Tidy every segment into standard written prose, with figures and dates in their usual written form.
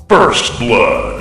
First Blood.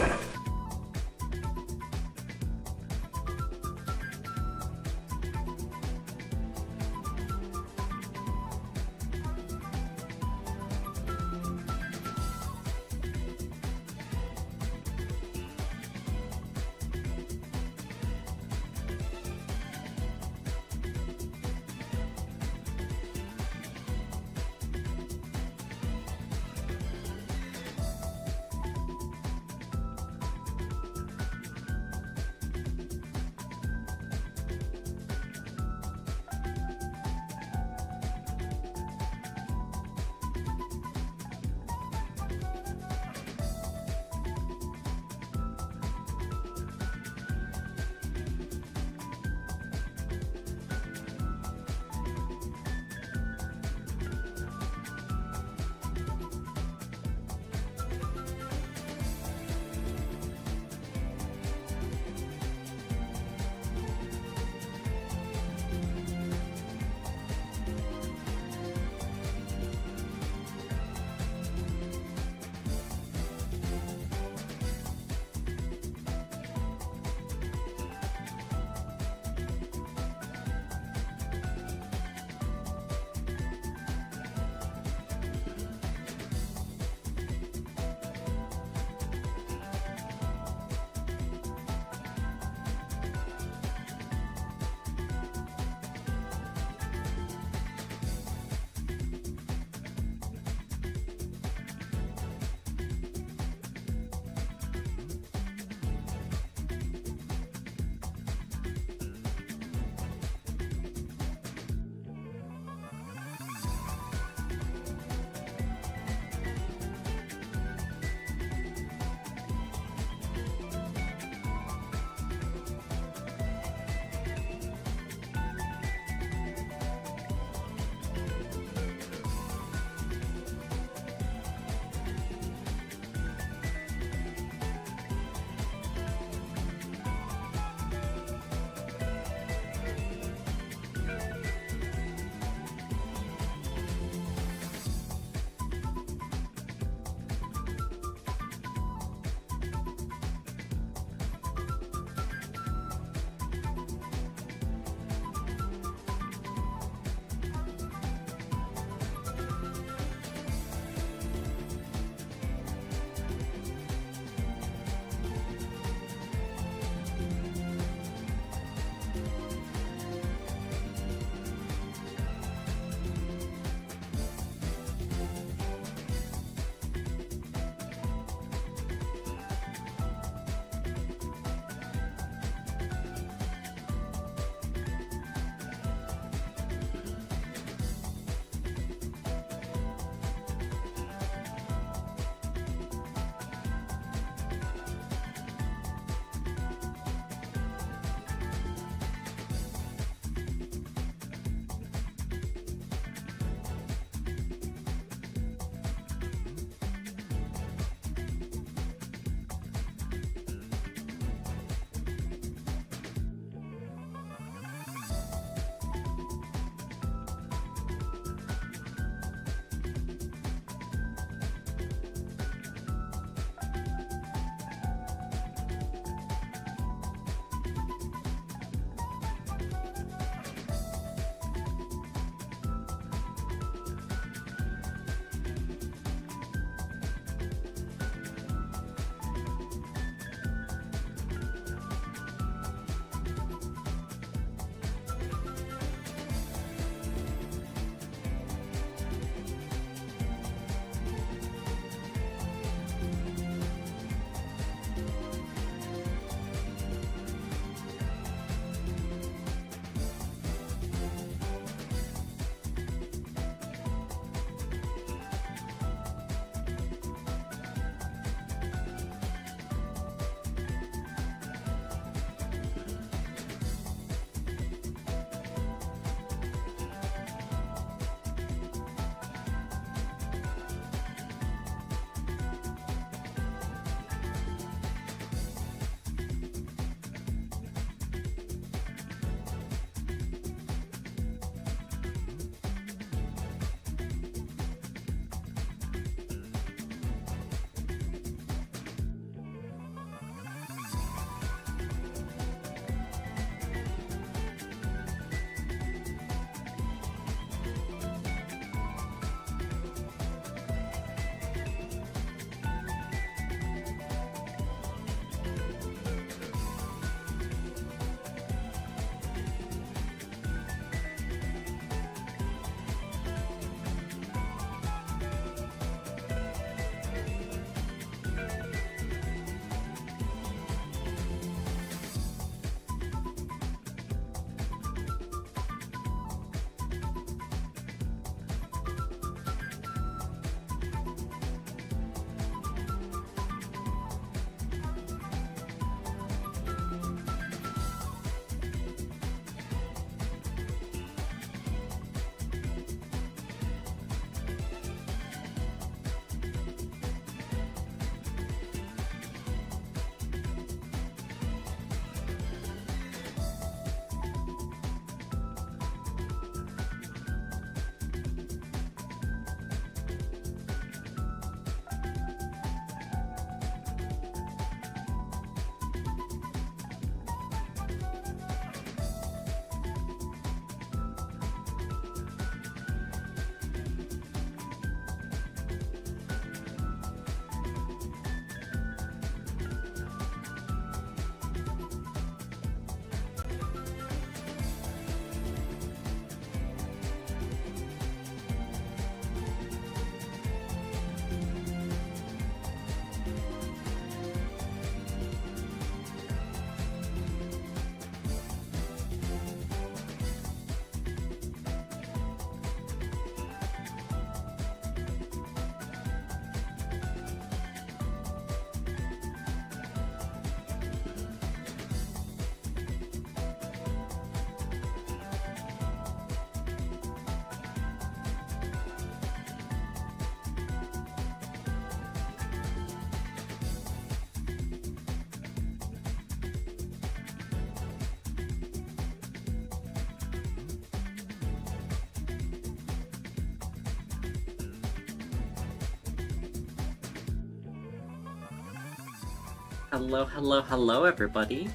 Hello, everybody.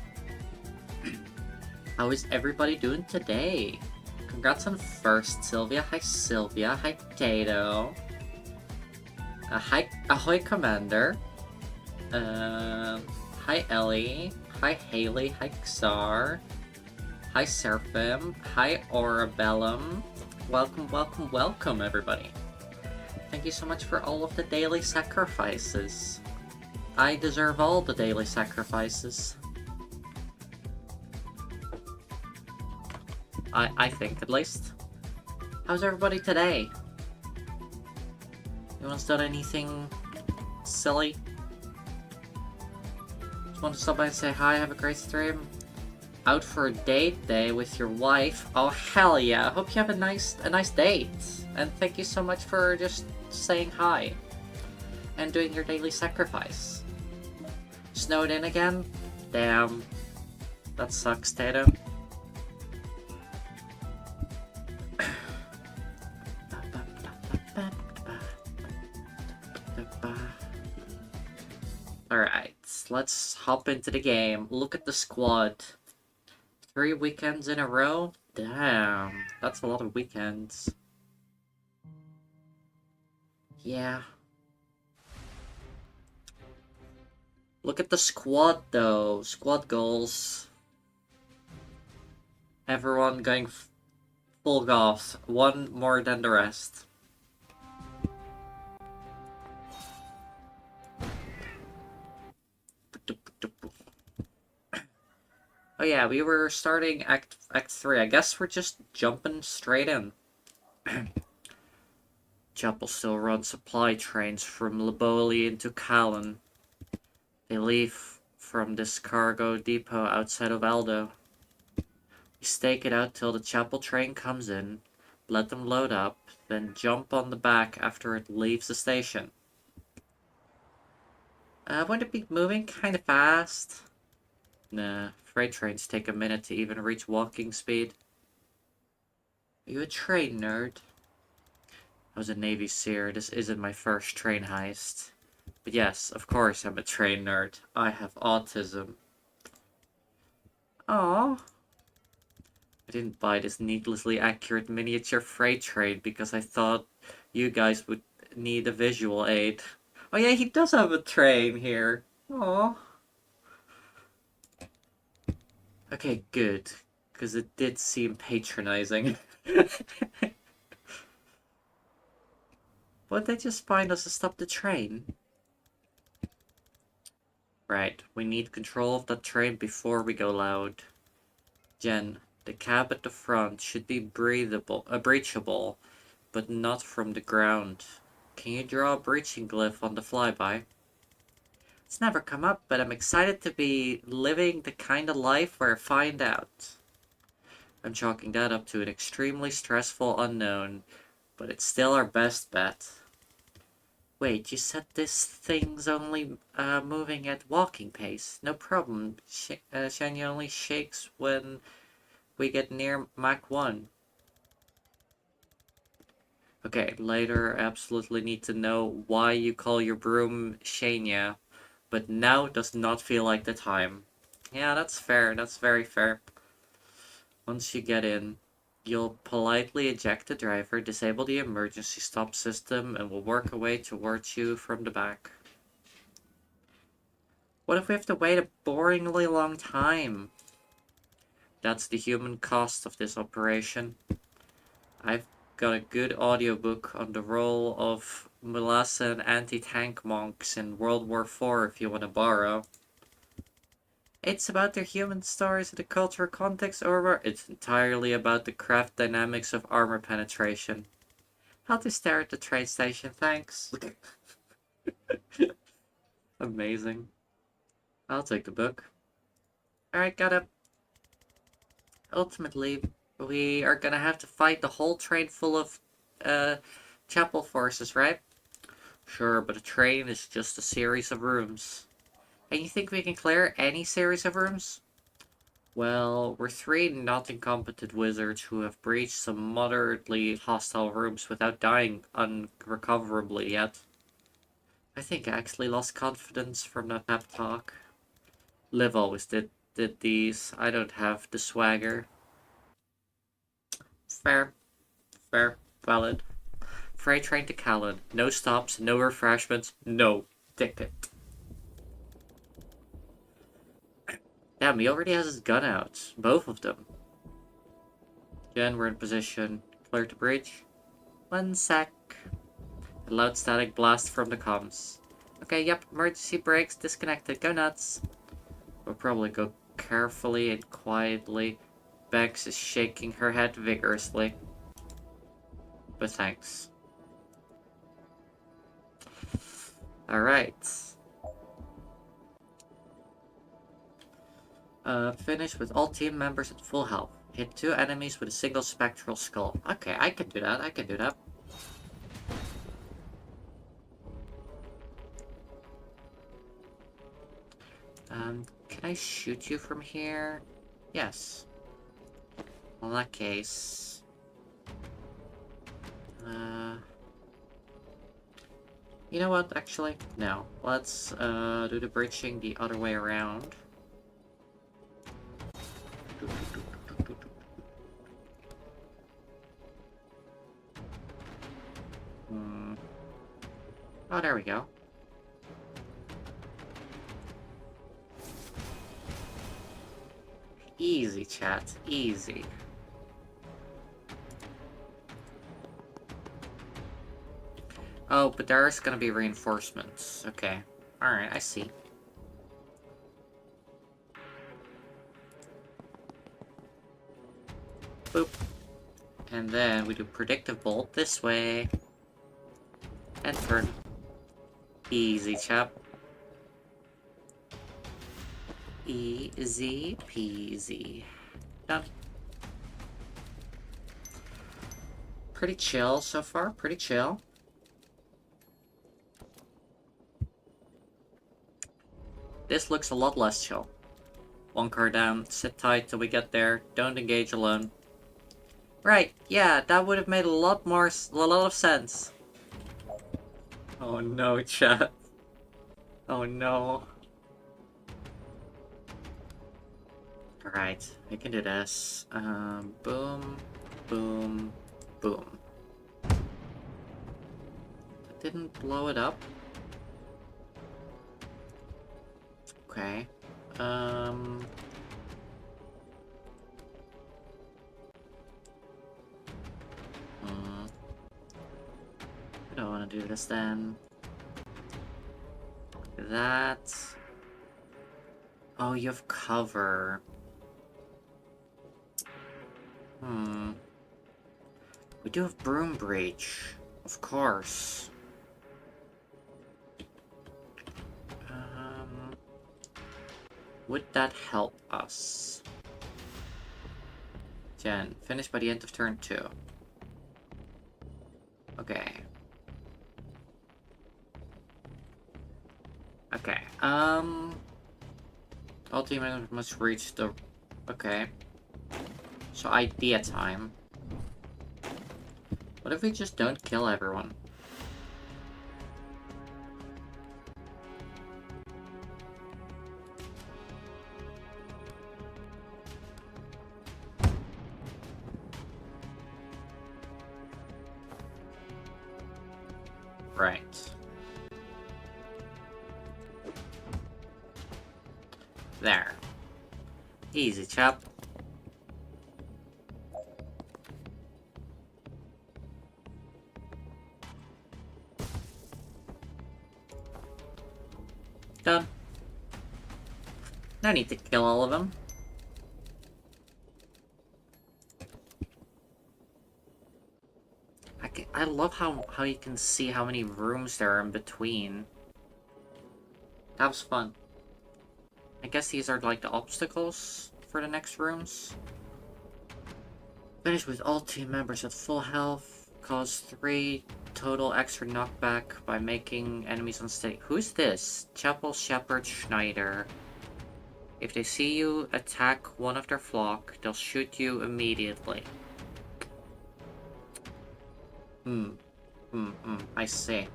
How is everybody doing today? Congrats on first, Sylvia. Hi, Sylvia. Hi, Tato. Hi, ahoy, Commander. Hi, Ellie. Hi, Haley. Hi, Xar. Hi, Seraphim. Hi, Orabellum. Welcome, everybody. Thank you so much for all of the daily sacrifices. I deserve all the daily sacrifices. I think, at least. How's everybody today? Anyone's done anything silly? Just want to stop by and say hi, have a great stream. Out for a date day with your wife? Oh, hell yeah. Hope you have a nice date. And thank you so much for just saying hi. And doing your daily sacrifice. Snowed in again? Damn. That sucks, Tato. Alright, let's hop into the game. Look at the squad. 3 weekends in a row? Damn, that's a lot of weekends. Yeah. Look at the squad though. Squad goals. Everyone going full goth. One more than the rest. Oh yeah, we were starting Act 3. I guess we're just jumping straight in. Chapel still runs supply trains from Liboli into Callan. They leave from this cargo depot outside of Aldo. We stake it out till the chapel train comes in, let them load up, then jump on the back after it leaves the station. Wouldn't it be moving kinda fast? Nah, freight trains take a minute to even reach walking speed. Are you a train nerd? I was a Navy SEER. This isn't my first train heist. But yes, of course I'm a train nerd. I have autism. Aww. I didn't buy this needlessly accurate miniature freight train because I thought you guys would need a visual aid. Oh yeah, he does have a train here. Aww. Okay, good. Because it did seem patronizing. Why'd they just find us to stop the train? Right, we need control of that train before we go loud. Jen, the cab at the front should be breachable, but not from the ground. Can you draw a breaching glyph on the flyby? It's never come up, but I'm excited to be living the kind of life where I find out. I'm chalking that up to an extremely stressful unknown, but it's still our best bet. Wait, you said this thing's only moving at walking pace. No problem. Shanya only shakes when we get near Mach 1. Okay, later absolutely need to know why you call your broom Shania, but now does not feel like the time. Yeah, that's fair. That's very fair. Once you get in, you'll politely eject the driver, disable the emergency stop system, and we'll work our way towards you from the back. What if we have to wait a boringly long time? That's the human cost of this operation. I've got a good audiobook on the role of Mulasan anti-tank monks in World War IV if you want to borrow. It's about their human stories in the cultural context, or it's entirely about the craft dynamics of armor penetration. How to stare at the train station, thanks. Amazing. I'll take the book. Alright, got it. Ultimately, we are gonna have to fight the whole train full of, chapel forces, right? Sure, but a train is just a series of rooms. And you think we can clear any series of rooms? Well, we're 3 not incompetent wizards who have breached some moderately hostile rooms without dying unrecoverably yet. I think I actually lost confidence from that pep talk. Liv always did these. I don't have the swagger. Fair. Fair. Valid. Freight train to Callan. No stops, no refreshments, no ticket. Damn, he already has his gun out. Both of them. Jen, we're in position. Clear to bridge. 1 sec. A loud static blast from the comms. Okay, yep, emergency brakes disconnected. Go nuts. We'll probably go carefully and quietly. Bex is shaking her head vigorously. But thanks. Alright. Finish with all team members at full health. Hit 2 enemies with a single spectral skull. Okay, I can do that. I can do that. Can I shoot you from here? Yes. Well, in that case... You know what, actually? No. Let's, do the bridging the other way around. Oh, there we go. Easy, chat. Easy. Oh, but there's gonna be reinforcements. Okay. Alright, I see. Boop. And then we do predictive bolt this way. And turn. Easy, chap. Easy peasy. Done. Pretty chill so far. Pretty chill. This looks a lot less chill. 1 car down. Sit tight till we get there. Don't engage alone. Right, yeah, that would have made a lot of sense. Oh no, chat. Oh no. Alright, we can do this. Boom, boom, boom. That didn't blow it up. Okay. I don't want to do this then. That. Oh, you have cover. We do have broom breach. Of course. Would that help us? Jen, finish by the end of turn 2. Okay. Okay, all team members must reach the... Okay. So idea time. What if we just don't kill everyone? Right. There. Easy, chap. Done. No need to kill all of them. I love how you can see how many rooms there are in between. That was fun. I guess these are like the obstacles for the next rooms. Finish with all team members at full health. Cause 3 total extra knockback by making enemies unsteady. Who's this? Chapel Shepherd Schneider. If they see you attack one of their flock, they'll shoot you immediately. I see.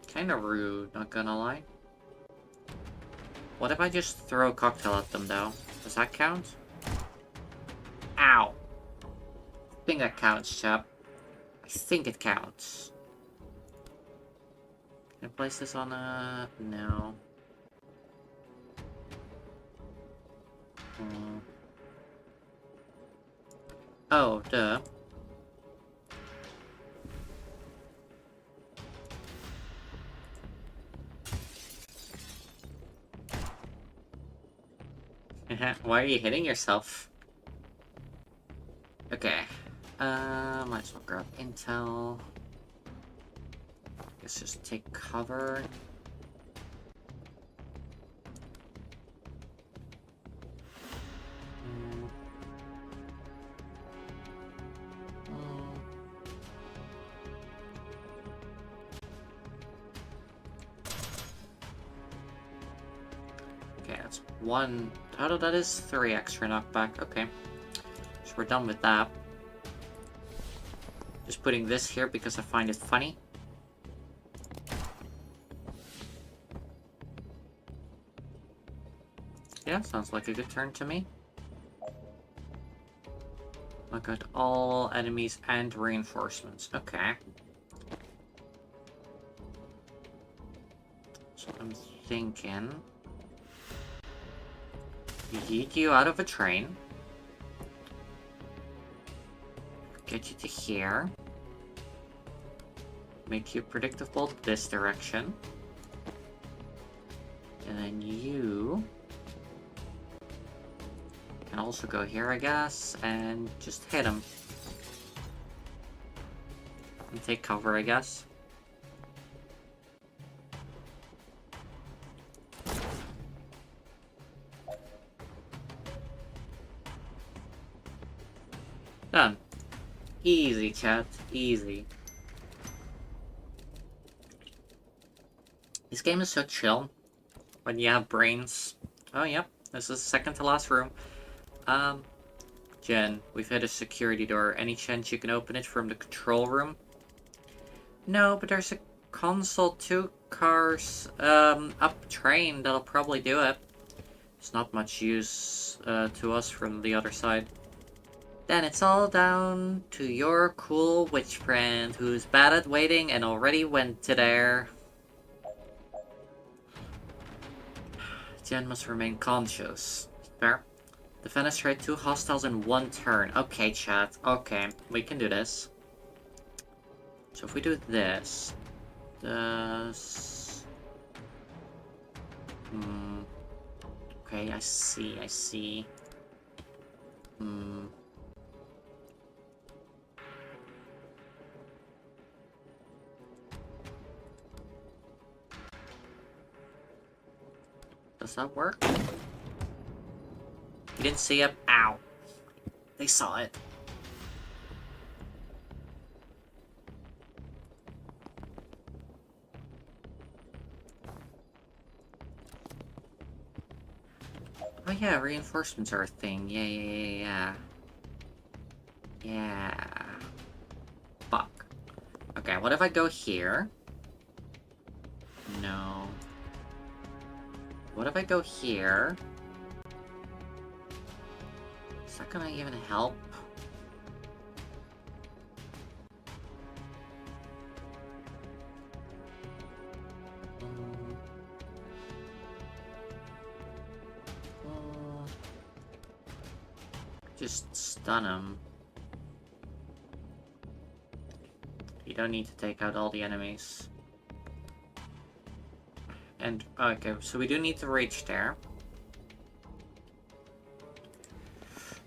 Kinda rude, not gonna lie. What if I just throw a cocktail at them, though? Does that count? Ow! I think that counts, chap. I think it counts. Can I place this on a... No. Oh, duh. Why are you hitting yourself? Okay. Might as well grab intel. Let's just take cover. Okay, that's one. Oh, that is 3 extra knockback. Okay. So we're done with that. Just putting this here because I find it funny. Yeah, sounds like a good turn to me. Look at all enemies and reinforcements. Okay. So I'm thinking... yeet you out of a train. Get you to here. Make you predictable this direction. And then you... can also go here, I guess, and just hit him. And take cover, I guess. Done. Easy, chat. Easy. This game is so chill. When you have brains. Oh, yep. This is the second to last room. Jen, we've hit a security door. Any chance you can open it from the control room? No, but there's a console 2 cars, up train that'll probably do it. It's not much use, to us from the other side. Then it's all down to your cool witch friend, who's bad at waiting and already went to there. Jen must remain conscious. Fair. Defenestrate 2 hostiles in 1 turn. Okay, chat. Okay, we can do this. So if we do this... this... Okay, I see. Does that work? You didn't see it? Ow. They saw it. Oh yeah, reinforcements are a thing. Yeah. Fuck. Okay, what if I go here? No. What if I go here? Is that gonna even help? Just stun him. You don't need to take out all the enemies. And, okay, so we do need to reach there.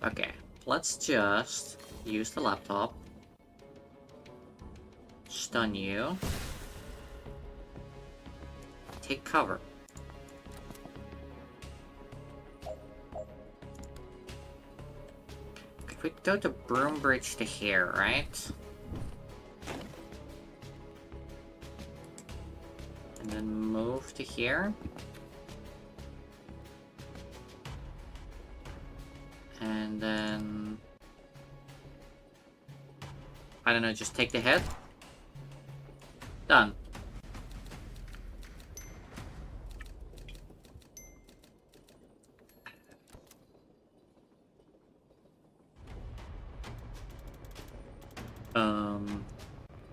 Okay, let's just use the laptop. Stun you. Take cover. If we go to Broom Bridge to here, right? And then move to here. And then... I don't know, just take the hit. Done.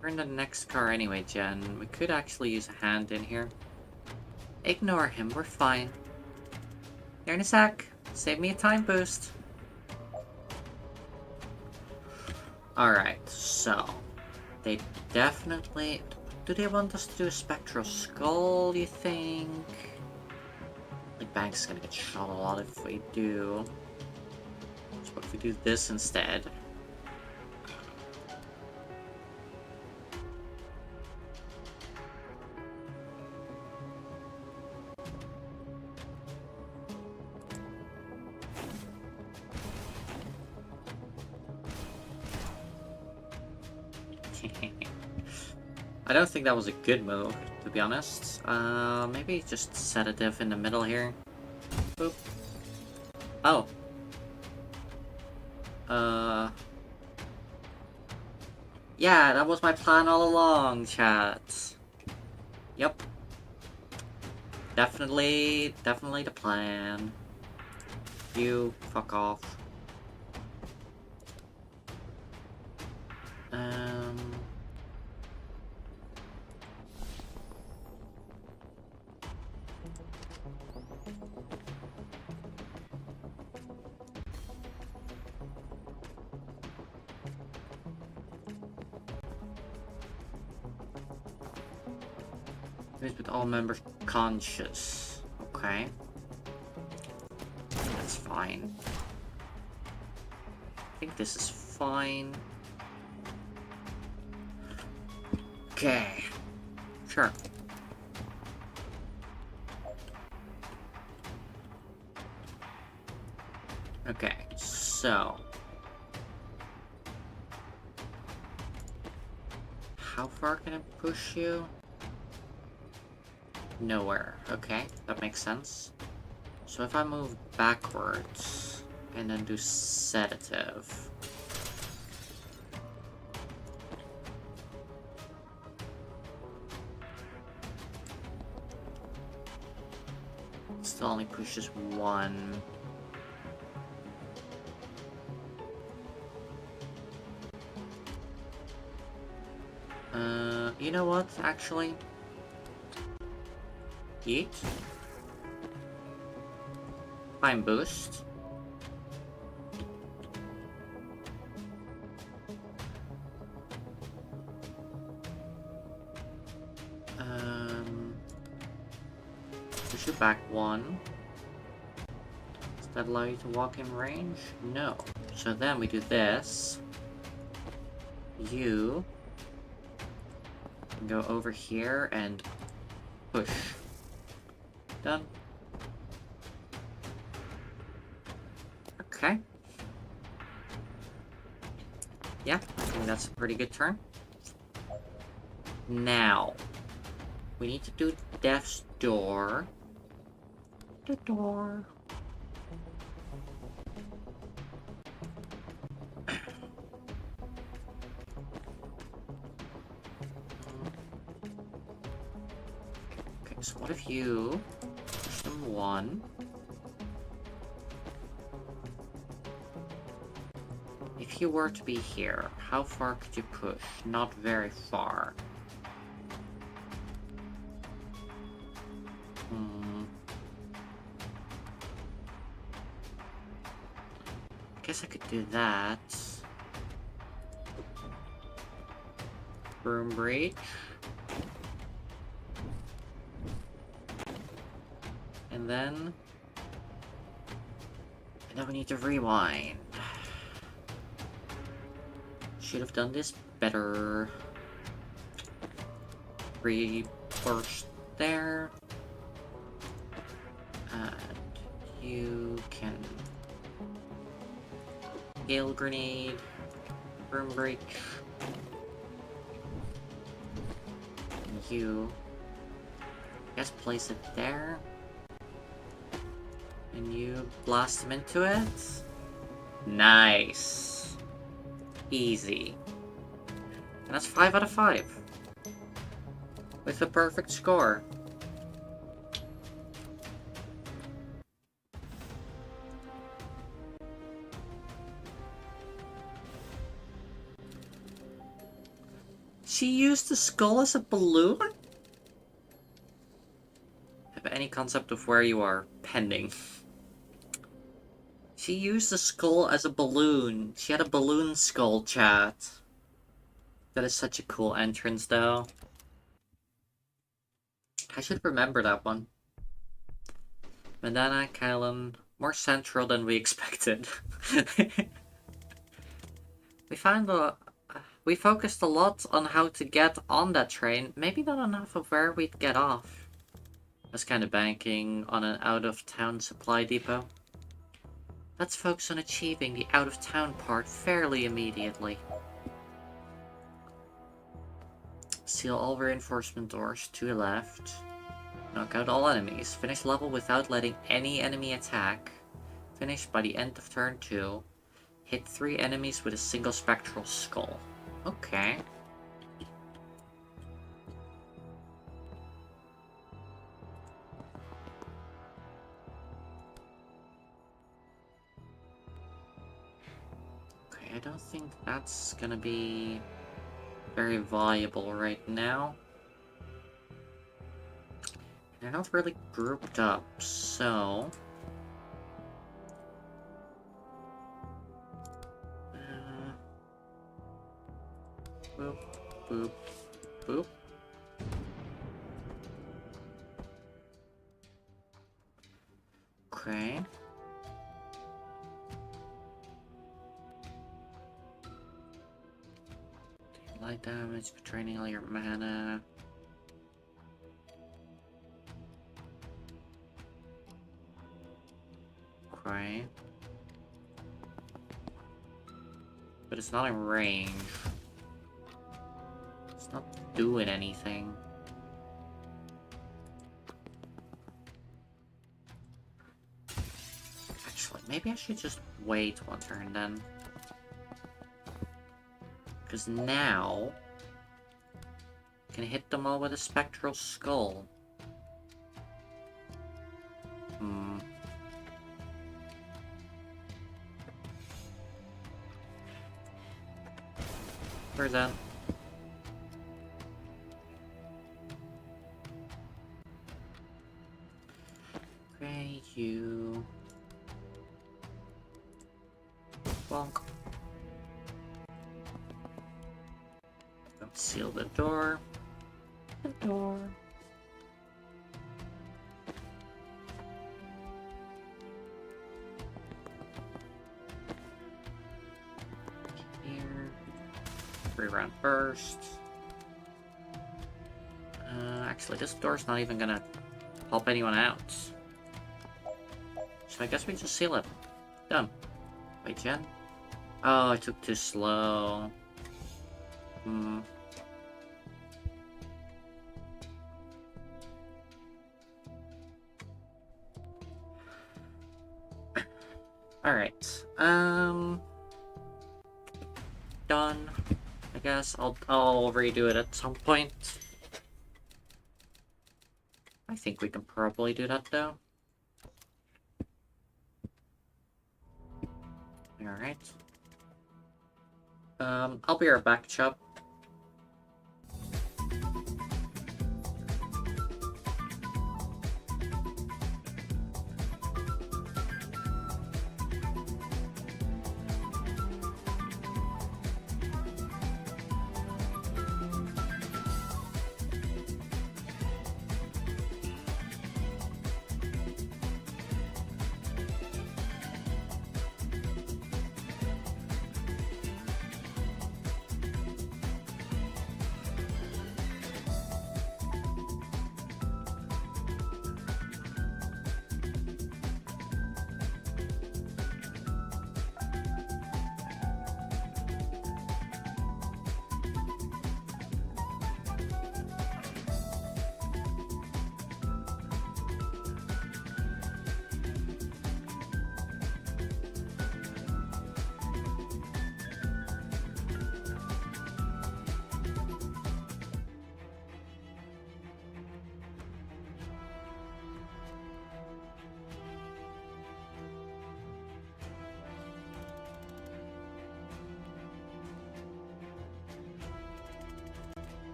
We're in the next car anyway, Jen. We could actually use a hand in here. Ignore him, we're fine. Here in a sec. Save me a time boost. Alright, so... They definitely... Do they want us to do a spectral skull, you think? Like, Banks is gonna get shot a lot if we do. So what if we do this instead? I don't think that was a good move, to be honest. Maybe just sedative in the middle here. Boop. Oh. Yeah, that was my plan all along, chat. Yep. Definitely the plan. You, fuck off. With all members conscious. Okay. That's fine. I think this is fine. Okay. Sure. Okay, so... How far can I push you? Nowhere. Okay, that makes sense. So if I move backwards and then do sedative. Still only pushes one. You know what, actually? Yeet. Time boost. Push it back one. Does that allow you to walk in range? No. So then we do this. You go over here and push. Done. Okay. Yeah, I think that's a pretty good turn. Now, we need to do Death's Door. The door. Okay, so what if you push them one? If you were to be here, how far could you push? Not very far. Guess I could do that. Room breach. And then we need to rewind. Should have done this better. Burst there. And you can Gale Grenade, Room Breach, and you, I guess, place it there, and you blast him into it. Nice. Easy. And that's 5 out of 5. With a perfect score. She used the skull as a balloon? Have any concept of where you are? Pending. She used the skull as a balloon. She had a balloon skull, chat. That is such a cool entrance, though. I should remember that one. Madana, Kylan, more central than we expected. We focused a lot on how to get on that train, maybe not enough of where we'd get off. I was kind of banking on an out-of-town supply depot. Let's focus on achieving the out-of-town part fairly immediately. Seal all reinforcement doors to the left. Knock out all enemies. Finish level without letting any enemy attack. Finish by the end of turn 2. Hit 3 enemies with a single spectral skull. Okay. Okay, I don't think that's gonna be very viable right now. They're not really grouped up, so... boop, boop, boop. Okay. Light damage, draining all your mana. Okay. But it's not in range. It's not doing anything. Actually, maybe I should just wait one turn then. Because now I can hit them all with a spectral skull. Where's that? Okay, you. Bonk. Don't seal the door. The door. Here. 3-round burst. Actually, this door's not even gonna help anyone out. So I guess we just seal it. Done. Wait, Jen? Oh, I took too slow. Alright. Done. I guess I'll redo it at some point. I think we can probably do that though. Alright. I'll be right back, Chubb.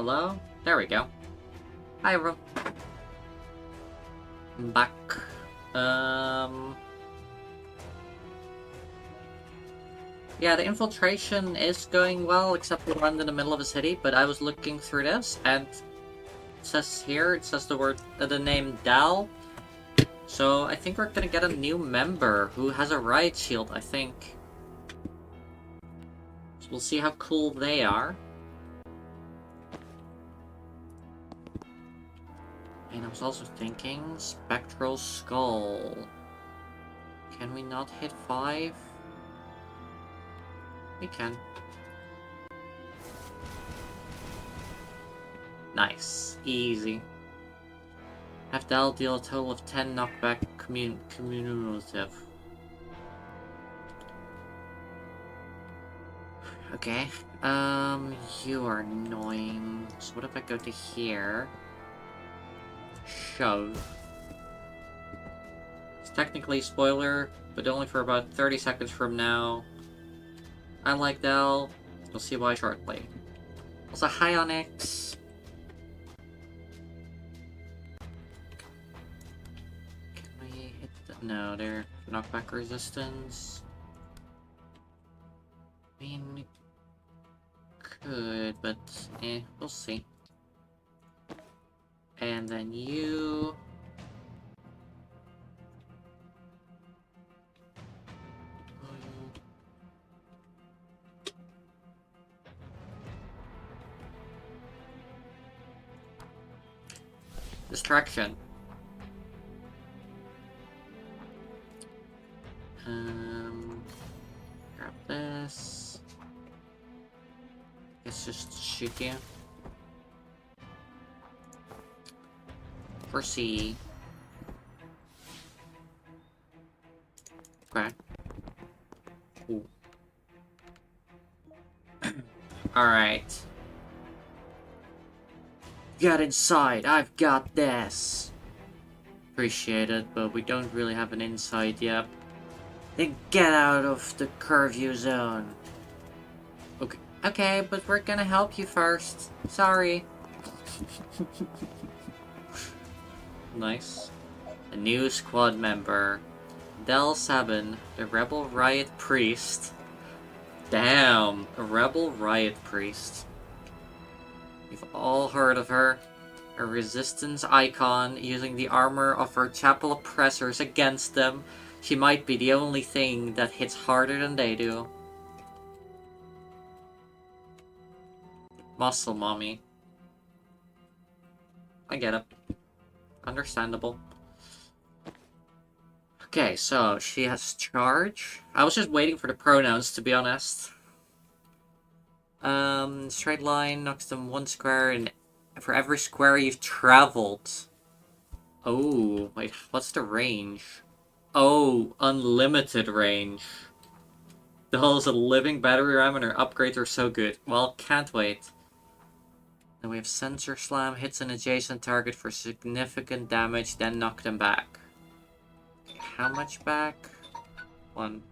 Hello? There we go. Hi, everyone. I'm back. Yeah, the infiltration is going well, except we land in the middle of a city, but I was looking through this, and it says here, it says the name Dal. So I think we're gonna get a new member who has a riot shield, I think. So we'll see how cool they are. And I was also thinking, Spectral Skull. Can we not hit 5? We can. Nice. Easy. Have Dal deal a total of 10 knockback cumulative. Okay. You are annoying. So what if I go to here? Shove. It's technically spoiler, but only for about 30 seconds from now. I like Dal. You'll see why shortly. Also, hi Onyx. Can we hit the... No, they're knockback resistance. I mean, we could, but we'll see. And then you... Distraction. Grab this. Let's just shoot you. Foresee. Okay. Ooh. Alright. Get inside, I've got this. Appreciate it, but we don't really have an inside yet. Then get out of the curfew zone. Okay, okay, but we're gonna help you first. Sorry. Nice. A new squad member. Del Sabin, the Rebel Riot Priest. Damn, a Rebel Riot Priest. You've all heard of her. A resistance icon, using the armor of her chapel oppressors against them. She might be the only thing that hits harder than they do. Muscle mommy. I get it. Understandable. Okay, so she has charge. I was just waiting for the pronouns, to be honest. Straight line knocks them 1 square, and for every square you've traveled. Oh, wait, what's the range? Oh, unlimited range. The hull is a living battery ram and her upgrades are so good. Well, can't wait. Then we have Sensor Slam, hits an adjacent target for significant damage, then knock them back. How much back? 1.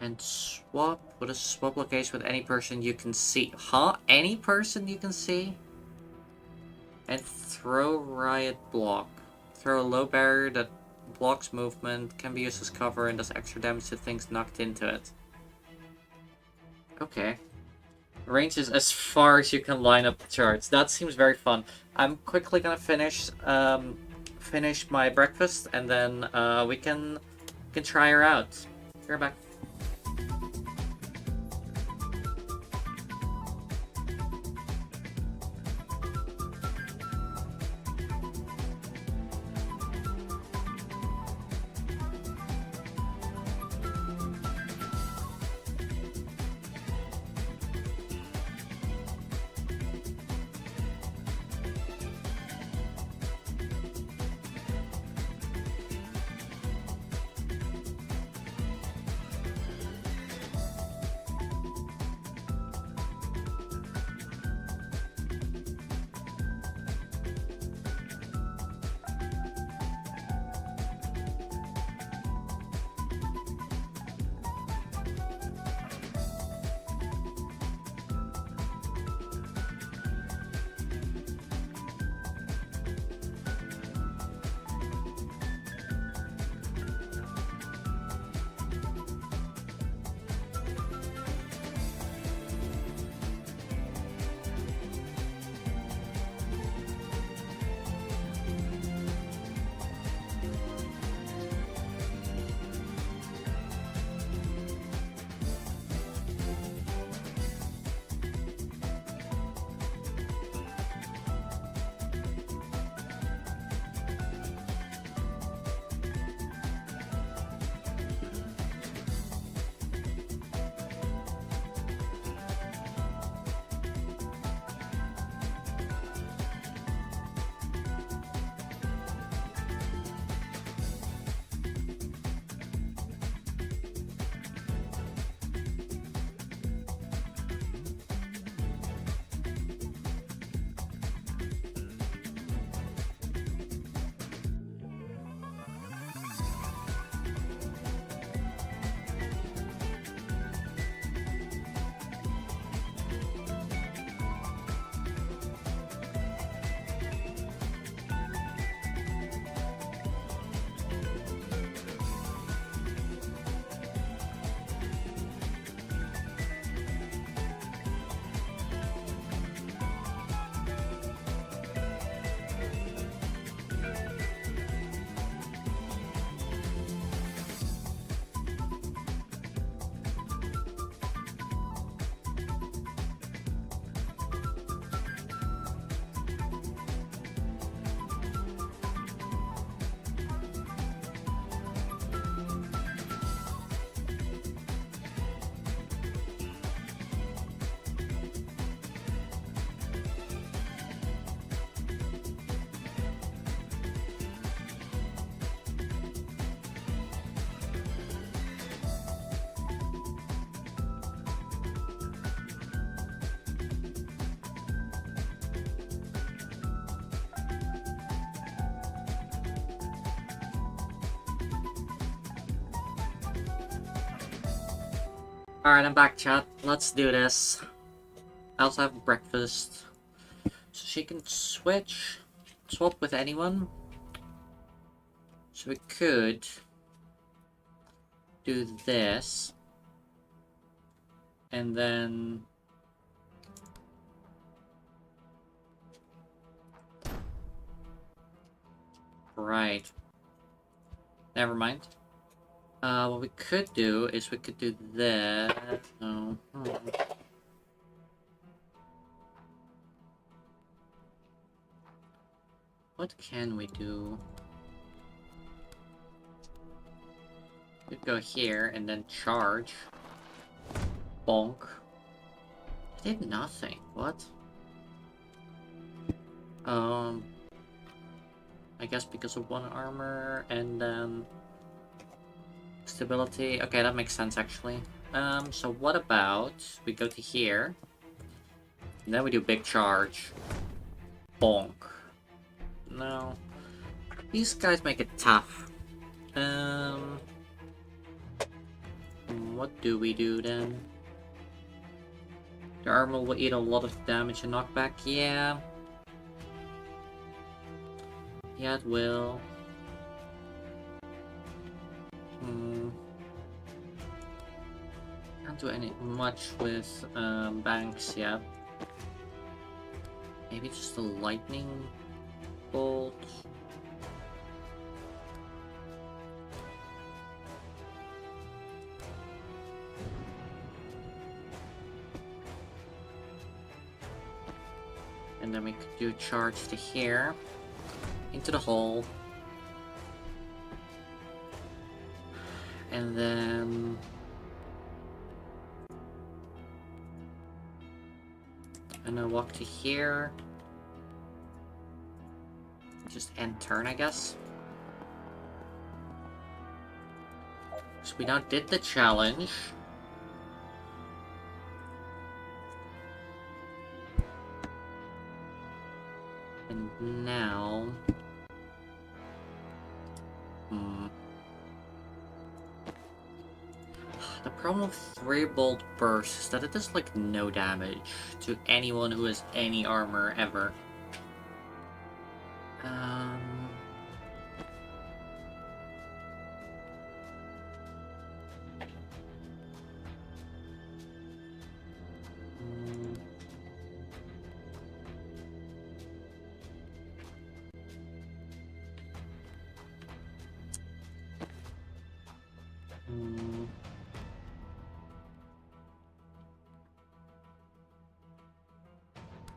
And swap. What is swap location with any person you can see? Huh? Any person you can see? And throw riot block. Throw a low barrier that blocks movement, can be used as cover, and does extra damage to things knocked into it. Okay. Range is as far as you can line up the charts. That seems very fun. I'm quickly gonna finish my breakfast, and then we can try her out. Be right back. Alright, I'm back, chat. Let's do this. I also have breakfast. So she can swap with anyone. So we could do this. And then... Right. Never mind. What we could do is we could do this. No. What can we do? We could go here and then charge. Bonk. I did nothing. What? I guess because of 1 armor and then stability. Okay, that makes sense actually. So what about we go to here, and then we do big charge. Bonk. No. These guys make it tough. What do we do then? The armor will eat a lot of damage and knockback. Yeah. Yeah, it will. Can't do much with banks yet. Maybe just a lightning bolt. And then we could do charge to here. Into the hole. And then... And then walk to here. Just end turn, I guess. So we now did the challenge. And now... The problem with 3 bolt burst is that it does like no damage to anyone who has any armor ever.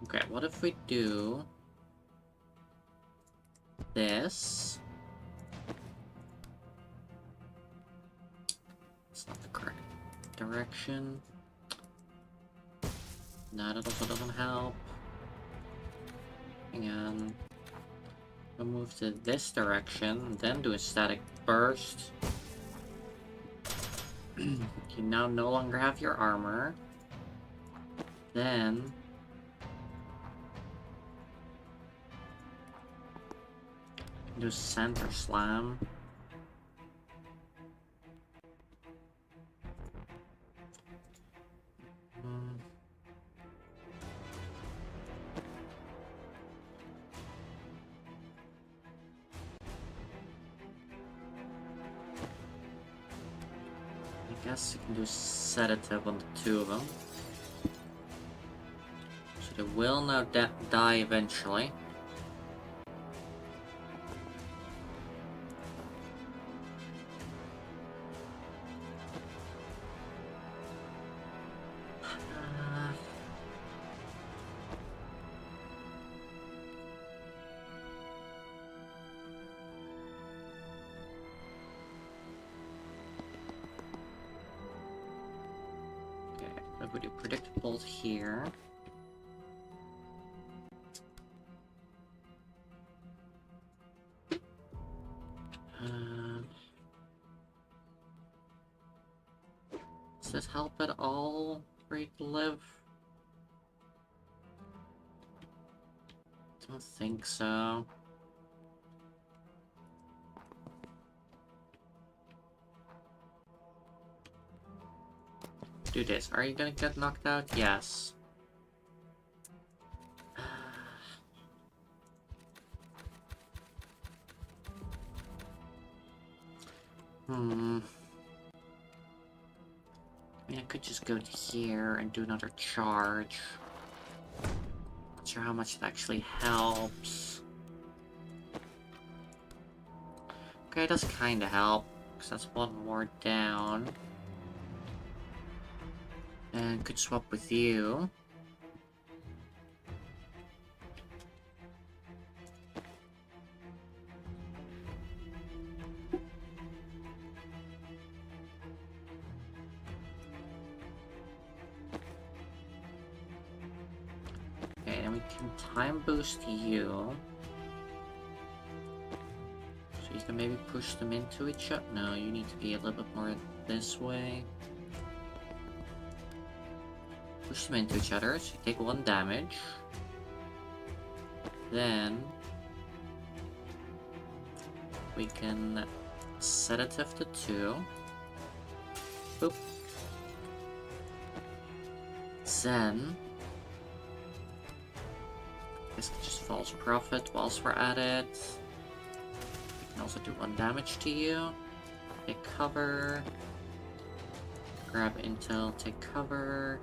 Okay, what if we do this? It's not the correct direction. No, that also doesn't help. Hang on. We'll move to this direction, then do a static burst. You now no longer have your armor. Then... do center slam. I guess you can do sedative on the 2 of them. So they will now die eventually. We do predictables here. Does this help at all? Great live? Don't think so. do this. Are you gonna get knocked out? Yes. I mean, I could just go to here and do another charge. Not sure how much it actually helps. Okay, it does kinda help, because that's one more down. And could swap with you. Okay, and we can time boost you. So you can maybe push them into each other. No, you need to be a little bit more this way. Push them into each other, so you take 1 damage. Then we can sedative the 2. Boop. Then this just false profit whilst we're at it. We can also do 1 damage to you. Take cover. Grab intel, take cover.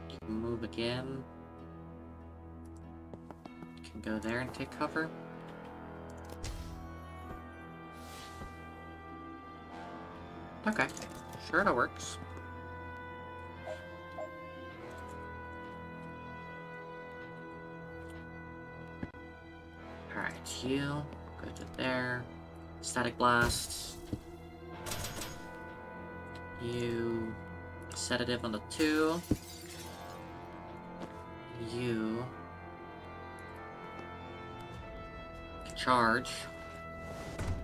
You can move again. You can go there and take cover. Okay, sure, that works. Alright, you go to there. Static blast. You sedative on the 2. You charge.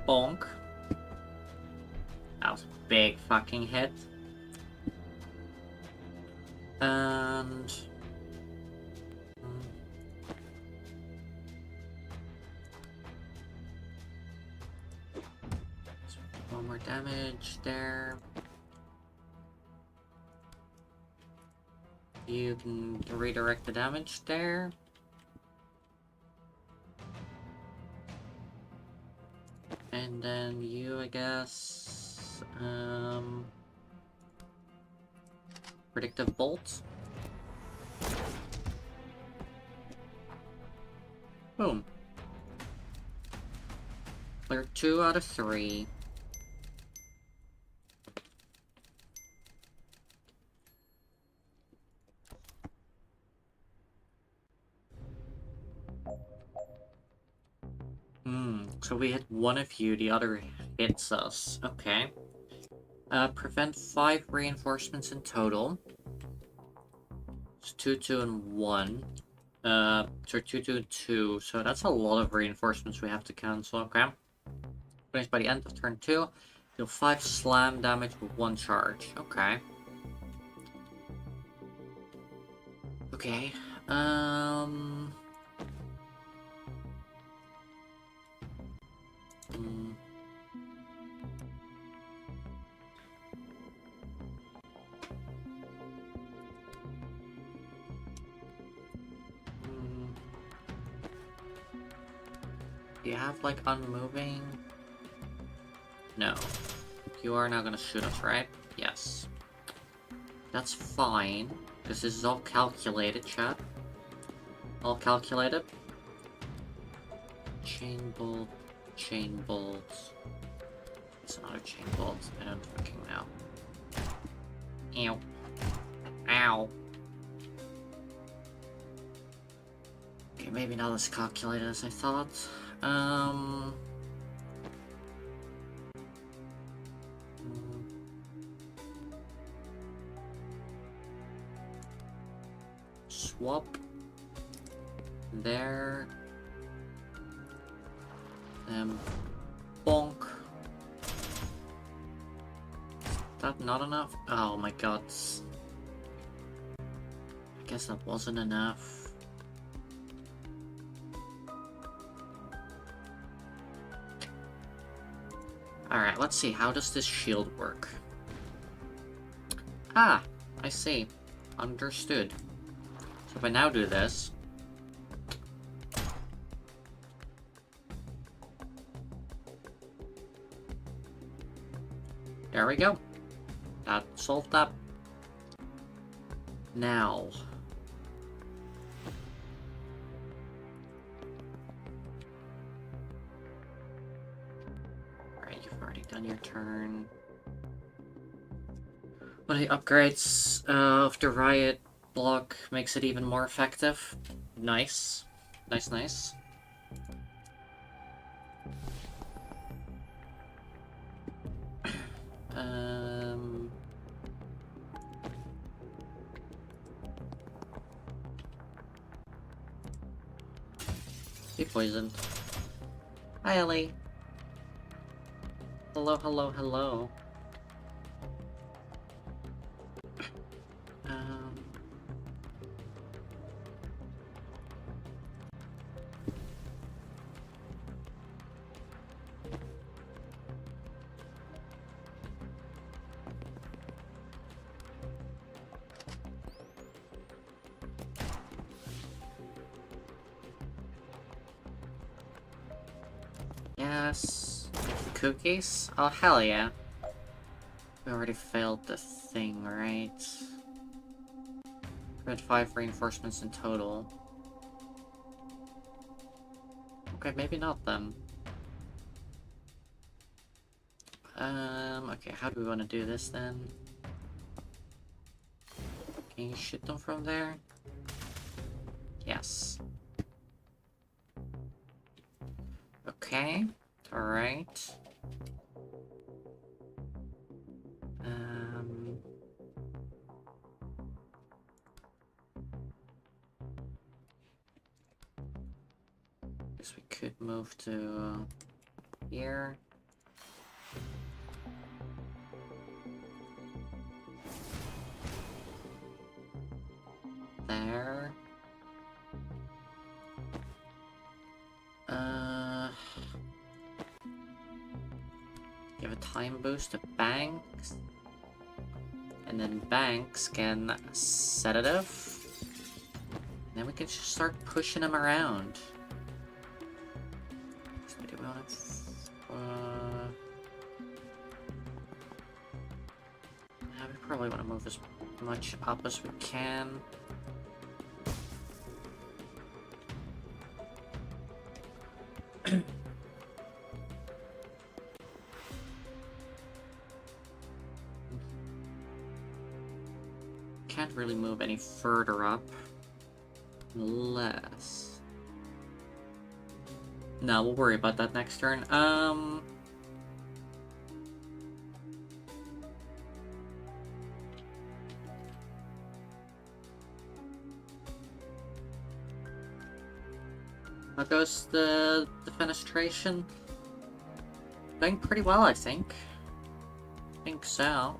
Bonk. That was a big fucking hit. And one more damage there. You can redirect the damage there. And then you, I guess, predictive bolt. Boom. Clear 2 out of 3. So we hit one of you, the other hits us. Okay. Prevent 5 reinforcements in total. It's 2, 2, and 1. So 2, 2, and 2. So that's a lot of reinforcements we have to cancel, okay? Finished by the end of turn 2. Deal 5 slam damage with 1 charge. Okay. Okay. Do you have, like, unmoving? No. You are now gonna shoot us, right? Yes. That's fine, because this is all calculated, chat. All calculated. Chain bolt, chain bolt. It's another chain bolt. I don't fucking know. Ow. Ow. Okay, maybe not as calculated as I thought. Swap. There. Bonk. That not enough? Oh my god. I guess that wasn't enough. Alright, let's see. How does this shield work? Ah, I see. Understood. So if I now do this... There we go. That solved that. Now... Alright, you've already done your turn. One of the upgrades of the riot block makes it even more effective. Nice. Nice, nice. Be poisoned. Hi, Ellie. Hello, hello, hello. Yes. Cookies? Oh, hell yeah. We already failed the thing, right? We had 5 reinforcements in total. Okay, maybe not then. Okay, how do we want to do this then? Can you shoot them from there? Yes. Okay, alright. Guess we could move to here. There. Give a time boost to Banks. And then Banks can sedative. And then we can just start pushing him around. So do we want to... we probably want to move as much up as we can. Can't really move any further up. Unless... No, we'll worry about that next turn. How goes the defenestration? Going pretty well, I think. I think so.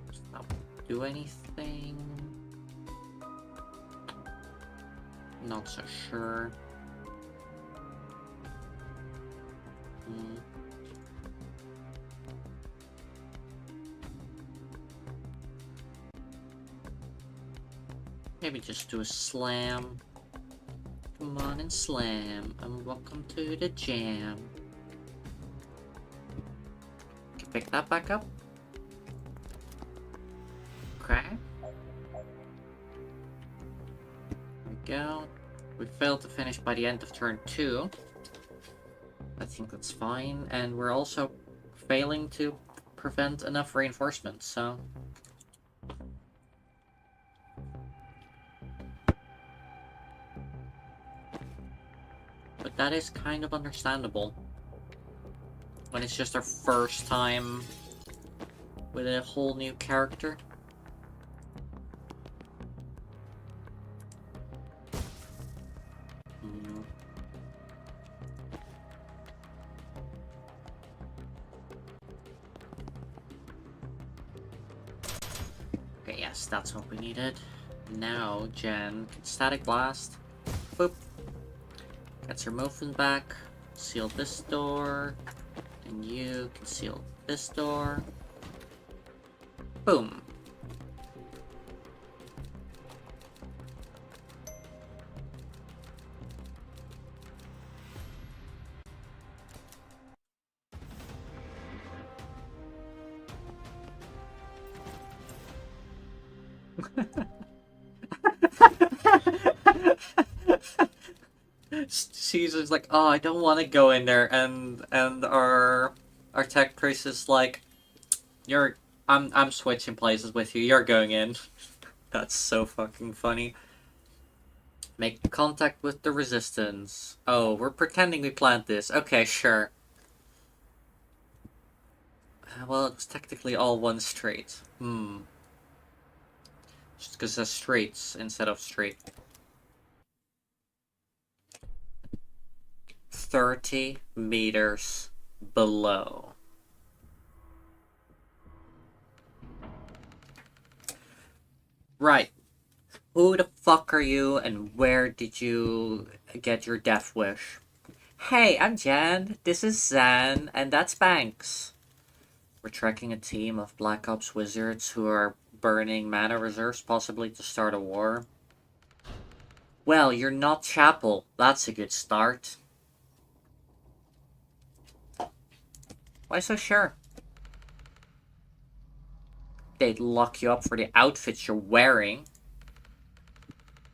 Does that do anything? Not so sure. Maybe just do a slam. Come on and slam, and welcome to the jam. Can pick that back up. Okay. There we go. We failed to finish by the end of turn 2. I think that's fine, and we're also failing to prevent enough reinforcements, so... But that is kind of understandable. When it's just our first time with a whole new character. Okay, yes, that's what we needed. Now, Jen can static blast. Boop. Gets her movement back. Seal this door. And you can seal this door. Boom. Caesar's like, oh, I don't want to go in there, and our tech priest is like, you're, I'm switching places with you. You're going in. That's so fucking funny. Make contact with the resistance. Oh, we're pretending we planned this. Okay, sure. Well, it's technically all one street. Just because there's streets instead of street. 30 meters below. Right. Who the fuck are you and where did you get your death wish? Hey, I'm Jan, this is Zan, and that's Banks. We're tracking a team of Black Ops wizards who are burning mana reserves, possibly to start a war. Well, you're not Chapel. That's a good start. Why so sure? They'd lock you up for the outfits you're wearing.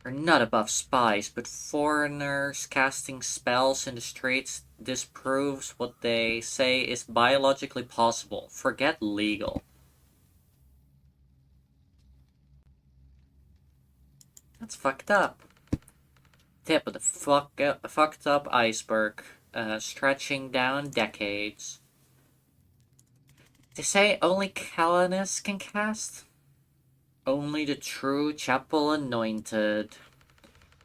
We're not above spies, but foreigners casting spells in the streets disproves what they say is biologically possible. Forget legal. That's fucked up. Tip of the fucked up iceberg, stretching down decades. They say only Callanus can cast? Only the true Chapel Anointed.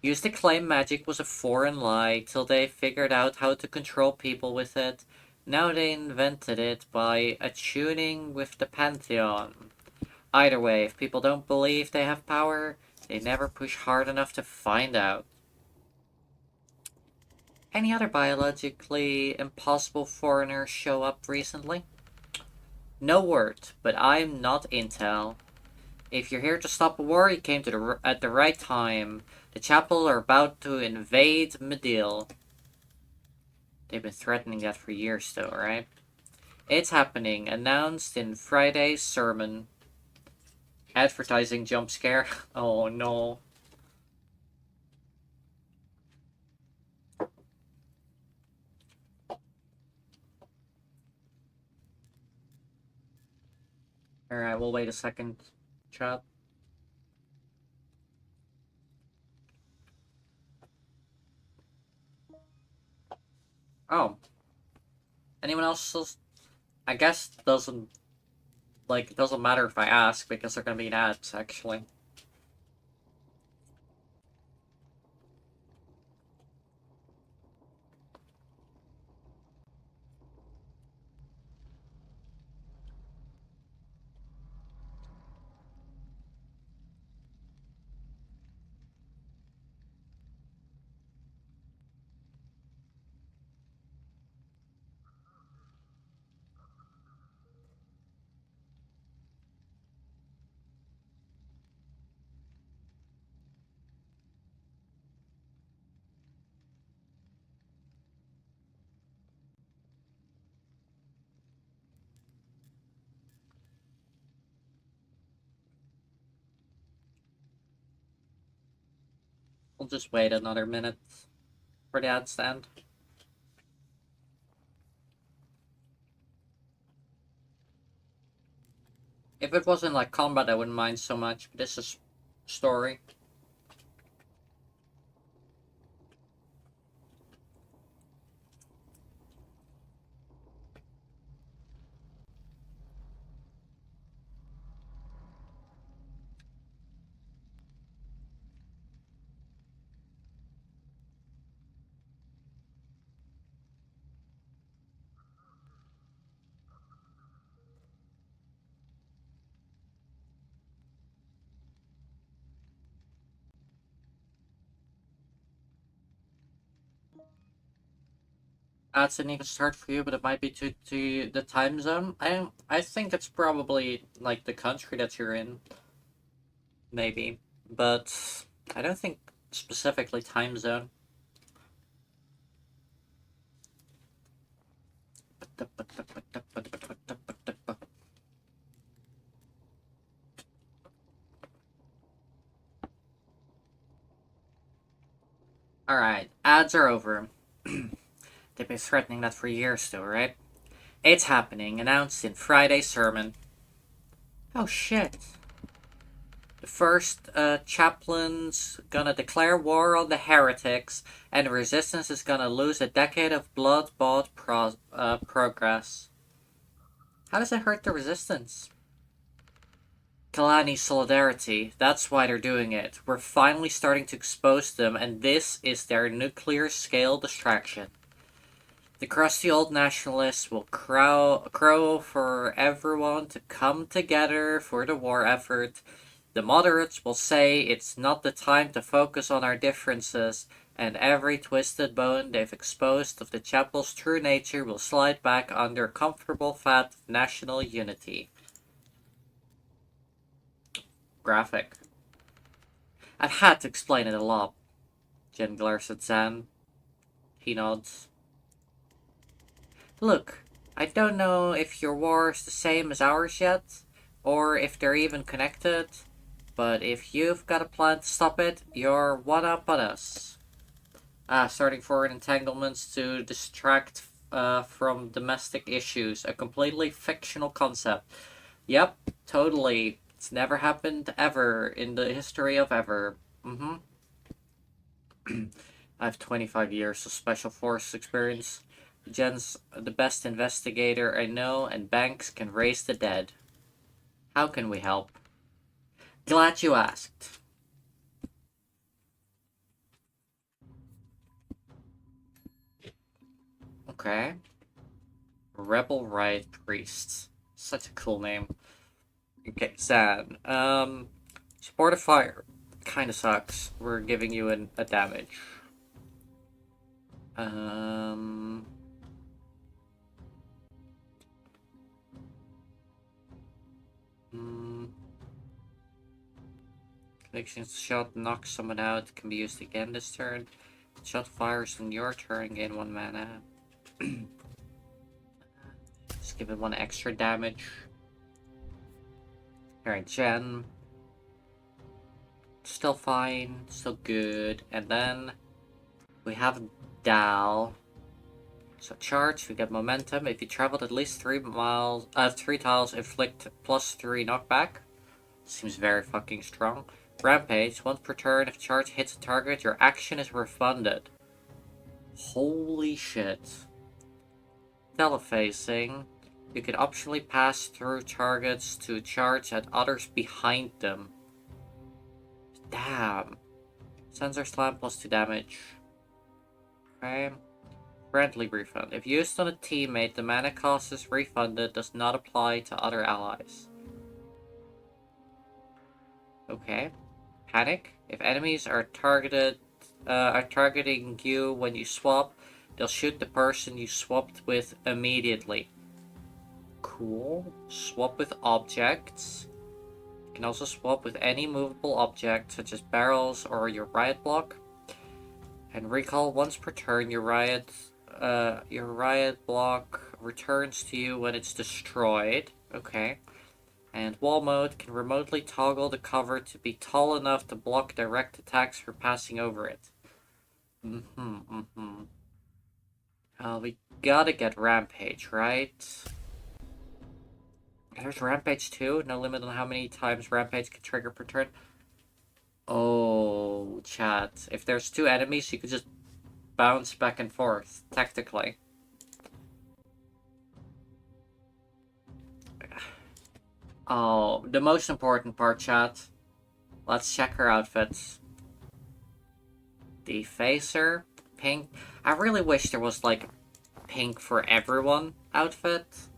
Used to claim magic was a foreign lie till they figured out how to control people with it. Now they invented it by attuning with the Pantheon. Either way, if people don't believe they have power, they never push hard enough to find out. Any other biologically impossible foreigners show up recently? No word, but I'm not intel. If you're here to stop a war, you came to at the right time. The Chapel are about to invade Medill. They've been threatening that for years though, right? It's happening, announced in Friday's sermon. Advertising jump scare. Oh no. Alright, we'll wait a second, chat. Oh. Anyone else? I guess doesn't, like, it doesn't matter if I ask because they're gonna be in ads, actually. We'll just wait another minute for the ad stand. If it wasn't like combat, I wouldn't mind so much, but this is story. That's an even start for you, but it might be to the time zone. I think it's probably like the country that you're in, maybe, but I don't think specifically time zone. Alright, ads are over. They've been threatening that for years though, right? It's happening, announced in Friday's sermon. Oh shit. The first chaplain's gonna declare war on the heretics, and the resistance is gonna lose a decade of blood-bought progress. How does it hurt the resistance? Kalani solidarity, that's why they're doing it. We're finally starting to expose them, and this is their nuclear-scale distraction. The crusty old nationalists will crow for everyone to come together for the war effort. The moderates will say it's not the time to focus on our differences, and every twisted bone they've exposed of the chapel's true nature will slide back under comfortable fat of national unity. Graphic. I've had to explain it a lot. Jen glares at Zan. He nods. Look, I don't know if your war is the same as ours yet, or if they're even connected, but if you've got a plan to stop it, you're one up on us. Starting forward entanglements to distract from domestic issues, a completely fictional concept. Yep, totally. It's never happened ever in the history of ever. I have 25 years of special forces experience. Jen's the best investigator I know, and Banks can raise the dead. How can we help? Glad you asked. Okay. Rebel Riot Priests. Such a cool name. Okay, Zan. Support of fire. Kinda sucks. We're giving you a damage. Connections shot knocks someone out. Can be used again this turn. Shot fires on your turn. Gain 1 mana. Just give it 1 extra damage. Alright, Jen. Still fine. Still good. And then we have Dal. So charge, we get momentum. If you traveled at least 3 tiles, inflict +3 knockback. Seems very fucking strong. Rampage, once per turn, if charge hits a target, your action is refunded. Holy shit. Telefacing. You can optionally pass through targets to charge at others behind them. Damn. Sensor slam +2 damage. Okay. Friendly refund. If used on a teammate, the mana cost is refunded, does not apply to other allies. Okay. Panic. If enemies are targeting you when you swap, they'll shoot the person you swapped with immediately. Cool. Swap with objects. You can also swap with any movable object, such as barrels or your riot block. And recall once per turn, your riot block returns to you when it's destroyed. Okay. And wall mode can remotely toggle the cover to be tall enough to block direct attacks for passing over it. We gotta get Rampage, right? There's Rampage too? No limit on how many times Rampage can trigger per turn? Oh, chat. If there's 2 enemies, you could just bounce back and forth, technically. Oh, the most important part, chat. Let's check her outfits. Defacer, pink. I really wish there was, like, pink for everyone outfit.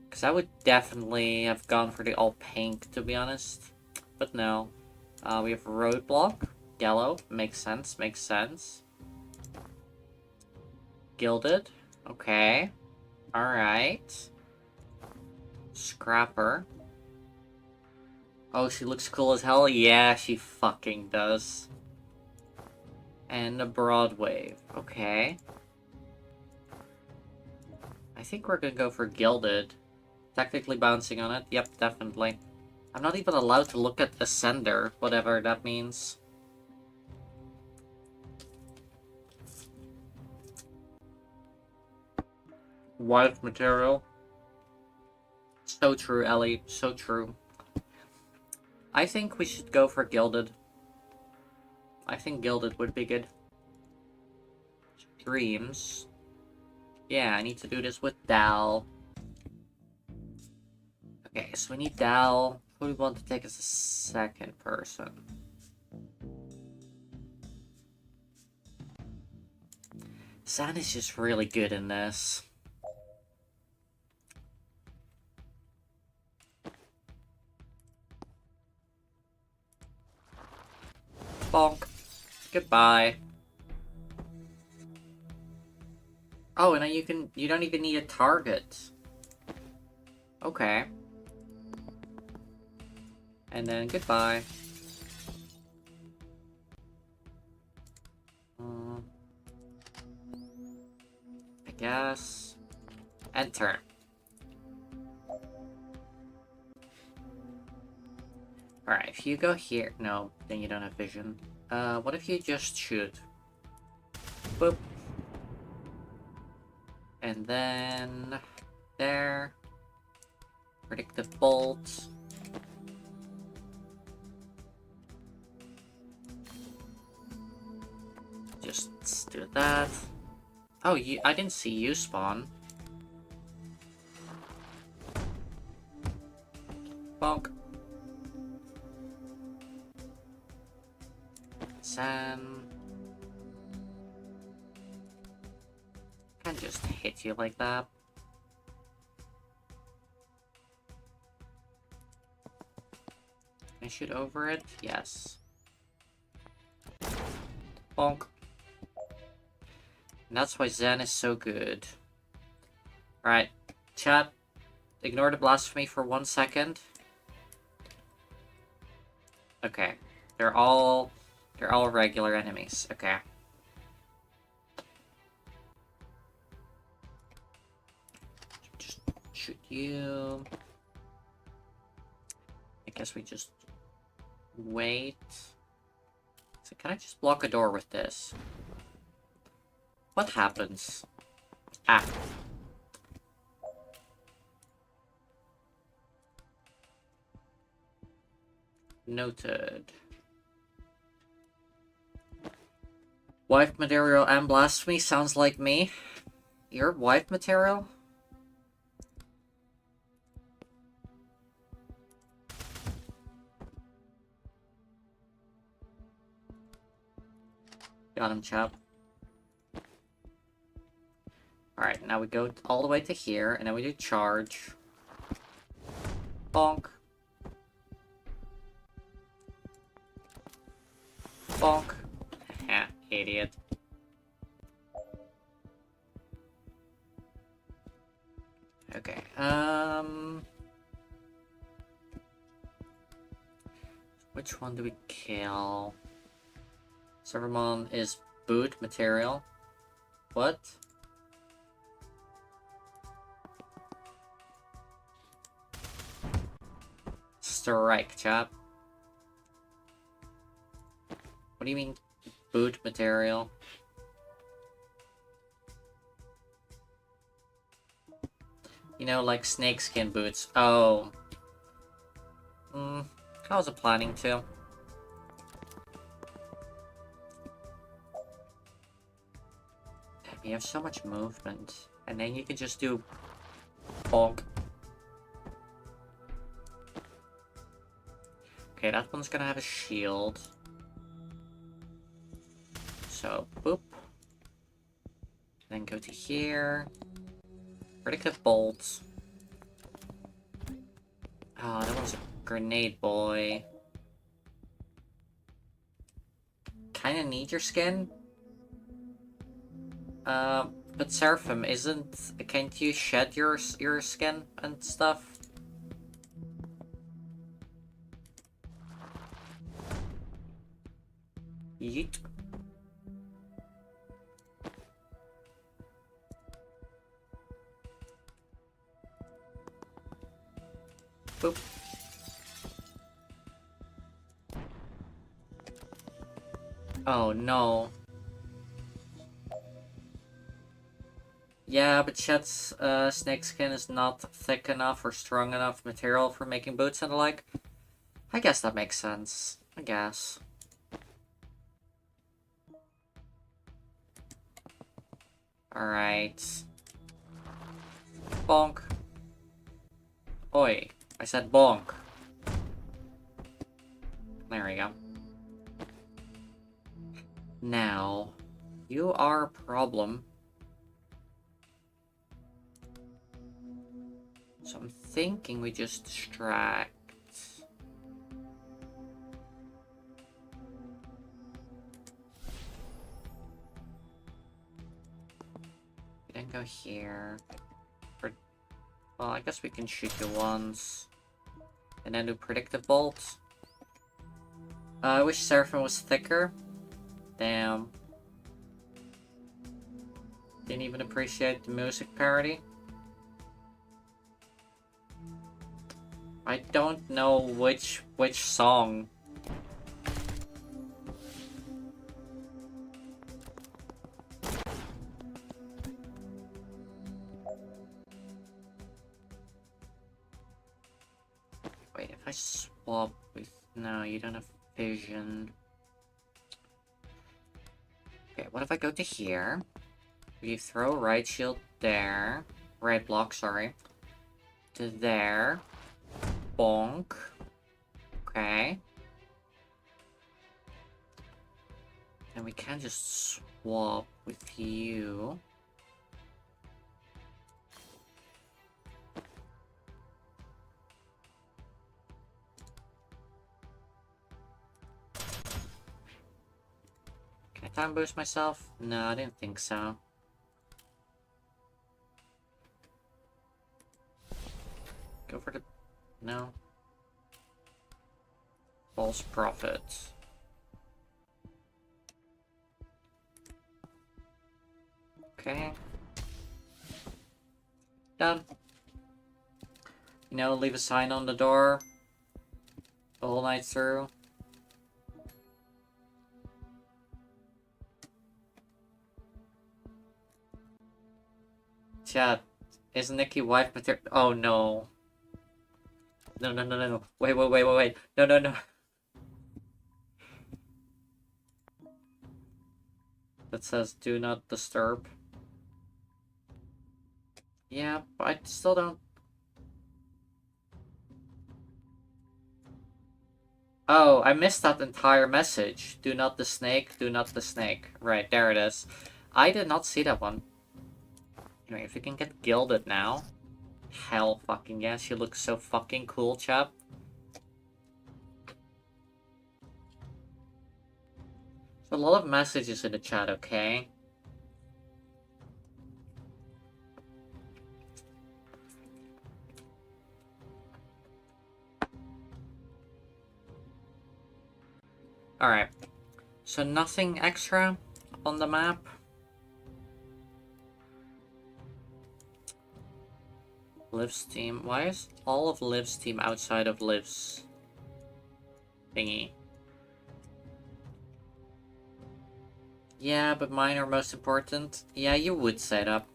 Because I would definitely have gone for the all pink, to be honest. But no. We have Roadblock. Yellow. Makes sense, makes sense. Gilded. Okay. Alright. Scrapper. Oh, she looks cool as hell? Yeah, she fucking does. And a Broadwave. Okay. I think we're gonna go for Gilded. Technically bouncing on it? Yep, definitely. I'm not even allowed to look at Ascender, whatever that means. Wife material. So true, Ellie. So true. I think we should go for Gilded. I think Gilded would be good. Dreams. Yeah, I need to do this with Dal. Okay, so we need Dal. Who do we want to take as a second person? Zan is just really good in this. Bonk. Goodbye. Oh, and then you don't even need a target. Okay. And then goodbye. I guess. And turn. Alright, if you go here... No, then you don't have vision. What if you just shoot? Boop. And then... There. Predictive bolt. Just do that. Oh, I didn't see you spawn. Bonk. Sam. Can't just hit you like that. Can I shoot over it? Yes. Bonk. And that's why Zen is so good. Alright, chat. Ignore the blasphemy for 1 second. Okay. They're all regular enemies. Okay. Just shoot you. I guess we just wait. So can I just block a door with this? What happens? Ah. Noted. Wife material and blasphemy sounds like me. You're wife material? Got him, chap. Alright, now we go all the way to here, and then we do charge. Bonk. Bonk. Ha, idiot. Okay, which one do we kill? Servermon is boot material. What? Strike, chap. What do you mean, boot material? You know, like snakeskin boots. Oh. I wasn't planning to. You have so much movement. And then you can just do bonk. Okay, that one's gonna have a shield. So, boop. Then go to here. Predictive bolts. Oh, that one's a grenade boy. Kinda need your skin. But Seraphim, can't you shed your skin and stuff? Yeet. Boop. Oh no. Yeah, but Chet's snakeskin is not thick enough or strong enough material for making boots and the like. I guess that makes sense. I guess. Alright. Bonk. Oi. I said bonk. There we go. Now, you are a problem. So I'm thinking we just distract. We then go here. Well, I guess we can shoot you once. And then do predictive bolt. I wish Seraphim was thicker. Damn. Didn't even appreciate the music parody. I don't know which song. Wait, if I swap with... No, you don't have vision. Okay, what if I go to here? We throw right shield there. Right block, sorry. To there. Bonk. Okay. And we can just swap with you. Can I time boost myself? No, I didn't think so. Go for the... No. False prophet. Okay. Done. You know, leave a sign on the door. The whole night through. Chat. Is Nikki wife material? Oh no. No, no, no, no, no. Wait. No, no, no. That says do not disturb. Yeah, but I still don't... Oh, I missed that entire message. Do not the snake, do not the snake. Right, there it is. I did not see that one. Anyway, if you can get gilded now. Hell fucking yes, you look so fucking cool, chap. There's a lot of messages in the chat, okay? Alright. So nothing extra on the map? Liv's team. Why is all of Liv's team outside of Liv's thingy? Yeah, but mine are most important. Yeah, you would say that.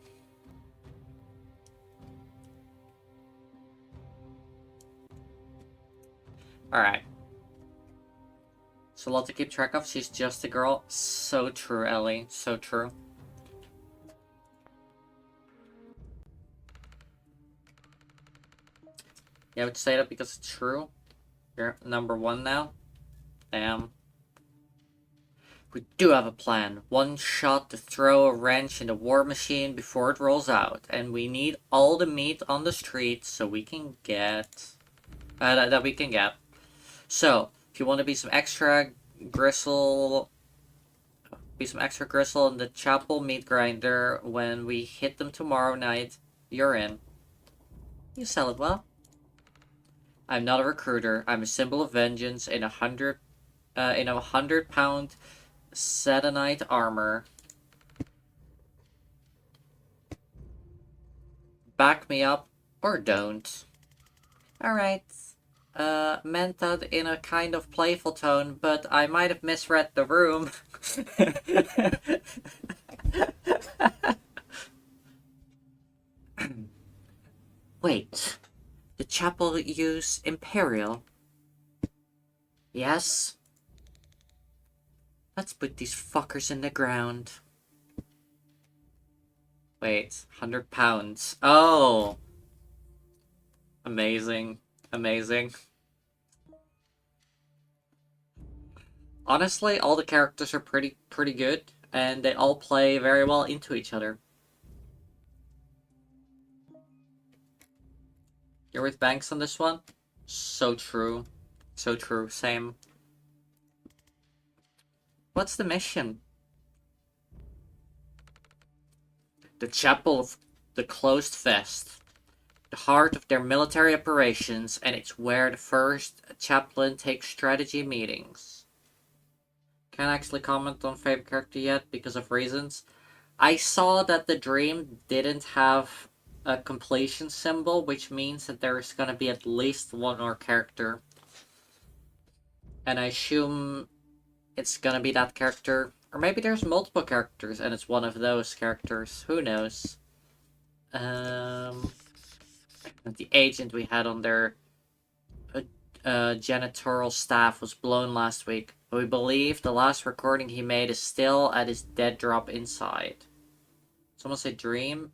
Alright. It's a lot to keep track of. She's just a girl. So true, Ellie. So true. Yeah, I would say that because it's true. You're #1 now. Damn. We do have a plan. One shot to throw a wrench in the war machine before it rolls out. And we need all the meat on the street so we can get... that we can get. So, if you want to be some extra gristle... Be some extra gristle in the chapel meat grinder. When we hit them tomorrow night, you're in. You sell it well. I'm not a recruiter. I'm a symbol of vengeance in a 100-pound Sedanite armor. Back me up or don't. Alright. Meant that in a kind of playful tone, but I might have misread the room. Wait. The chapel use Imperial? Yes? Let's put these fuckers in the ground. Wait, 100 pounds. Oh! Amazing. Amazing. Honestly, all the characters are pretty good, and they all play very well into each other. You're with Banks on this one? So true. So true. Same. What's the mission? The Chapel of the Closed Fist. The heart of their military operations, and it's where the first chaplain takes strategy meetings. Can't actually comment on favorite character yet because of reasons. I saw that the dream didn't have a completion symbol, which means that there's gonna be at least one more character. And I assume it's gonna be that character. Or maybe there's multiple characters and it's one of those characters. Who knows? The agent we had on their janitorial staff was blown last week. But we believe the last recording he made is still at his dead drop inside. Someone say dream?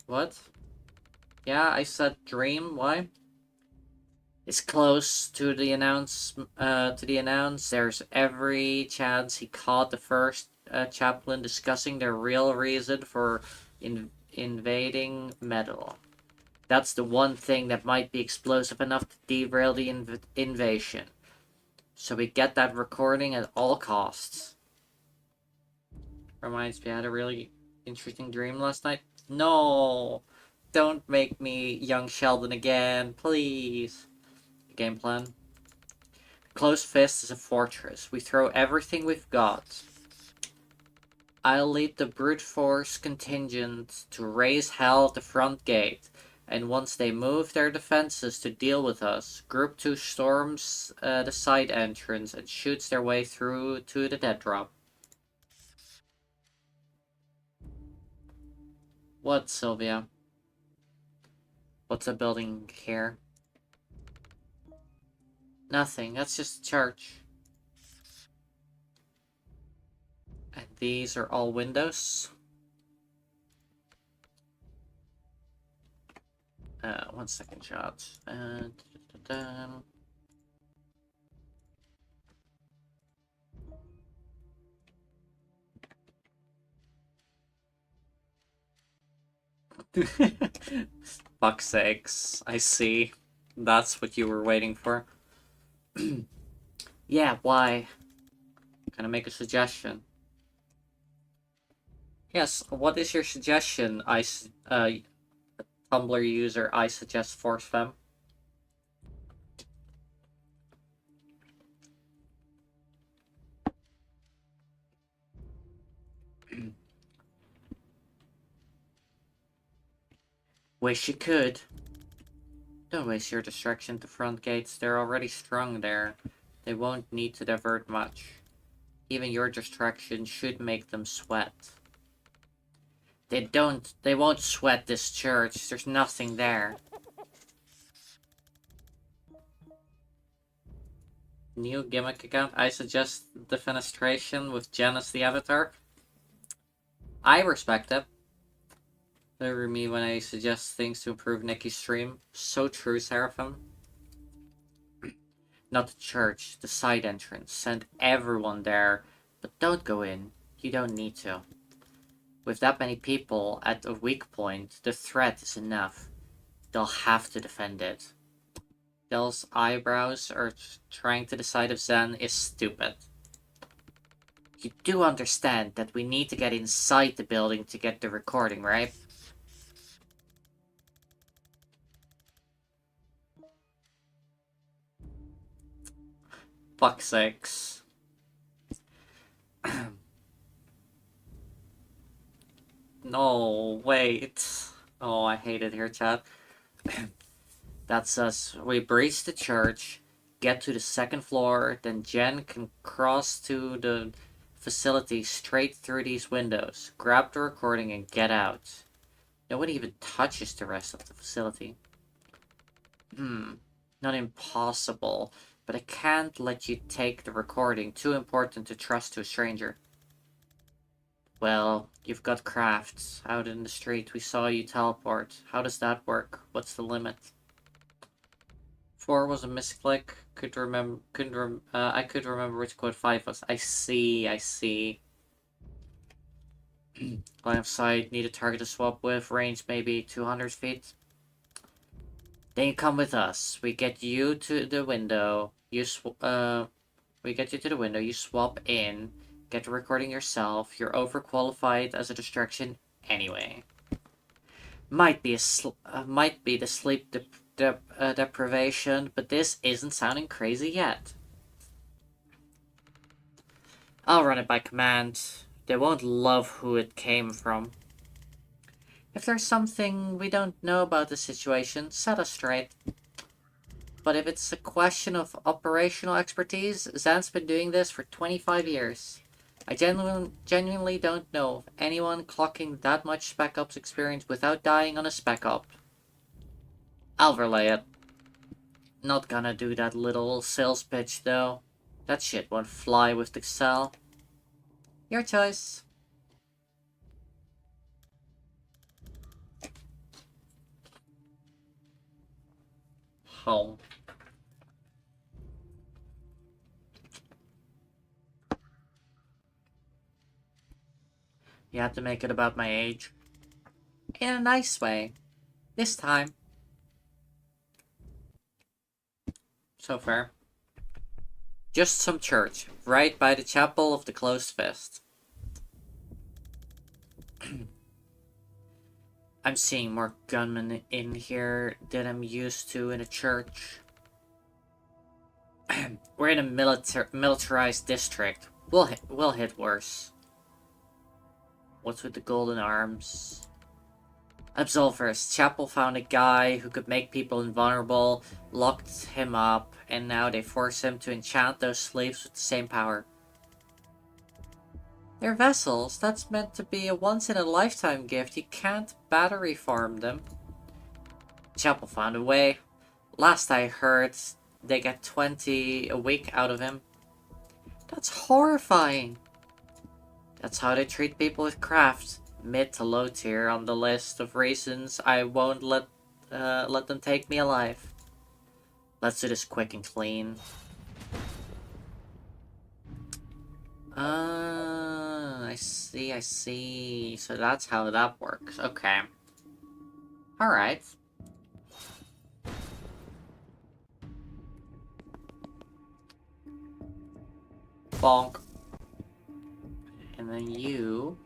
What? Yeah, I said dream. Why? It's close to the announce. There's every chance he caught the first chaplain discussing their real reason for invading Metal. That's the one thing that might be explosive enough to derail the invasion. So we get that recording at all costs. Reminds me, I had a really interesting dream last night. No! Don't make me young Sheldon again, please. Game plan. Closed Fist is a fortress. We throw everything we've got. I'll lead the brute force contingent to raise hell at the front gate. And once they move their defenses to deal with us, Group 2 storms the side entrance and shoots their way through to the dead drop. What, Sylvia? What's a building here? Nothing, that's just a church. And these are all windows. 1 second, shot. Fuck's sakes, I see. That's what you were waiting for. Yeah, why? Can I make a suggestion? Yes, what is your suggestion, Tumblr user I suggest Force Femme? Wish you could. Don't waste your distraction at the front gates. They're already strung there. They won't need to divert much. Even your distraction should make them sweat. They won't sweat this church. There's nothing there. New gimmick account. I suggest defenestration with Jen as the avatar. I respect it. Remember me when I suggest things to improve Nikki's stream. So true, Seraphim. Not the church, the side entrance. Send everyone there. But don't go in. You don't need to. With that many people at a weak point, the threat is enough. They'll have to defend it. Dell's eyebrows are trying to decide if Zen is stupid. You do understand that we need to get inside the building to get the recording, right? Fuck's sakes. No, wait. Oh, I hate it here, chat. That's us. We breach the church, get to the second floor, then Jen can cross to the facility straight through these windows, grab the recording, and get out. Nobody even touches the rest of the facility. Not impossible, but I can't let you take the recording. Too important to trust to a stranger. Well, you've got crafts. Out in the street, we saw you teleport. How does that work? What's the limit? 4 was a misclick. I could remember which code 5 was. I see. Line of sight, need a target to swap with. Range maybe 200 feet. Then you come with us. We get you to the window. You swap in. Get the recording yourself. You're overqualified as a distraction anyway. Might be the sleep deprivation, but this isn't sounding crazy yet. I'll run it by command. They won't love who it came from. If there's something we don't know about the situation, set us straight. But if it's a question of operational expertise, Zan's been doing this for 25 years. I genuinely don't know of anyone clocking that much Spec Ops experience without dying on a Spec Op. I'll relay it. Not gonna do that little sales pitch though. That shit won't fly with the cell. Your choice. Home. You have to make it about my age. In a nice way. This time. So fair. Just some church, right by the chapel of the closed fist. I'm seeing more gunmen in here than I'm used to in a church. We're in a militarized district. We'll hit worse. What's with the golden arms? Absolvers. Chapel found a guy who could make people invulnerable, locked him up, and now they force him to enchant those slaves with the same power. They're vessels. That's meant to be a once-in-a-lifetime gift. You can't battery farm them. Chapel found a way. Last I heard, they get 20 a week out of him. That's horrifying. That's how they treat people with craft. Mid to low tier on the list of reasons I won't let them take me alive. Let's do this quick and clean. I see. So that's how that works. Okay. Alright. Bonk. And then you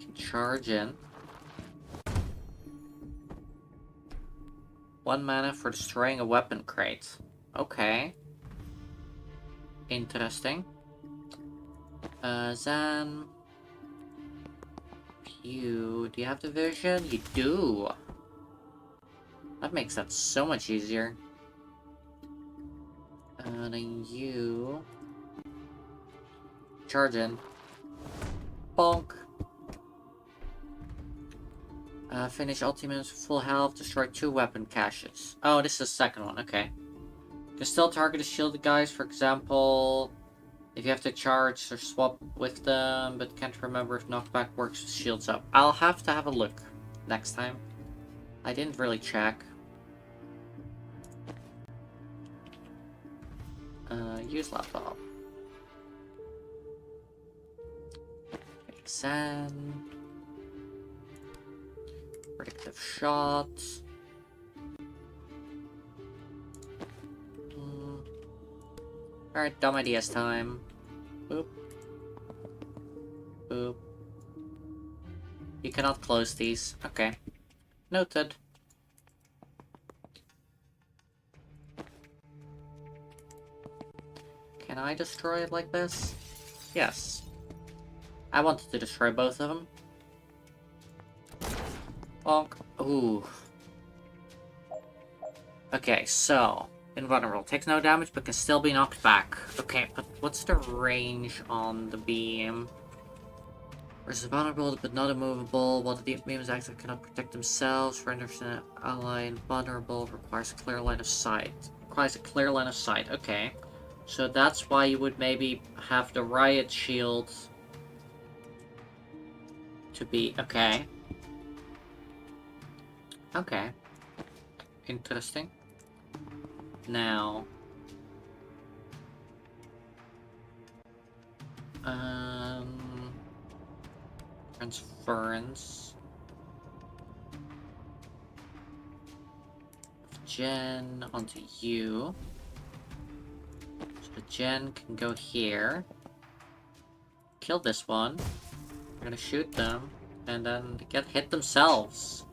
can charge in. 1 mana for destroying a weapon crate. Okay. Interesting. Zan. Do you have the vision? You do. That makes that so much easier. Then you charge in. Bonk. Finish ultimates full health, destroy 2 weapon caches. Oh, this is the second one, okay. You can still target the shielded guys, for example, if you have to charge or swap with them, but can't remember if knockback works with shields up. I'll have to have a look next time. I didn't really check. Use laptop. Exam. Predictive shot. Alright, dumb ideas time. Boop. You cannot close these. Okay. Noted. Can I destroy it like this? Yes. I wanted to destroy both of them. Bonk. Ooh. Okay, so... Invulnerable. Takes no damage, but can still be knocked back. Okay, but what's the range on the beam? Versus vulnerable, but not immovable. While the beam's active, cannot protect themselves. Renders an ally invulnerable. Requires a clear line of sight. Requires a clear line of sight. Okay. So that's why you would maybe have the riot shield to be... Okay. Okay. Interesting. Now... Transference. Gen onto you. So the gen can go here. Kill this one. We're gonna shoot them. And then get hit themselves.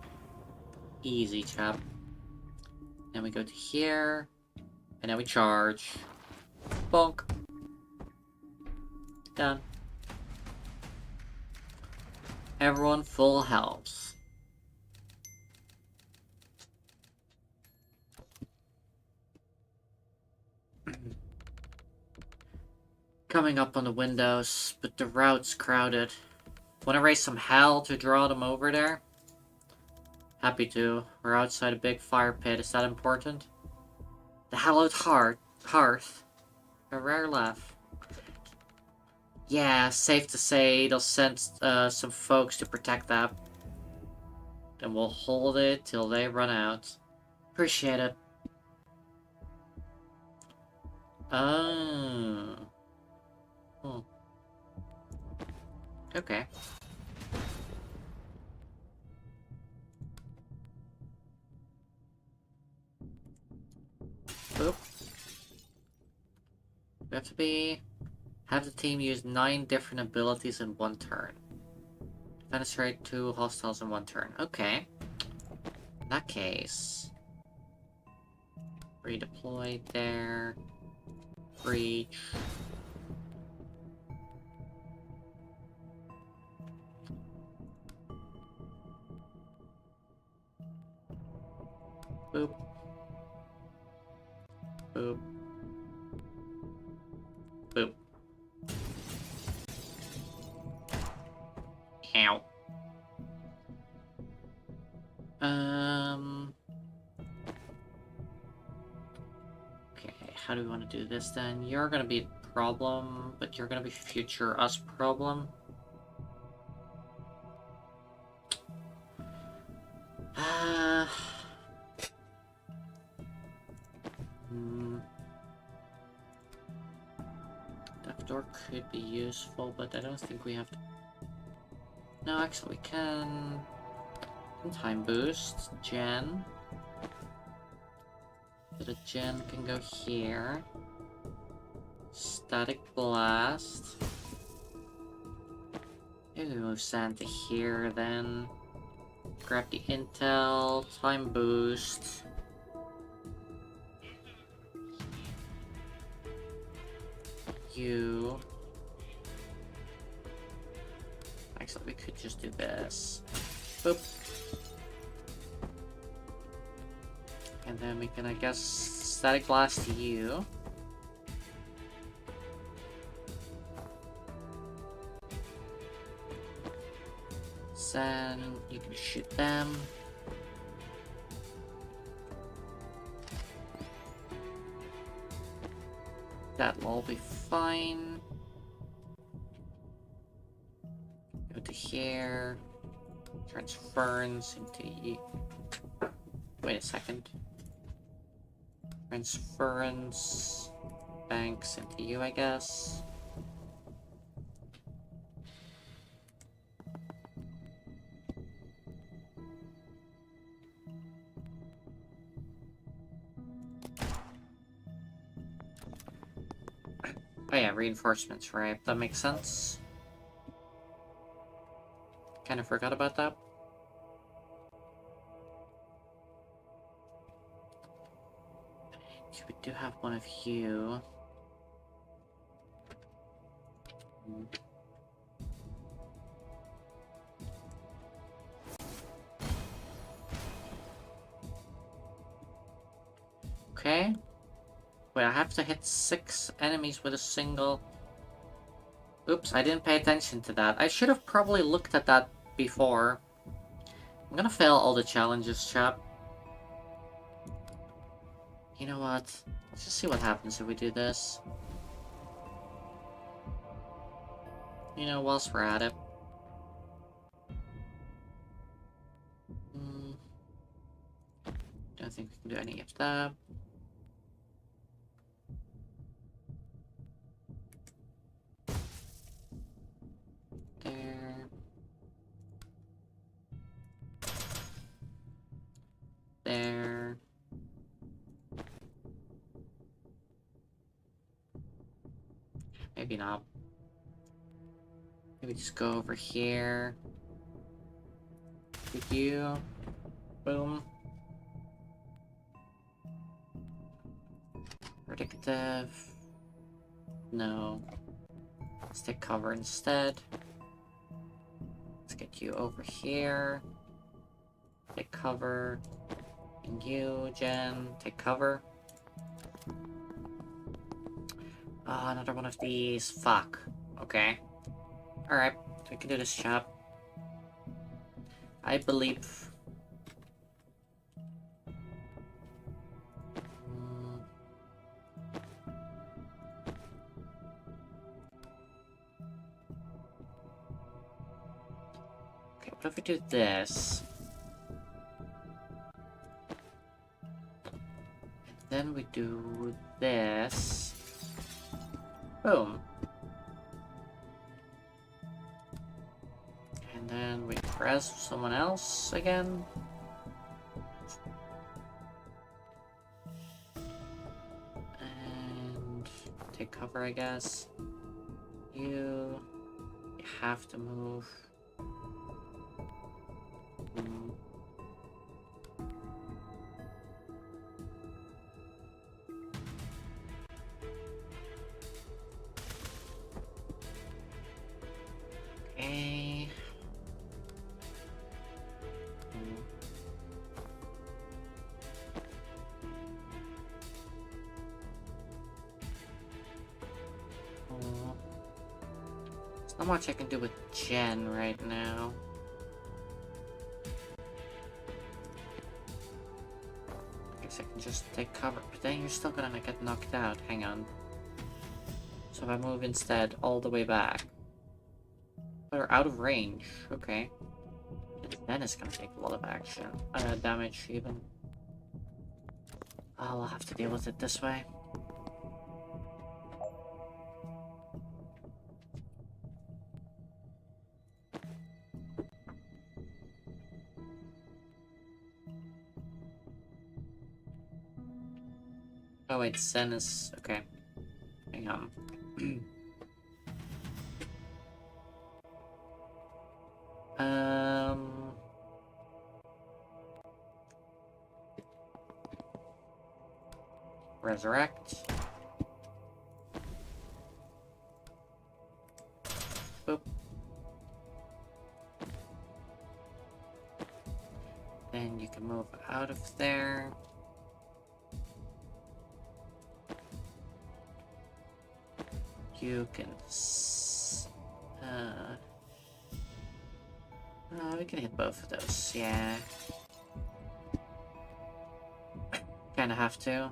Easy, chap. Then we go to here. And then we charge. Bonk. Done. Everyone full health. Coming up on the windows, but the route's crowded. Wanna raise some hell to draw them over there? Happy to. We're outside a big fire pit. Is that important? The hallowed hearth. A rare laugh. Yeah, safe to say they'll send some folks to protect that. Then we'll hold it till they run out. Appreciate it. Oh. Hmm. Okay. Boop. We have to have the team use 9 different abilities in one turn. Penetrate 2 hostiles in one turn. Okay. In that case... Redeploy there. Breach. Boop. Boop. Boop. Ow. Okay, how do we want to do this then? You're gonna be a problem, but you're gonna be future us problem. That door could be useful, but I don't think we have to... No, actually we can... Time boost, gen. So the gen can go here. Static blast. Maybe we move Santa here then. Grab the intel, time boost. You. Actually, we could just do this. Boop. And then we can, I guess, static blast you. Then you can shoot them. That'll all be fine. Go to here. Transference into you. Wait a second. Transference. Banks into you, I guess. Oh yeah, reinforcements, right? That makes sense. Kind of forgot about that. We do have one of you. Okay. Wait, I have to hit 6 enemies with a single... Oops, I didn't pay attention to that. I should have probably looked at that before. I'm gonna fail all the challenges, chap. You know what? Let's just see what happens if we do this. You know, whilst we're at it. Don't think we can do any of that. There. There. Maybe not. Maybe just go over here. With you. Boom. Predictive. No. Let's take cover instead. Let's get you over here. Take cover. And you, Jen, take cover. Oh, another one of these. Fuck. Okay. Alright, we can do this, chap. I believe. Okay, what if we do this? And then we do this. Boom. And then we press someone else again. And take cover, I guess. You have to move. Okay. There's not much I can do with Jen right now. I guess I can just take cover, but then you're still gonna get knocked out. Hang on. So if I move instead all the way back. They're out of range. Okay. And then it's gonna take a lot of action. Damage even. I'll have to deal with it this way. Oh wait, Sen is... okay. Hang on. Resurrect. Boop. Then you can move out of there. You can... we can hit both of those, yeah. Kinda have to.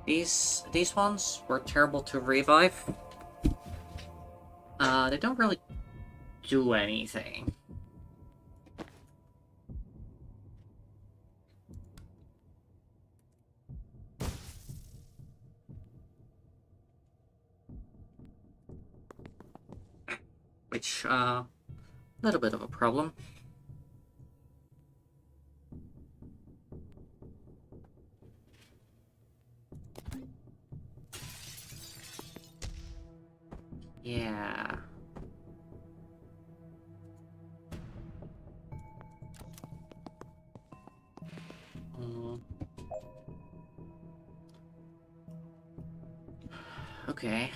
These ones were terrible to revive. They don't really do anything. Which, a little bit of a problem. Yeah. Okay.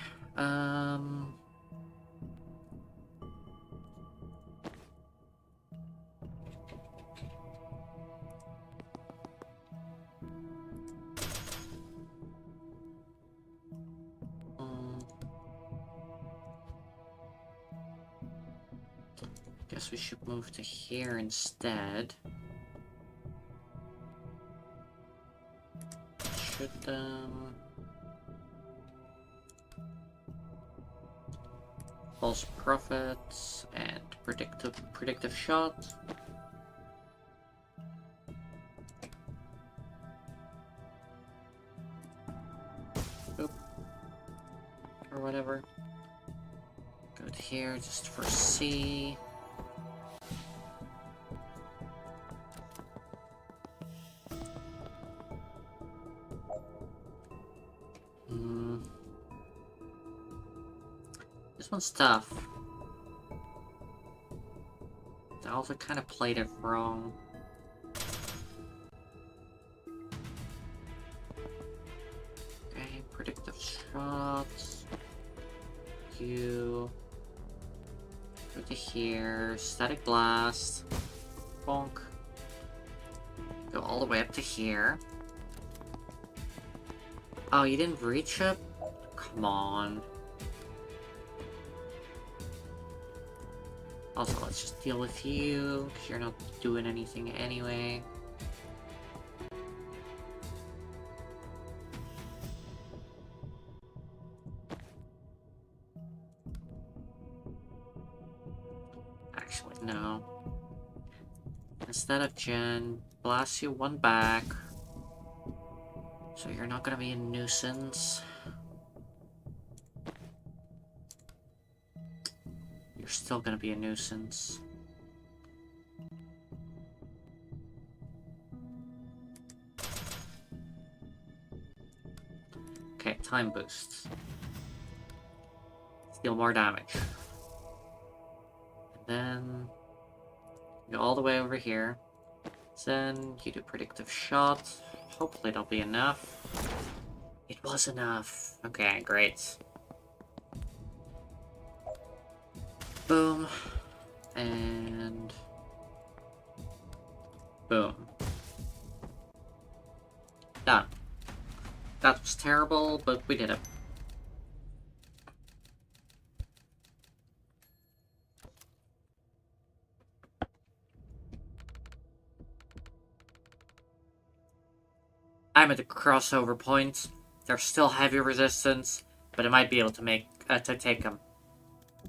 Guess we should move to here instead. Should, false prophets and predictive shot. Oop. Or whatever. Go to here just for C. This one's tough. I also kind of played it wrong. Okay, predictive shots. You go to here. Static blast. Bonk. Go all the way up to here. Oh, you didn't reach it? Come on. Also, let's just deal with you, because you're not doing anything anyway. Actually, no. Instead of Jen, blast you one back. So you're not gonna be a nuisance. You're still gonna be a nuisance. Okay, time boost. Deal more damage. And then go all the way over here. Then you do predictive shot. Hopefully it'll be enough. It was enough. Okay, great. Boom. And boom. Done. That was terrible, but we did it. I'm at the crossover point. There's still heavy resistance, but I might be able to take them.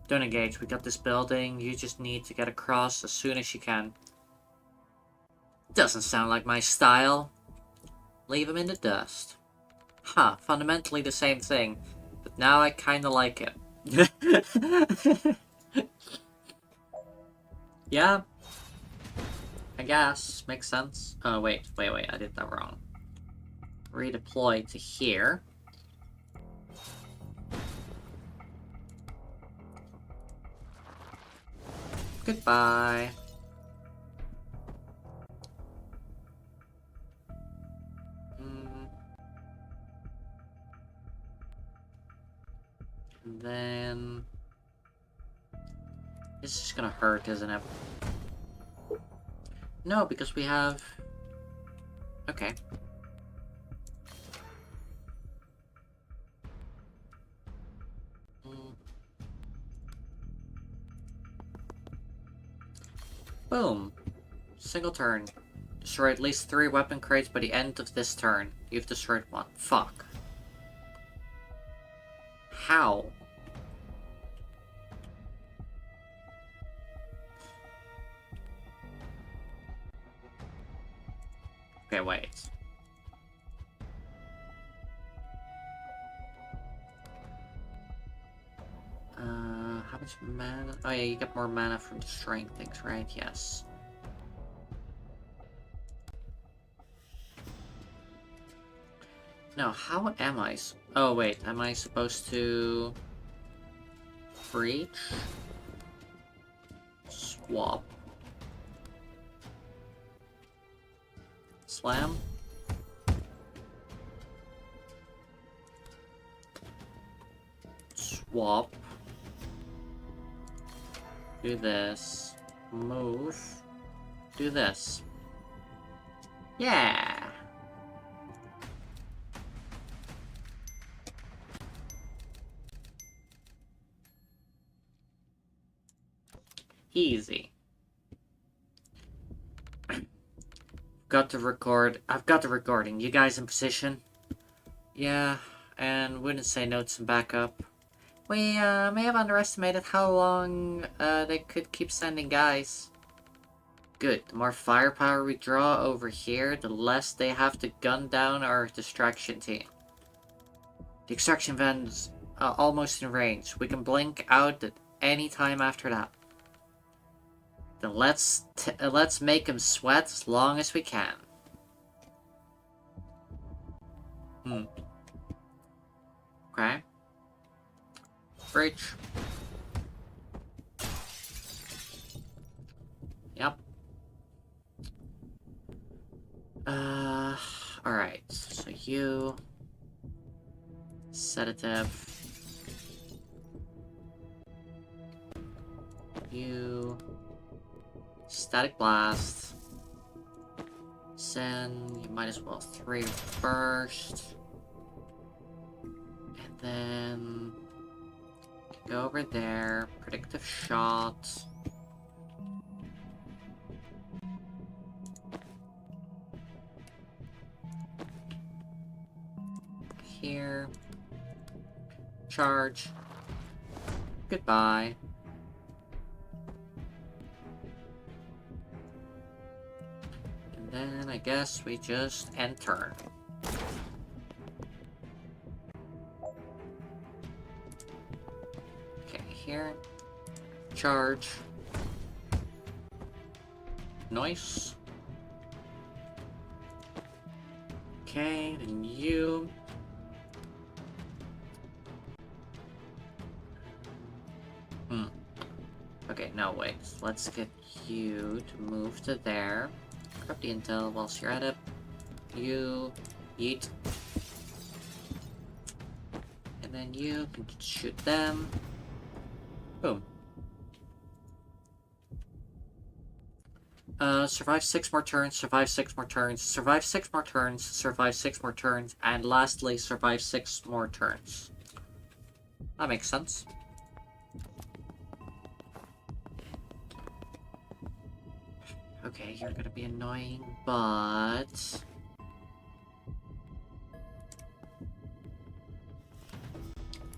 Don't engage. We got this building. You just need to get across as soon as you can. Doesn't sound like my style. Leave him in the dust. Huh, fundamentally the same thing, but now I kinda like it. Yeah. I guess. Makes sense. Oh, wait, I did that wrong. Redeploy to here. Goodbye. And then... This is gonna hurt, isn't it? No, because we have... Okay. Boom. Single turn. Destroy at least 3 weapon crates by the end of this turn. You've destroyed 1. Fuck. How? Okay, wait. How much mana? Oh yeah, you get more mana from destroying things, right? Yes. No, how am I? Oh wait, am I supposed to... Breach? Swap. Slam? swap. Do this. Move. Do this. Yeah! Easy. Got to record. I've got the recording. You guys in position? Yeah, and wouldn't say no to some backup. We may have underestimated how long they could keep sending guys. Good. The more firepower we draw over here, the less they have to gun down our distraction team. The extraction van's almost in range. We can blink out at any time after that. Then let's make him sweat as long as we can. Okay. Breach. Yep. Alright. So you... Sedative. You... Static Blast. Then you might as well 3 first. And then... Go over there. Predictive Shot. Here. Charge. Goodbye. And then I guess we just end turn. Okay, here. Charge. Nice. Okay, then you... Okay, now wait. Let's get you to move to there. Grab the intel whilst you're at it. You... Yeet. And then you can shoot them. Boom. Survive 6 more turns, survive 6 more turns, survive 6 more turns, survive 6 more turns, and lastly, survive 6 more turns. That makes sense. Okay, you're gonna be annoying, but...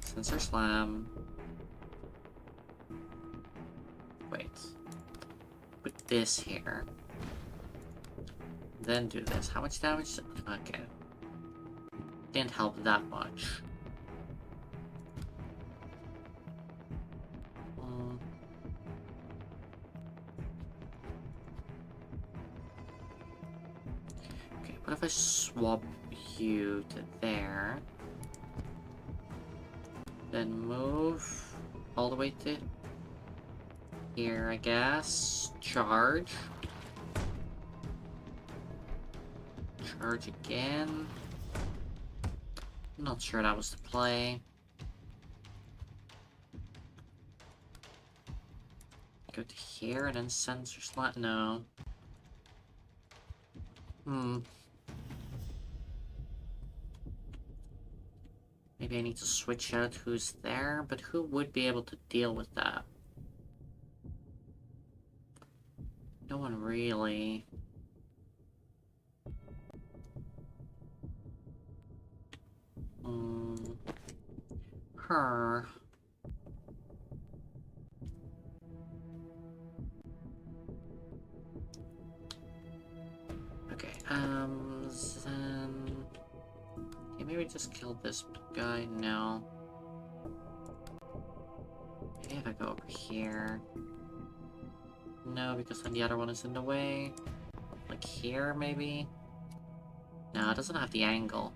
Sensor Slam... Wait. Put this here. Then do this. How much damage? Okay. Didn't help that much. Okay, what if I swap you to there? Then move all the way to here, I guess. Charge. Charge again. Not sure that was the play. Go to here and then sensor slot. No. Maybe I need to switch out who's there, but who would be able to deal with that? No one really. Her. Okay, then... Okay, maybe just kill this guy now. Maybe if I go over here... No, because then the other one is in the way. Like here, maybe? No, it doesn't have the angle.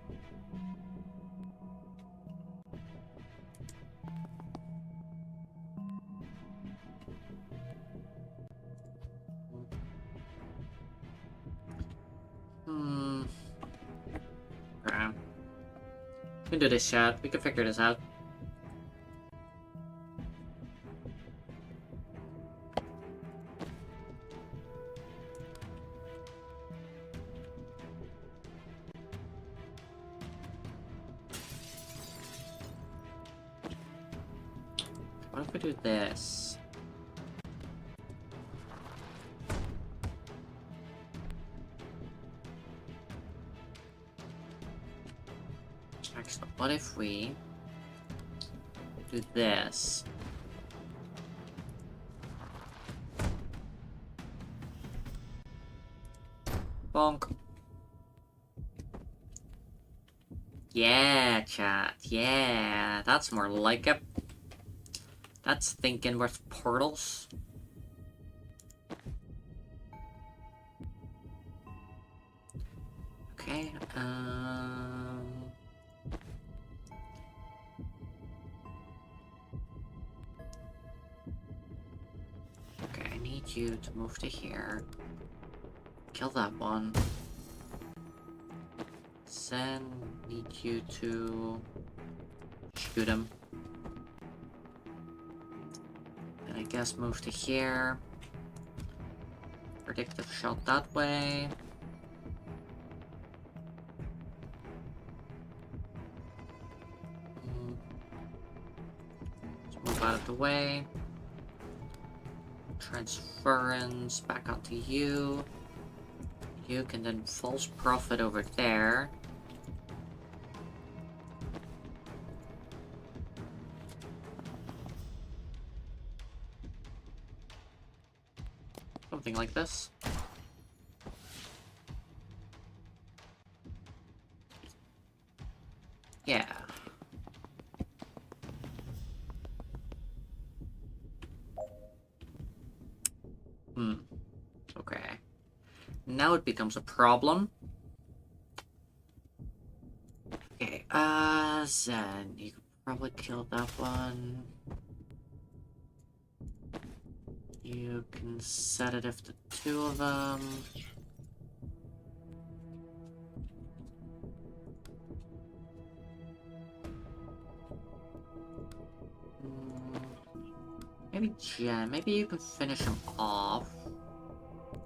Okay. We can do this, chat. We can figure this out. What if we do this? Actually, what if we do this? Bonk. Yeah, chat. Yeah, that's more like it. That's thinking with portals. Okay, okay, I need you to move to here. Kill that one. Then need you to shoot him. And I guess move to here. Predictive shot that way. Let's move out of the way. Transference back onto you. You can then false profit over there. Something like this. Yeah. Okay. Now it becomes a problem. Okay, Zen, you could probably kill that one. You can set it if the two of them. Maybe Jen, maybe you can finish him off.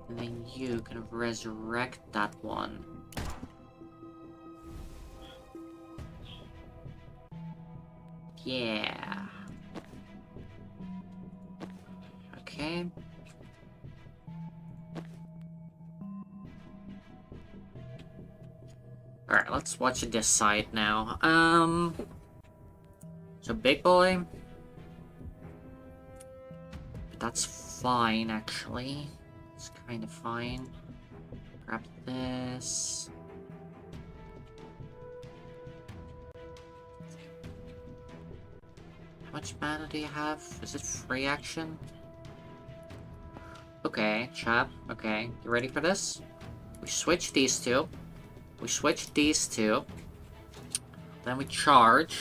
And then you can resurrect that one. Yeah. Okay. Alright, let's watch this side now. So big boy. But that's fine, actually. It's kind of fine. Grab this. How much mana do you have? Is it free action? Okay, chap. Okay, you ready for this? We switch these two. We switch these two. Then we charge.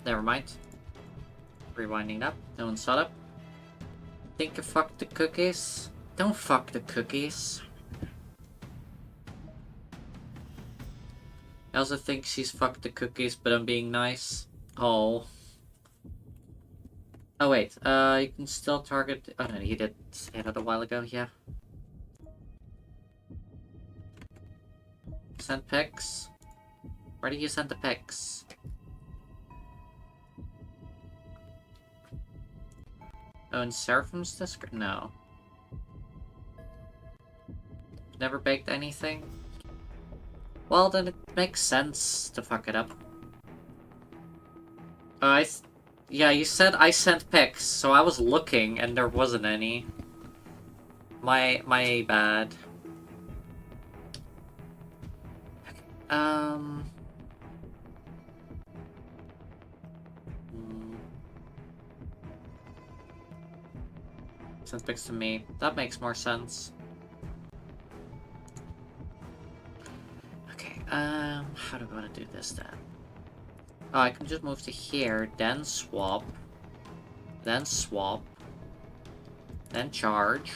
Never mind. Rewinding up. No one saw it. Think you fucked the cookies? Don't fuck the cookies. I also think she's fucked the cookies, but I'm being nice. Oh. Oh wait, you can still target... Oh no, you did say that a while ago, yeah. Send pics? Where do you send the pics? Oh, in Seraphim's Discord? No. Never baked anything? Well, then it makes sense to fuck it up. Yeah, you said I sent pics, so I was looking and there wasn't any. My bad. Send pics to me. That makes more sense. Okay, how do I want to do this then? Oh, I can just move to here, then swap, then charge.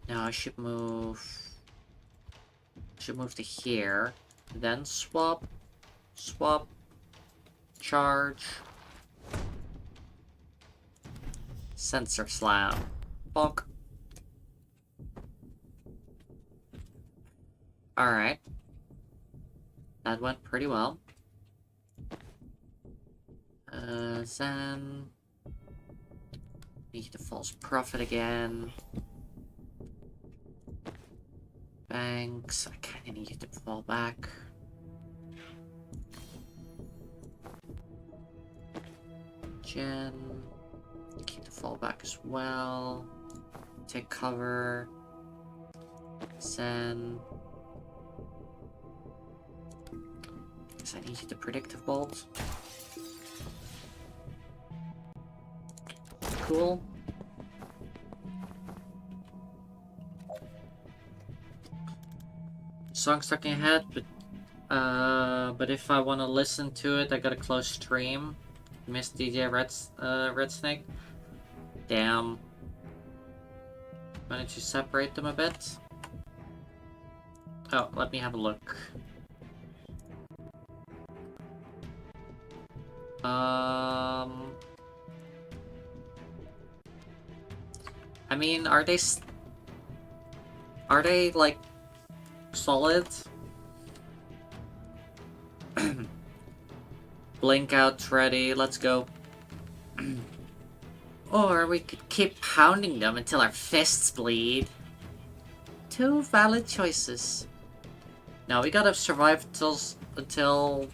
Now I should move to here, then swap, charge, sensor slam, bonk. Alright. That went pretty well. Zen. Need the false prophet again. Banks. I kinda need you to fall back. Jen. Keep the fall back as well. Take cover. Zen. Guess I need you to predictive bolt. Cool. Song's talking ahead, but if I want to listen to it, I gotta close stream. Miss DJ Red Snake. Damn. Managed to separate them a bit. Oh, let me have a look. I mean, are they like solid? Blink out ready, let's go. Or we could keep pounding them until our fists bleed. Two valid choices. No, we gotta survive until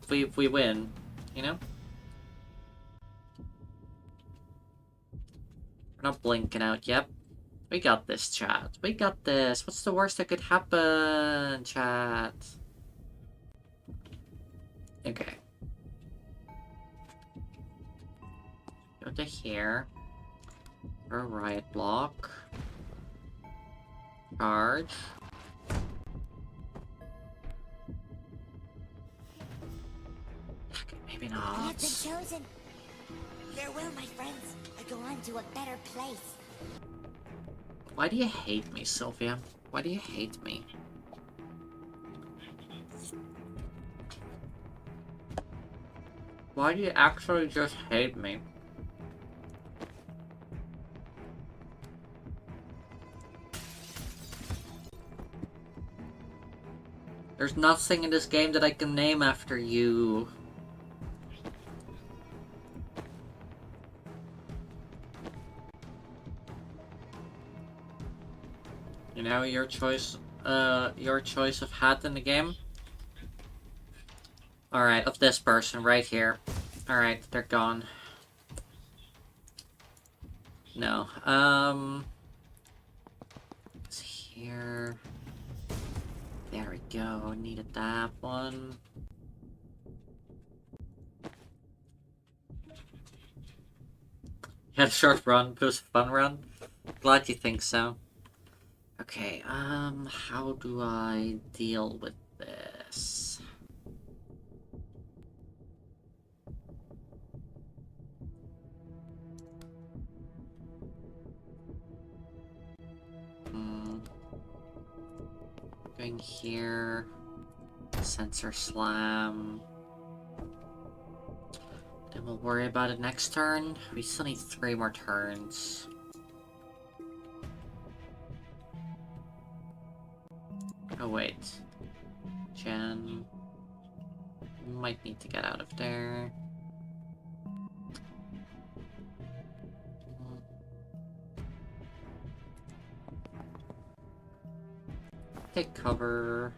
we win, you know? We're not blinking out yet. We got this, chat. We got this. What's the worst that could happen, chat? Okay. Go to here. For a riot block. Charge. Okay, maybe not. I have been chosen. Farewell, my friends. I go on to a better place. Why do you hate me, Sylvia? Why do you hate me? Why do you actually just hate me? There's nothing in this game that I can name after you. You know, your choice of hat in the game? Alright, of this person right here. Alright, they're gone. No, it's here. There we go, needed that one. Had a short run, but it was a fun run. Glad you think so. Okay, how do I deal with this? Going here. Sensor slam. Then we'll worry about it next turn. We still need 3 more turns. Oh wait. Jen. Might need to get out of there. Take cover.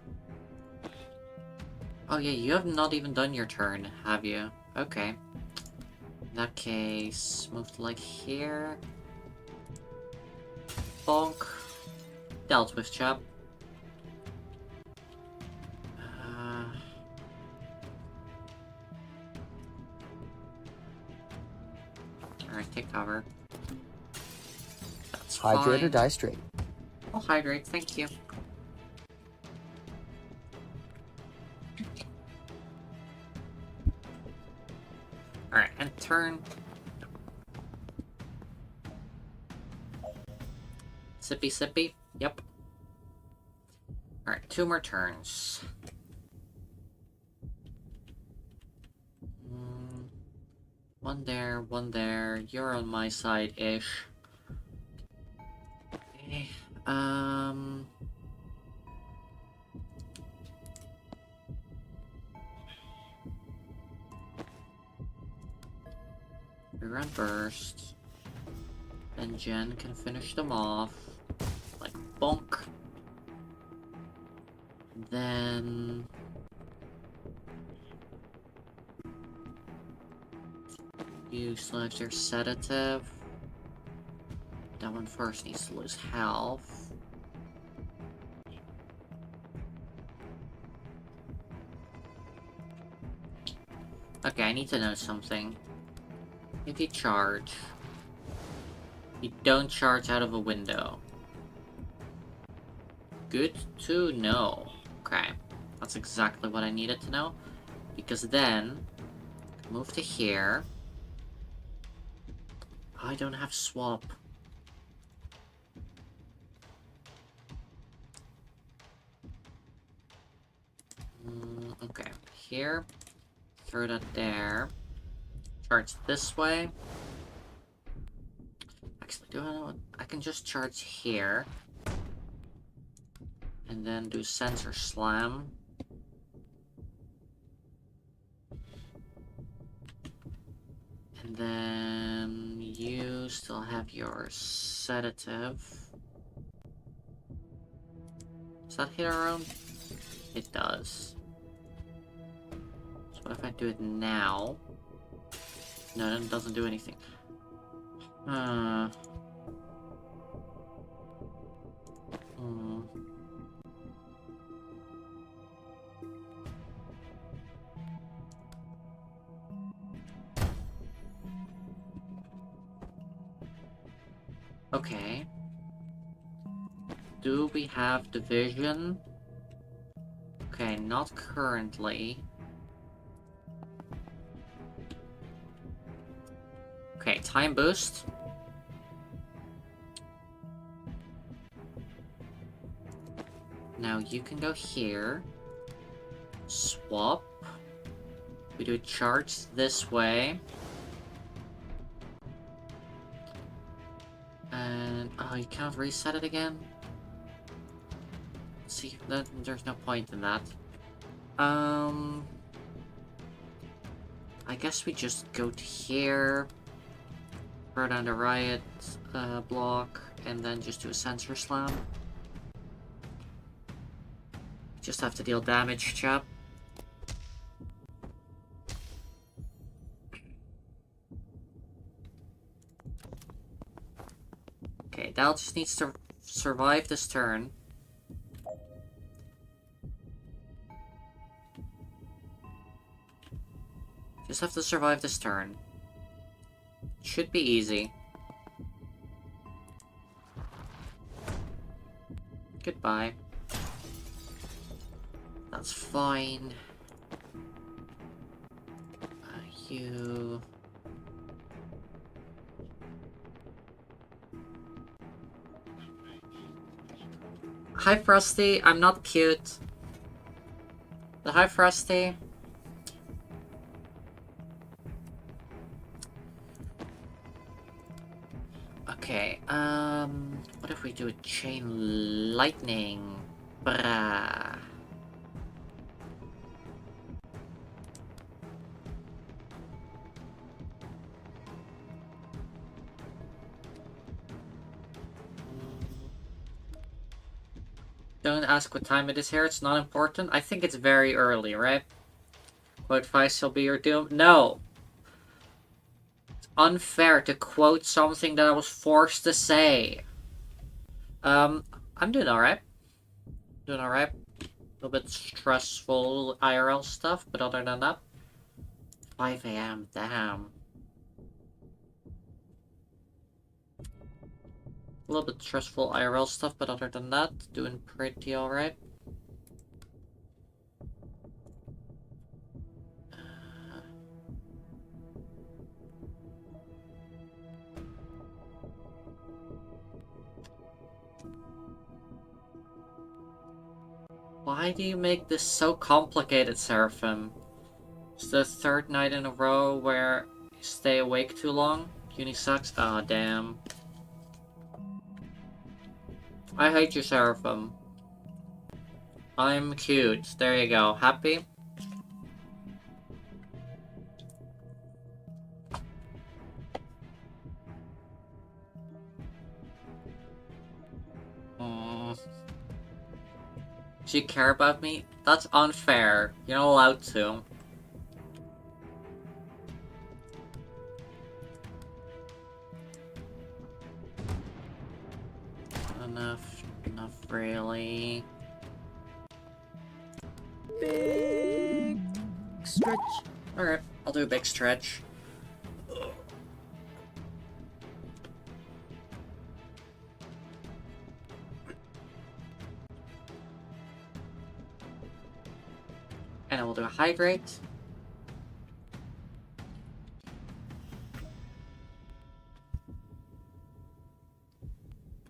Oh yeah, you have not even done your turn, have you? Okay. In that case, move to like here. Bonk. Dealt with, chap. Alright, take cover. That's fine. Hydrate or die straight. I'll hydrate, thank you. Alright, and turn. Sippy sippy? Yep. Alright, 2 more turns. One there, one there. You're on my side-ish. Okay, We run burst. And Jen can finish them off. Like, bonk. Then... you select your sedative. That one first needs to lose health. Okay, I need to know something. If you charge, you don't charge out of a window. Good to know. Okay, that's exactly what I needed to know. Because then, move to here. I don't have swap. Okay, here. Throw that there. Charge this way. Actually, do I know what? I can just charge here. And then do sensor slam. And then you still have your sedative. Does that hit our own? It does. So what if I do it now? No, it doesn't do anything. Okay. Do we have division? Okay, not currently. Okay, time boost. Now you can go here. Swap. We do a charge this way. And, oh, you can't reset it again? See, there's no point in that. I guess we just go to here. Throw down the riot block, and then just do a sensor slam. Just have to deal damage, chap. Okay, Dal just needs to survive this turn. Just have to survive this turn. Should be easy. Goodbye. That's fine. You... Hi, Frosty. I'm not cute. But hi, Frosty. Okay, what if we do a chain lightning? Brah. Don't ask what time it is here, it's not important. I think it's very early, right? Quote Feist will be your doom. No! It's unfair to quote something that I was forced to say. I'm doing alright. Doing alright. A little bit stressful IRL stuff, but other than that... 5 AM, damn. A little bit stressful IRL stuff, but other than that, doing pretty alright. Why do you make this so complicated, Seraphim? It's the third night in a row where you stay awake too long? Uni sucks? Aw, damn. I hate you, Seraphim. I'm cute. There you go. Happy? Do you care about me? That's unfair. You're not allowed to. Enough. Enough, really. Big stretch. Alright, I'll do a big stretch. And I will do a hydrate.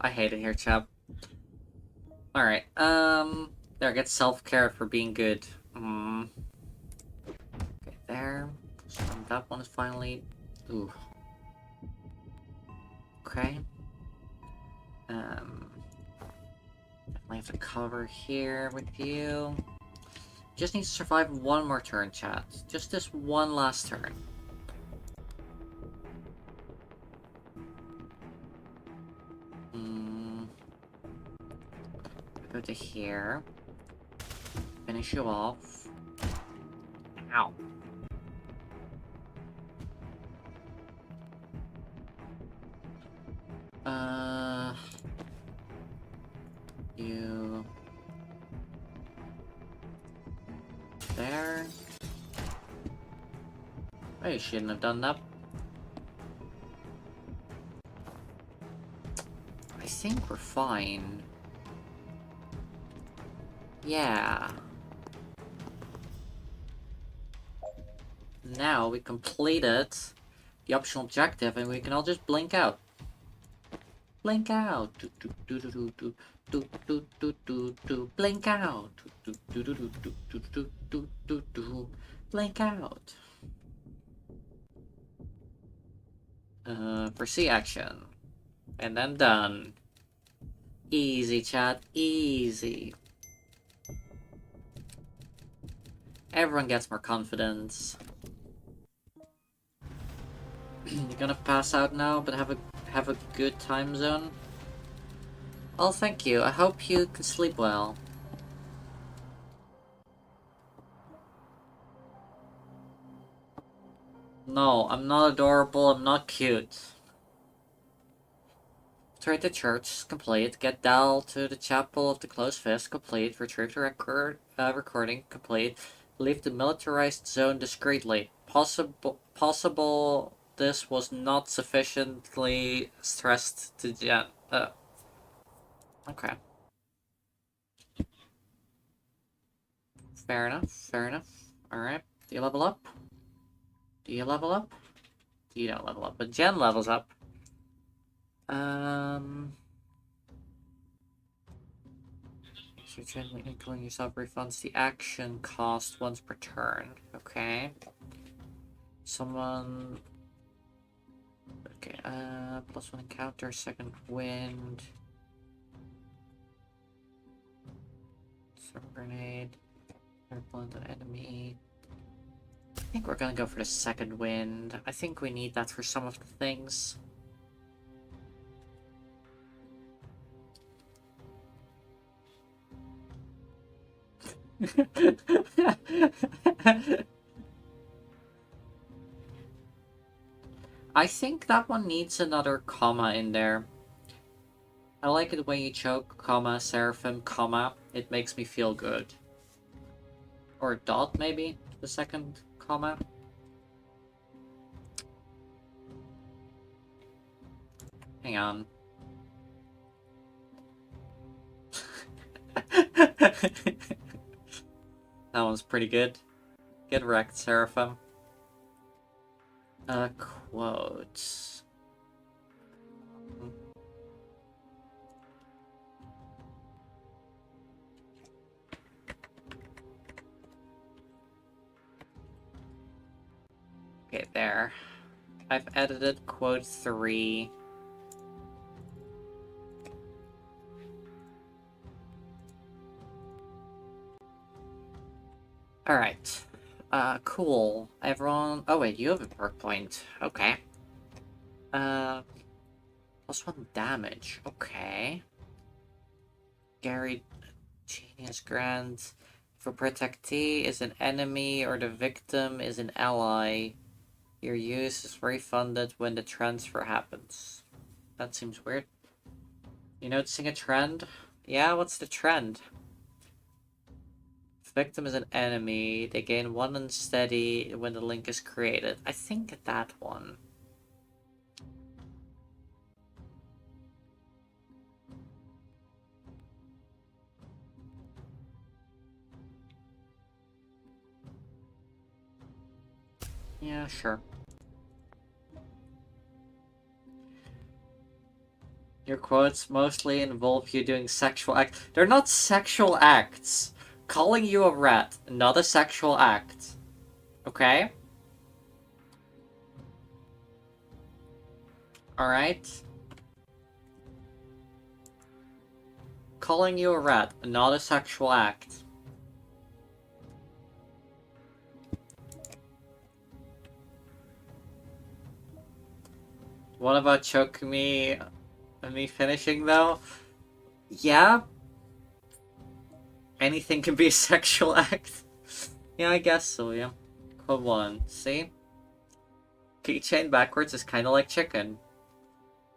I hate it here, chap. Alright, there, get self-care for being good. Okay, there. So that one is finally... Ooh. Okay. Definitely have to cover here with you. Just need to survive one more turn, chat. Just this one last turn. Go to here. Finish you off. Ow. You... There. Oh, you shouldn't have done that. I think we're fine. Yeah. Now we completed the optional objective and we can all just blink out. Blink out. Blink out. Blink out. Foresee action. And then done. Easy, chat. Easy. Everyone gets more confidence. You're gonna pass out now, but have a good time zone. Oh, thank you. I hope you can sleep well. No, I'm not adorable. I'm not cute. Return to church, complete. Get Dal to the chapel of the closed fist, complete. Retrieve the recording, complete. Leave the militarized zone discreetly. Possible this was not sufficiently stressed to Jen. Okay. Fair enough, fair enough. Alright. Do you level up? Do you level up? You don't level up, but Jen levels up. So generally including yourself refunds the action cost once per turn. Okay. Someone... Okay, +1 encounter, second wind. Server grenade. Blend an enemy. I think we're gonna go for the second wind. I think we need that for some of the things. I think that one needs another comma in there. I like it when you choke, comma, seraphim, comma. It makes me feel good. Or dot, maybe? The second comma. Hang on. That one's pretty good. Get wrecked, Seraphim. Quotes. Okay, there. I've edited quote 3. Alright. Cool. Everyone... Oh wait, you have a perk point. Okay. +1 damage. Okay. Gary... Genius grant. If a protectee is an enemy or the victim is an ally, your use is refunded when the transfer happens. That seems weird. You noticing a trend? Yeah, what's the trend? If victim is an enemy, they gain 1 unsteady when the link is created. I think that one. Yeah, sure. Your quotes mostly involve you doing sexual acts. They're not sexual acts. Calling you a rat, not a sexual act. Okay? Alright? Calling you a rat, not a sexual act. What about choking me and me finishing though? Yeah? Anything can be a sexual act? Yeah, I guess so, yeah. Quote 1. See? Keychain backwards is kinda like chicken.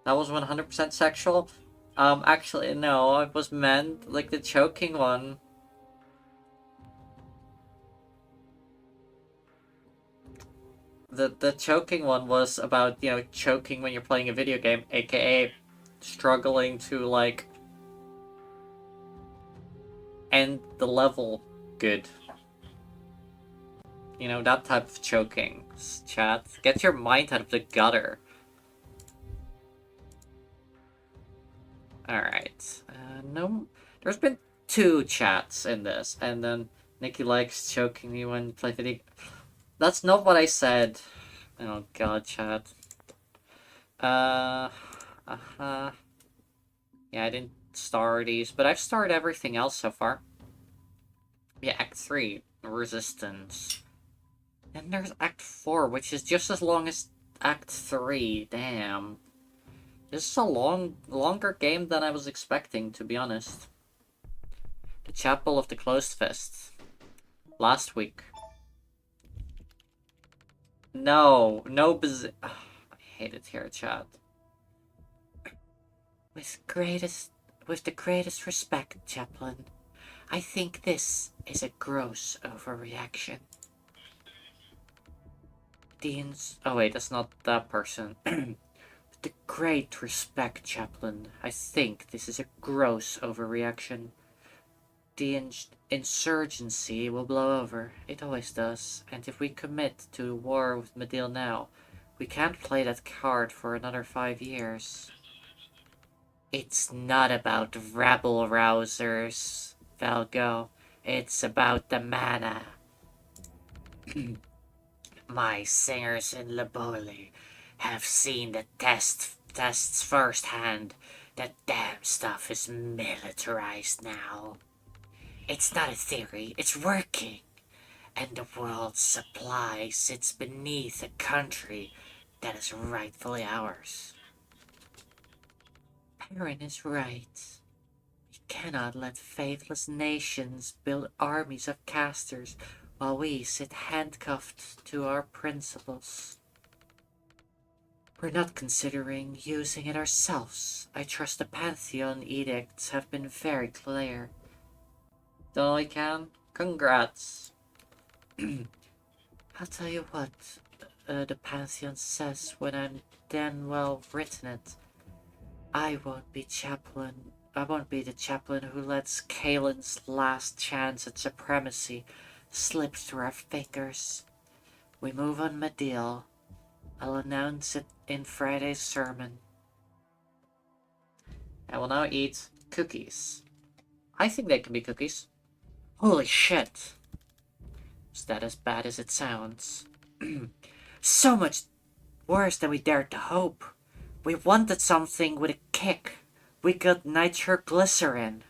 That was 100% sexual? Actually, no, it was meant, like the choking one. The choking one was about, you know, choking when you're playing a video game, aka struggling to, like, end the level good. You know, that type of choking. Chat. Get your mind out of the gutter. Alright. No. There's been 2 chats in this, and then Nikki likes choking me when you play video. That's not what I said. Oh god, chat. Uh-huh. Yeah, I didn't start these, but I've started everything else so far. Yeah, Act 3, Resistance. And there's Act 4, which is just as long as Act 3. Damn. This is a longer game than I was expecting, to be honest. The Chapel of the Closed Fist. Last week. No I hate it here, chat. With the greatest respect, Chaplain, I think this is a gross overreaction. Oh wait, that's not that person. With the great respect, Chaplain, I think this is a gross overreaction. The insurgency will blow over. It always does. And if we commit to war with Medil now, we can't play that card for another 5 years. It's not about rabble rousers, Valgo. It's about the mana. My singers in Laboli have seen the tests firsthand. That damn stuff is militarized now. It's not a theory, it's working. And the world's supply sits beneath a country that is rightfully ours. Perrin is right. We cannot let faithless nations build armies of casters while we sit handcuffed to our principles. We're not considering using it ourselves. I trust the Pantheon edicts have been very clear. Don't I can? Congrats. I'll tell you what the Pantheon says when I'm damn well written it. I won't be the chaplain who lets Kaelin's last chance at supremacy slip through our fingers. We move on Medil. I'll announce it in Friday's sermon. I will now eat cookies. I think they can be cookies. Holy shit! Is that as bad as it sounds? So much worse than we dared to hope. We wanted something with a kick. We got nitroglycerin.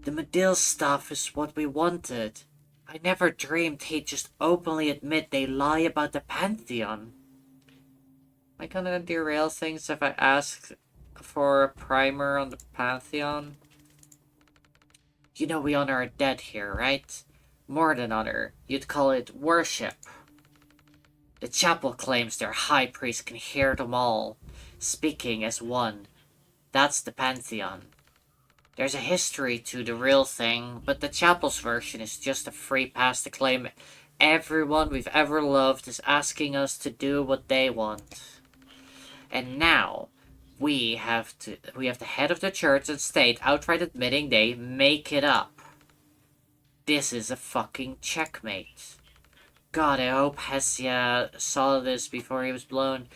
The Medil stuff is what we wanted. I never dreamed he'd just openly admit they lie about the Pantheon. Am I gonna derail things if I ask for a primer on the Pantheon? You know we honor our dead here, right? More than honor, you'd call it worship. The chapel claims their high priest can hear them all, speaking as one. That's the pantheon. There's a history to the real thing, but the chapel's version is just a free pass to claim everyone we've ever loved is asking us to do what they want. And now, we have the head of the church and state outright admitting they make it up. This is a fucking checkmate. God, I hope Hesia saw this before he was blown.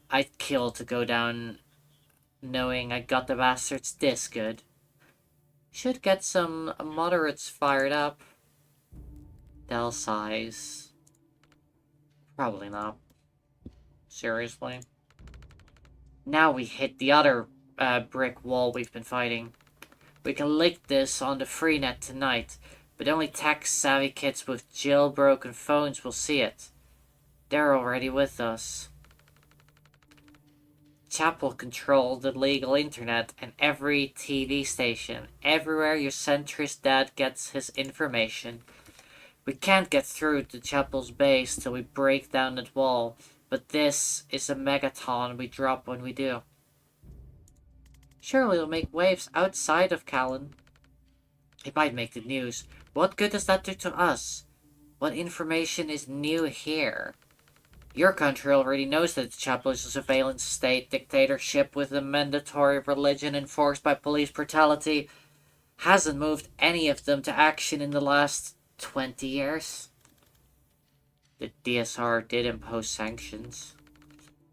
I'd kill to go down knowing I got the bastards this good. Should get some moderates fired up. Del size. Probably not. Seriously. Now we hit the other brick wall we've been fighting. We can lick this on the freenet tonight, but only tech-savvy kids with jailbroken phones will see it. They're already with us. Chapel control the legal internet and every TV station. Everywhere your centrist dad gets his information. We can't get through to Chapel's base till we break down that wall, but this is a megaton we drop when we do. Surely it'll make waves outside of Callan. It might make the news. What good does that do to us? What information is new here? Your country already knows that the chapel is a surveillance state dictatorship with a mandatory religion enforced by police brutality. Hasn't moved any of them to action in the last 20 years. The DSR did impose sanctions.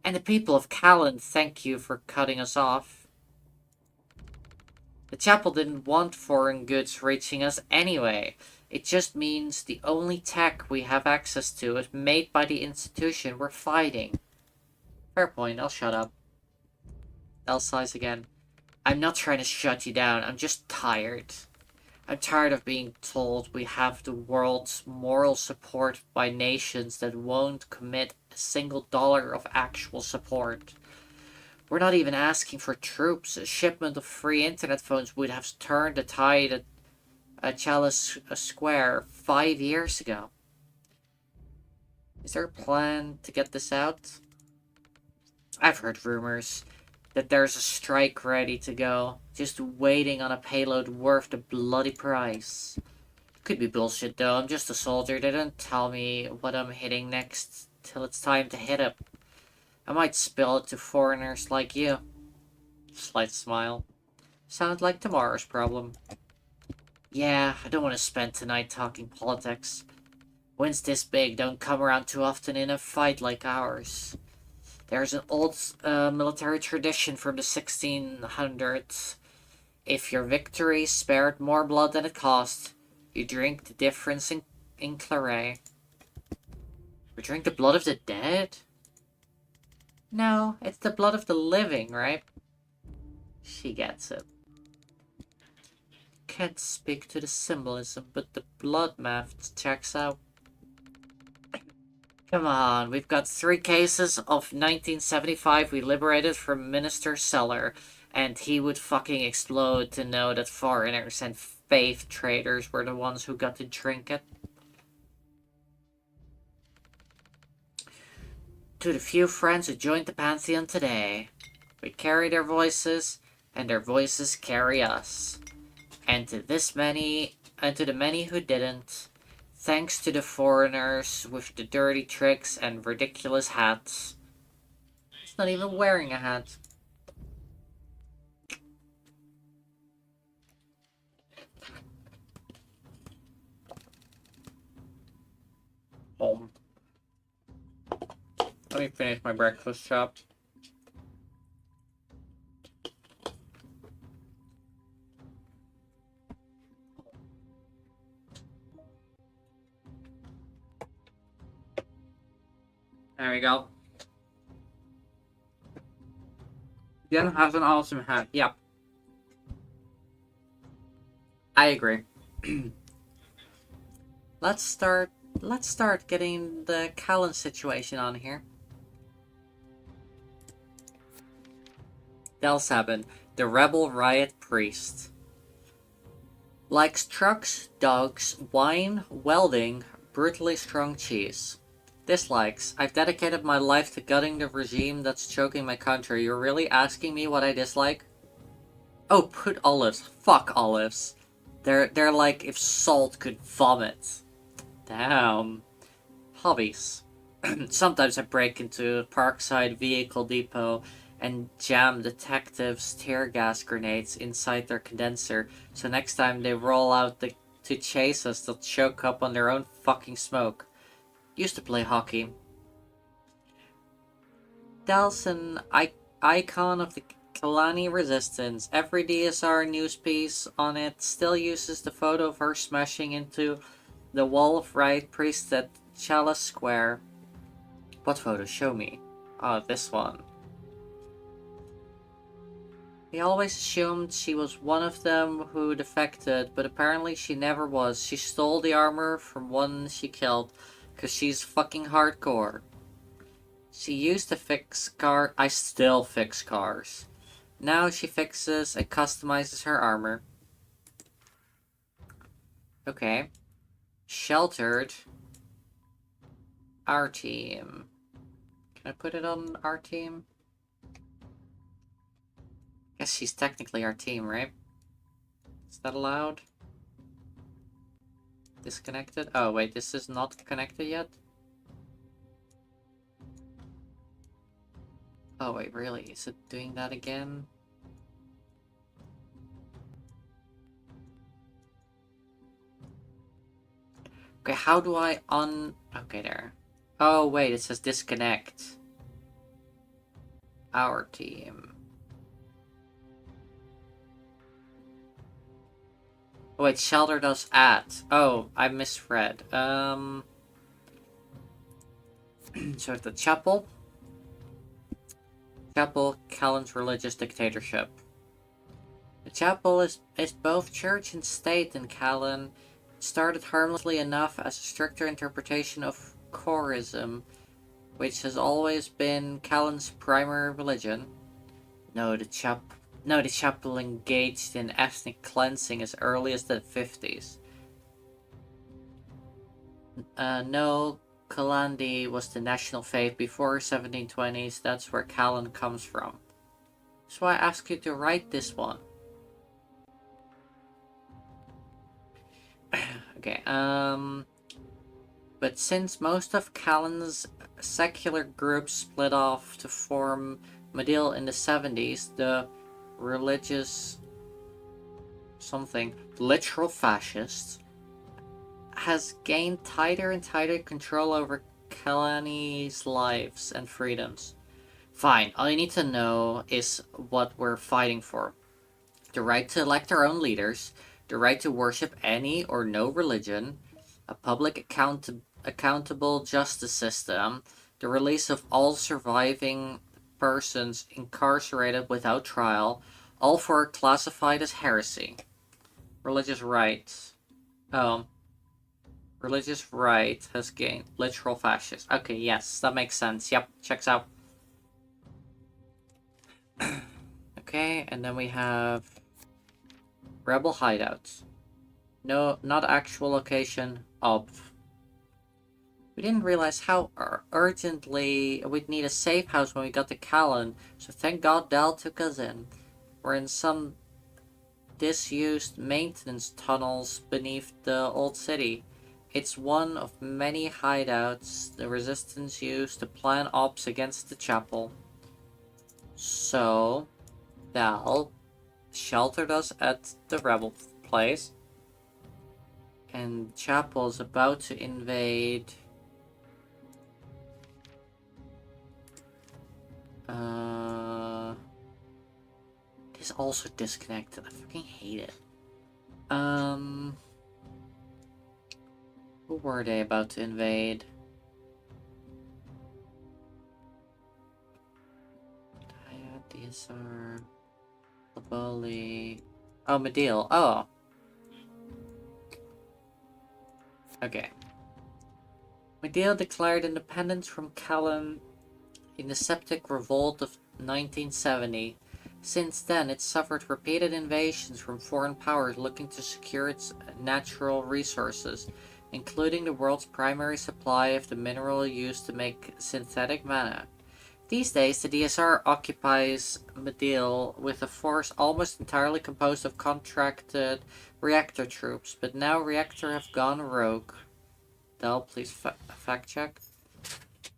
And the people of Callan thank you for cutting us off. The chapel didn't want foreign goods reaching us anyway. It just means the only tech we have access to is made by the institution we're fighting. Fair point, I'll shut up. L size again. I'm not trying to shut you down, I'm just tired. I'm tired of being told we have the world's moral support by nations that won't commit a single dollar of actual support. We're not even asking for troops. A shipment of free internet phones would have turned the tide at Chalice Square 5 years ago. Is there a plan to get this out? I've heard rumors that there's a strike ready to go, just waiting on a payload worth the bloody price. Could be bullshit though, I'm just a soldier. They don't tell me what I'm hitting next till it's time to hit it. I might spill it to foreigners like you. Slight smile. Sounds like tomorrow's problem. Yeah, I don't want to spend tonight talking politics. Wins this big don't come around too often in a fight like ours. There's an old military tradition from the 1600s. If your victory spared more blood than it cost, you drink the difference in claret. We drink the blood of the dead? No, it's the blood of the living, right? She gets it. Can't speak to the symbolism, but the blood math checks out. Come on, we've got 3 cases of 1975 we liberated from Minister Seller, and he would fucking explode to know that foreigners and faith traders were the ones who got to drink it. To the few friends who joined the Pantheon today, we carry their voices, and their voices carry us. And to the many who didn't, thanks to the foreigners with the dirty tricks and ridiculous hats. He's not even wearing a hat. Home. Let me finish my breakfast chop. There we go. Jen has an awesome hat. Yep. I agree. Let's start getting the Callan situation on here. Del Sabin, the rebel riot priest. Likes trucks, dogs, wine, welding, brutally strong cheese. Dislikes. I've dedicated my life to gutting the regime that's choking my country. You're really asking me what I dislike? Oh, put olives. Fuck olives. They're like if salt could vomit. Damn. Hobbies. Sometimes I break into Parkside Vehicle Depot and jam detectives' tear gas grenades inside their condenser, so next time they roll out to chase us, they'll choke up on their own fucking smoke. Used to play hockey. Dal's an icon of the Kalani resistance. Every DSR news piece on it still uses the photo of her smashing into the wall of right priest at Chalice Square. What photo? Show me. Oh, this one. We always assumed she was one of them who defected, but apparently she never was. She stole the armor from one she killed, cause she's fucking hardcore. She used to fix car- I still fix cars. Now she fixes and customizes her armor. Okay. Sheltered. Our team. Can I put it on our team? Guess she's technically our team, right? Is that allowed? Disconnected? Oh, wait, this is not connected yet? Oh, wait, really? Is it doing that again? Okay, how do I Okay, there. Oh, wait, it says disconnect. Our team. Oh, wait, sheltered us at. Oh, I misread. So it's the chapel. Chapel, Callan's religious dictatorship. The chapel is both church and state in Callan. It started harmlessly enough as a stricter interpretation of chorism, which has always been Callan's primary religion. No, the chapel engaged in ethnic cleansing as early as the 50s. No, Kalandi was the national faith before 1720s. That's where Callan comes from. That's why I asked you to write this one. Okay, but since most of Callan's secular groups split off to form Medill in the 70s, the religious literal fascists, has gained tighter and tighter control over Kalani's lives and freedoms. Fine, all you need to know is what we're fighting for. The right to elect our own leaders, the right to worship any or no religion, a public accountable justice system, the release of all surviving persons incarcerated without trial, all four classified as heresy. Religious rights. Religious right has gained literal fascist. Okay, yes, that makes sense. Yep, checks out. Okay, and then we have rebel hideouts. No, not actual location of. We didn't realize how urgently we'd need a safe house when we got to Callan, so thank God Dal took us in. We're in some disused maintenance tunnels beneath the old city. It's one of many hideouts the resistance used to plan ops against the chapel. So, Dal sheltered us at the rebel place, and chapel's about to invade. It is also disconnected. I fucking hate it. Who were they about to invade? These are Laboli. Oh, Medill. Oh. Okay. Medill declared independence from Callan in the Septic Revolt of 1970. Since then, it's suffered repeated invasions from foreign powers looking to secure its natural resources, including the world's primary supply of the mineral used to make synthetic mana. These days, the DSR occupies Midil with a force almost entirely composed of contracted reactor troops, but now reactor have gone rogue. Del, please fact check.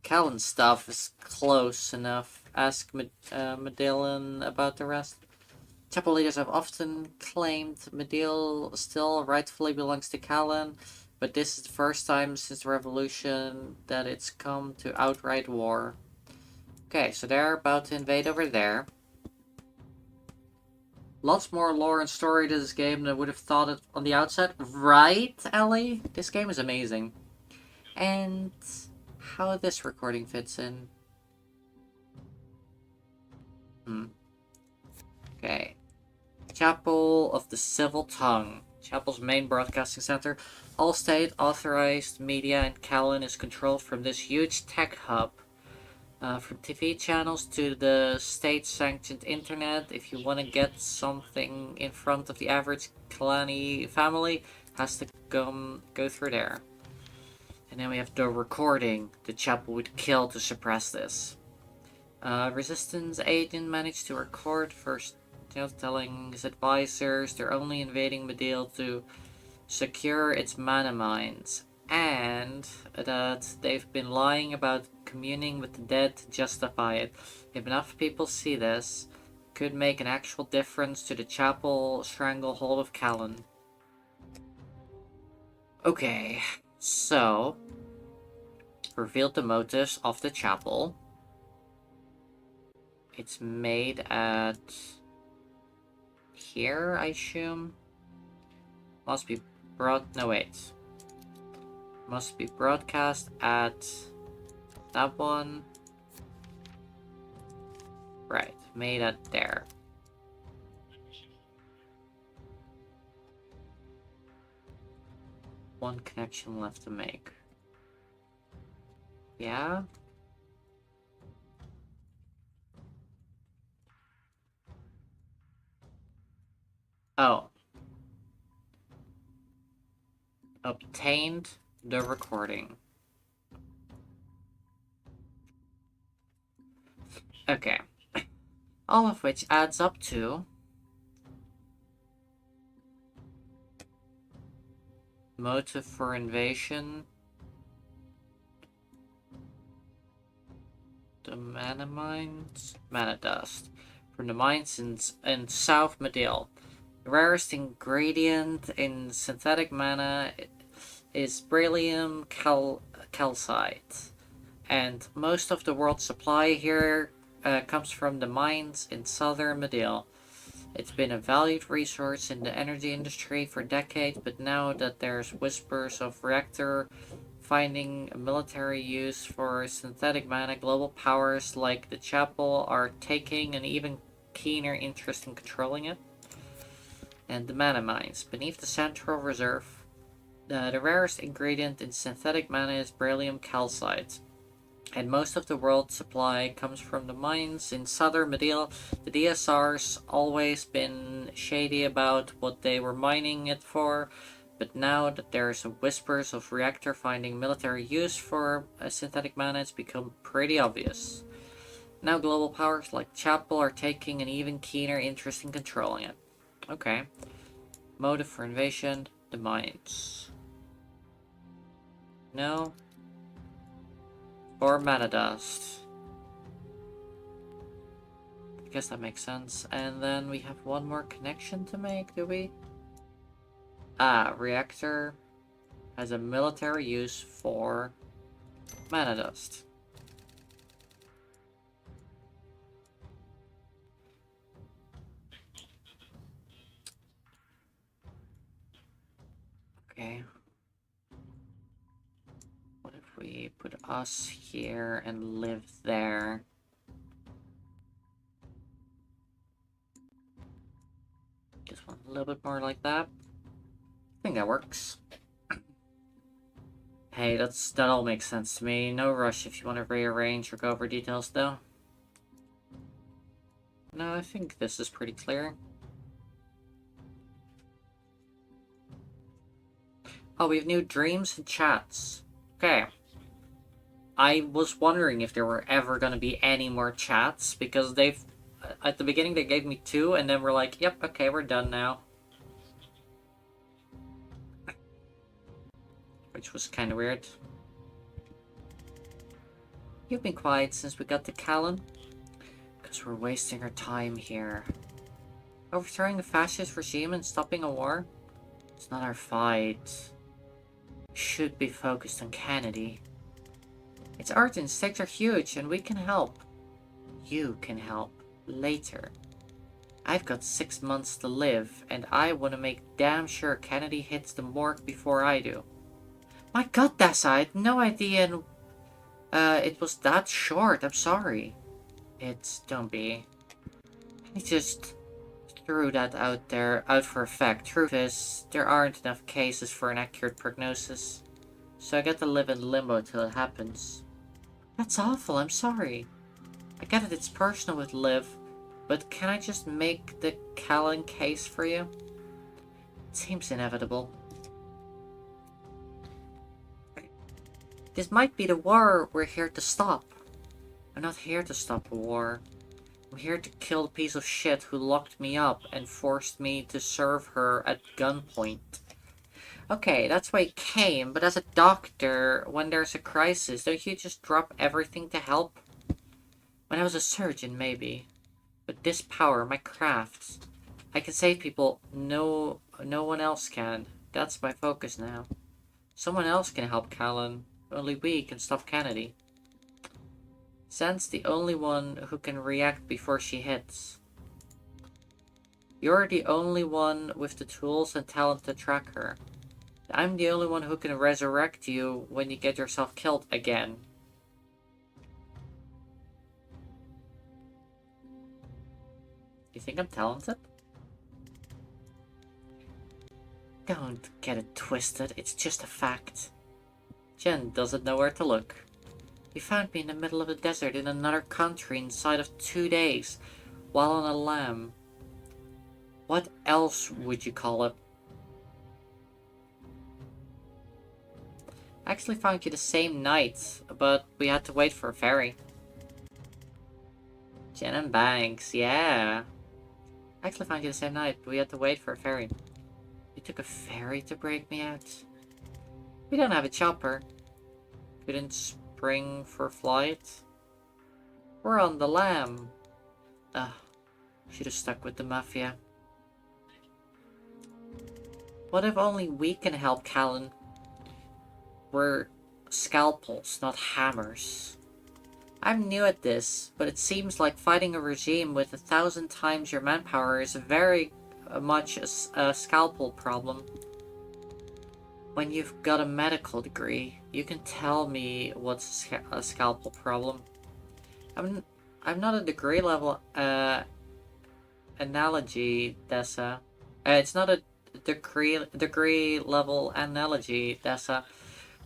Callan's stuff is close enough. Ask Medillin about the rest. Chapel leaders have often claimed Medil still rightfully belongs to Callan, but this is the first time since the revolution that it's come to outright war. Okay, so they're about to invade over there. Lots more lore and story to this game than I would have thought it on the outset. Right, Ellie? This game is amazing. And how this recording fits in. Okay. Chapel of the Civil Tongue. Chapel's main broadcasting center. All state authorized media in Callan is controlled from this huge tech hub. From TV channels to the state-sanctioned internet, if you want to get something in front of the average Kalani family, has to go through there. And then we have the recording the Chapel would kill to suppress this. Resistance agent managed to record first, telling his advisors they're only invading Medil to secure its mana mines, and that they've been lying about communing with the dead to justify it. If enough people see this, it could make an actual difference to the Chapel stranglehold of Callan. Okay, so revealed the motives of the Chapel. It's made at here, I assume. Must be must be broadcast at that one. Right, made at there. One connection left to make. Yeah? Oh. Obtained the recording. Okay. All of which adds up to motive for invasion, the mana mines, mana dust from the mines in South Medil. The rarest ingredient in synthetic mana is beryllium calcite, and most of the world's supply here comes from the mines in southern Medil. It's been a valued resource in the energy industry for decades, but now that there's whispers of reactor finding a military use for synthetic mana, global powers like the Chapel are taking an even keener interest in controlling it. And the mana mines. Beneath the Central Reserve, the rarest ingredient in synthetic mana is beryllium calcite, and most of the world's supply comes from the mines in southern Medil. The DSR's always been shady about what they were mining it for, but now that there's whispers of reactor finding military use for synthetic mana, it's become pretty obvious. Now global powers like Chapel are taking an even keener interest in controlling it. Okay. Motive for invasion, the mines. No. Or mana dust. I guess that makes sense. And then we have one more connection to make, do we? Ah, reactor has a military use for mana dust. Okay. What if we put us here and live there? Just one a little bit more like that. I think that works. Hey, that all makes sense to me. No rush if you want to rearrange or go over details though. No, I think this is pretty clear. Oh, we have new dreams and chats. Okay. I was wondering if there were ever going to be any more chats, because they've... At the beginning they gave me 2, and then we're like, yep, okay, we're done now. Which was kind of weird. You've been quiet since we got to Callan. Because we're wasting our time here. Overthrowing the fascist regime and stopping a war? It's not our fight. We should be focused on Kennedy. Its art and stakes are huge, and we can help. You can help. Later. I've got 6 months to live, and I want to make damn sure Kennedy hits the morgue before I do. My god, Dessa, I had no idea it was that short. I'm sorry. Don't be. I just threw that out for effect. Truth is, there aren't enough cases for an accurate prognosis. So I get to live in limbo till it happens. That's awful, I'm sorry. I get it, it's personal with Liv, but can I just make the Callan case for you? It seems inevitable. This might be the war we're here to stop. I'm not here to stop a war. I'm here to kill the piece of shit who locked me up and forced me to serve her at gunpoint. Okay, that's why he came, but as a doctor, when there's a crisis, don't you just drop everything to help? When I was a surgeon, maybe. But this power, my crafts, I can save people no one else can. That's my focus now. Someone else can help Callan. Only we can stop Kennedy. Zan's the only one who can react before she hits. You're the only one with the tools and talent to track her. I'm the only one who can resurrect you when you get yourself killed again. You think I'm talented? Don't get it twisted, it's just a fact. Jen doesn't know where to look. You found me in the middle of the desert in another country inside of 2 days, while on a lam. What else would you call it? I actually found you the same night, but we had to wait for a ferry. Jen and Banks, yeah. I actually found you the same night, but we had to wait for a ferry. You took a ferry to break me out? We don't have a chopper. Couldn't spring for flight. We're on the lam. Should have stuck with the Mafia. What if only we can help Callan? We're scalpels, not hammers. I'm new at this, but it seems like fighting a regime with 1,000 times your manpower is very much a scalpel problem. When you've got a medical degree, you can tell me what's a scalpel problem. I'm not a degree level analogy, Dessa. It's not a degree level analogy, Dessa,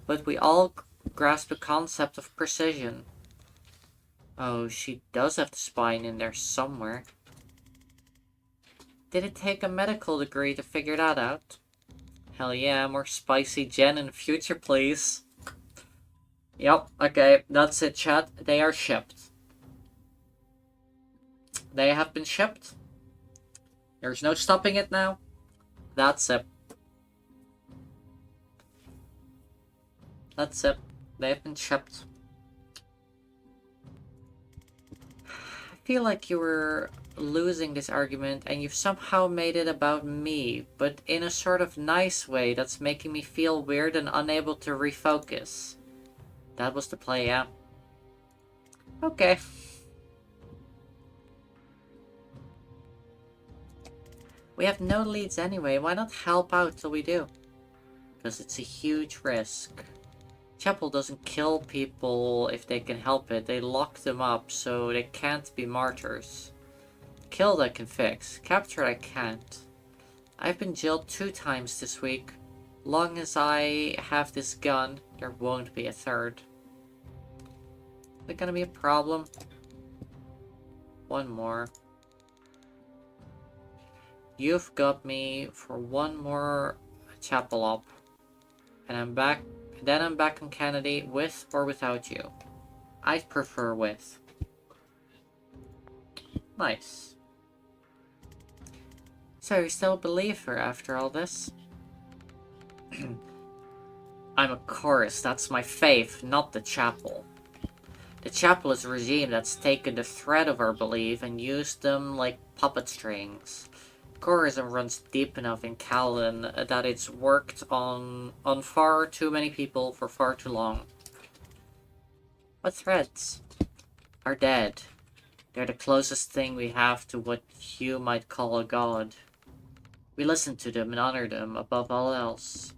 but we all grasp the concept of precision. Oh, she does have the spine in there somewhere. Did it take a medical degree to figure that out? Hell yeah, more spicy Jen in the future, please. Yep, okay, that's it, chat. They are shipped. They have been shipped. There's no stopping it now. That's it. That's it. They have been shipped. I feel like you were losing this argument and you've somehow made it about me, but in a sort of nice way that's making me feel weird and unable to refocus. That was the play, yeah. Okay. We have no leads anyway, why not help out till we do? Because it's a huge risk. Chapel doesn't kill people if they can help it, they lock them up so they can't be martyrs. Killed I can fix, captured I can't. I've been jailed 2 times this week. Long as I have this gun, there won't be a third. Is it gonna be a problem? One more. You've got me for one more chapel up, and I'm back. Then I'm back in Kennedy with or without you. I'd prefer with. Nice. So you're still a believer after all this? I'm a chorus, that's my faith, not the chapel. The chapel is a regime that's taken the thread of our belief and used them like puppet strings. Chorism runs deep enough in Callan that it's worked on far too many people for far too long. What threads? Are dead. They're the closest thing we have to what you might call a god. We listen to them and honor them above all else.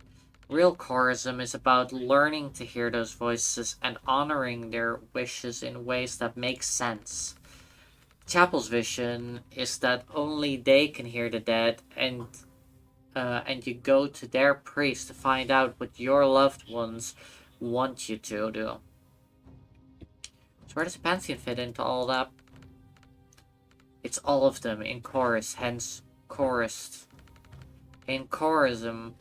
Real chorism is about learning to hear those voices and honoring their wishes in ways that make sense. Chapel's vision is that only they can hear the dead, and you go to their priest to find out what your loved ones want you to do. So where does the Pantheon fit into all that? It's all of them in chorus, hence chorist. In chorism,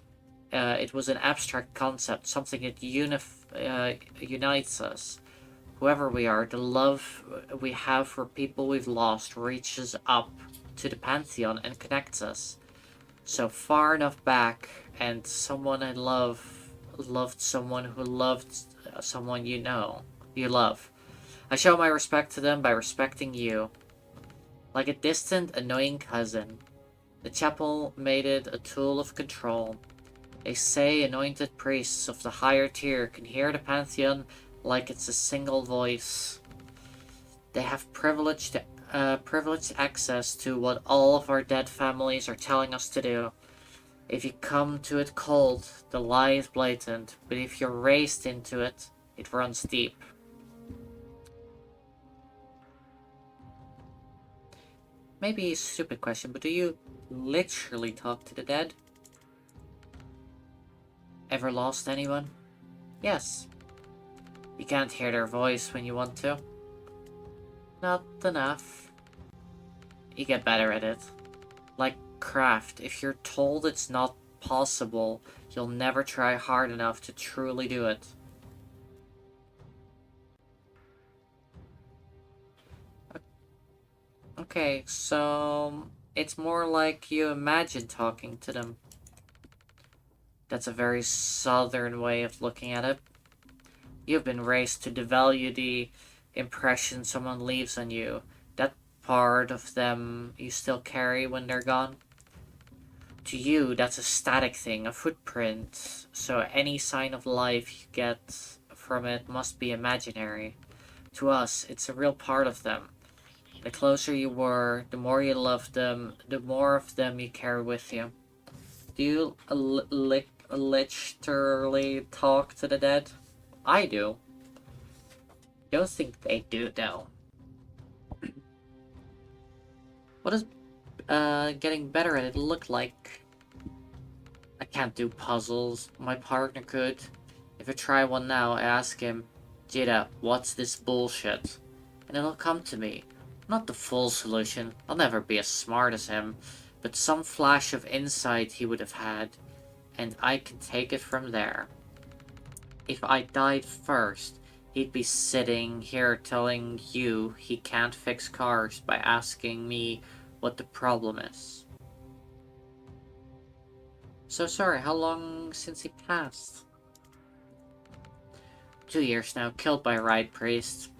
it was an abstract concept, something that unites us. Whoever we are, the love we have for people we've lost reaches up to the Pantheon and connects us. So far enough back, and someone I love loved someone who loved someone you love. I show my respect to them by respecting you. Like a distant, annoying cousin. The chapel made it a tool of control. They say anointed priests of the higher tier can hear the Pantheon like it's a single voice. They have privileged access to what all of our dead families are telling us to do. If you come to it cold, the lie is blatant, but if you're raised into it, it runs deep. Maybe a stupid question, but do you literally talk to the dead? Ever lost anyone? Yes. You can't hear their voice when you want to. Not enough. You get better at it. Like craft, if you're told it's not possible, you'll never try hard enough to truly do it. Okay, so it's more like you imagine talking to them. That's a very southern way of looking at it. You've been raised to devalue the impression someone leaves on you. That part of them you still carry when they're gone. To you, that's a static thing, a footprint. So any sign of life you get from it must be imaginary. To us, it's a real part of them. The closer you were, the more you loved them, the more of them you carry with you. Do you literally talk to the dead? I do. Don't think they do, though. What does getting better at it look like? I can't do puzzles. My partner could. If I try one now, I ask him, Jada, what's this bullshit? And it'll come to me. Not the full solution. I'll never be as smart as him, but some flash of insight he would have had, and I can take it from there. If I died first, he'd be sitting here telling you he can't fix cars by asking me what the problem is. So sorry, how long since he passed? 2 years now, killed by a riot priest.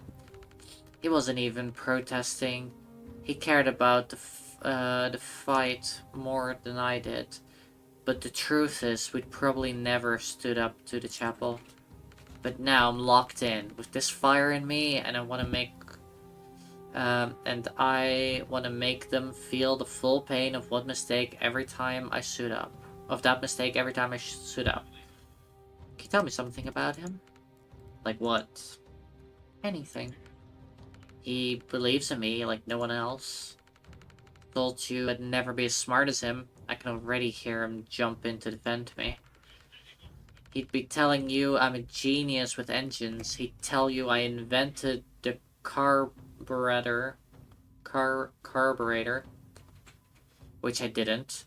He wasn't even protesting. He cared about the fight more than I did. But the truth is, we'd probably never stood up to the chapel. But now I'm locked in with this fire in me, and I want to make them feel the full pain of that mistake every time I suit up. Can you tell me something about him? Like what? Anything. He believes in me like no one else. Told you I'd never be as smart as him. I can already hear him jump in to defend me. He'd be telling you I'm a genius with engines. He'd tell you I invented the carburetor. which I didn't.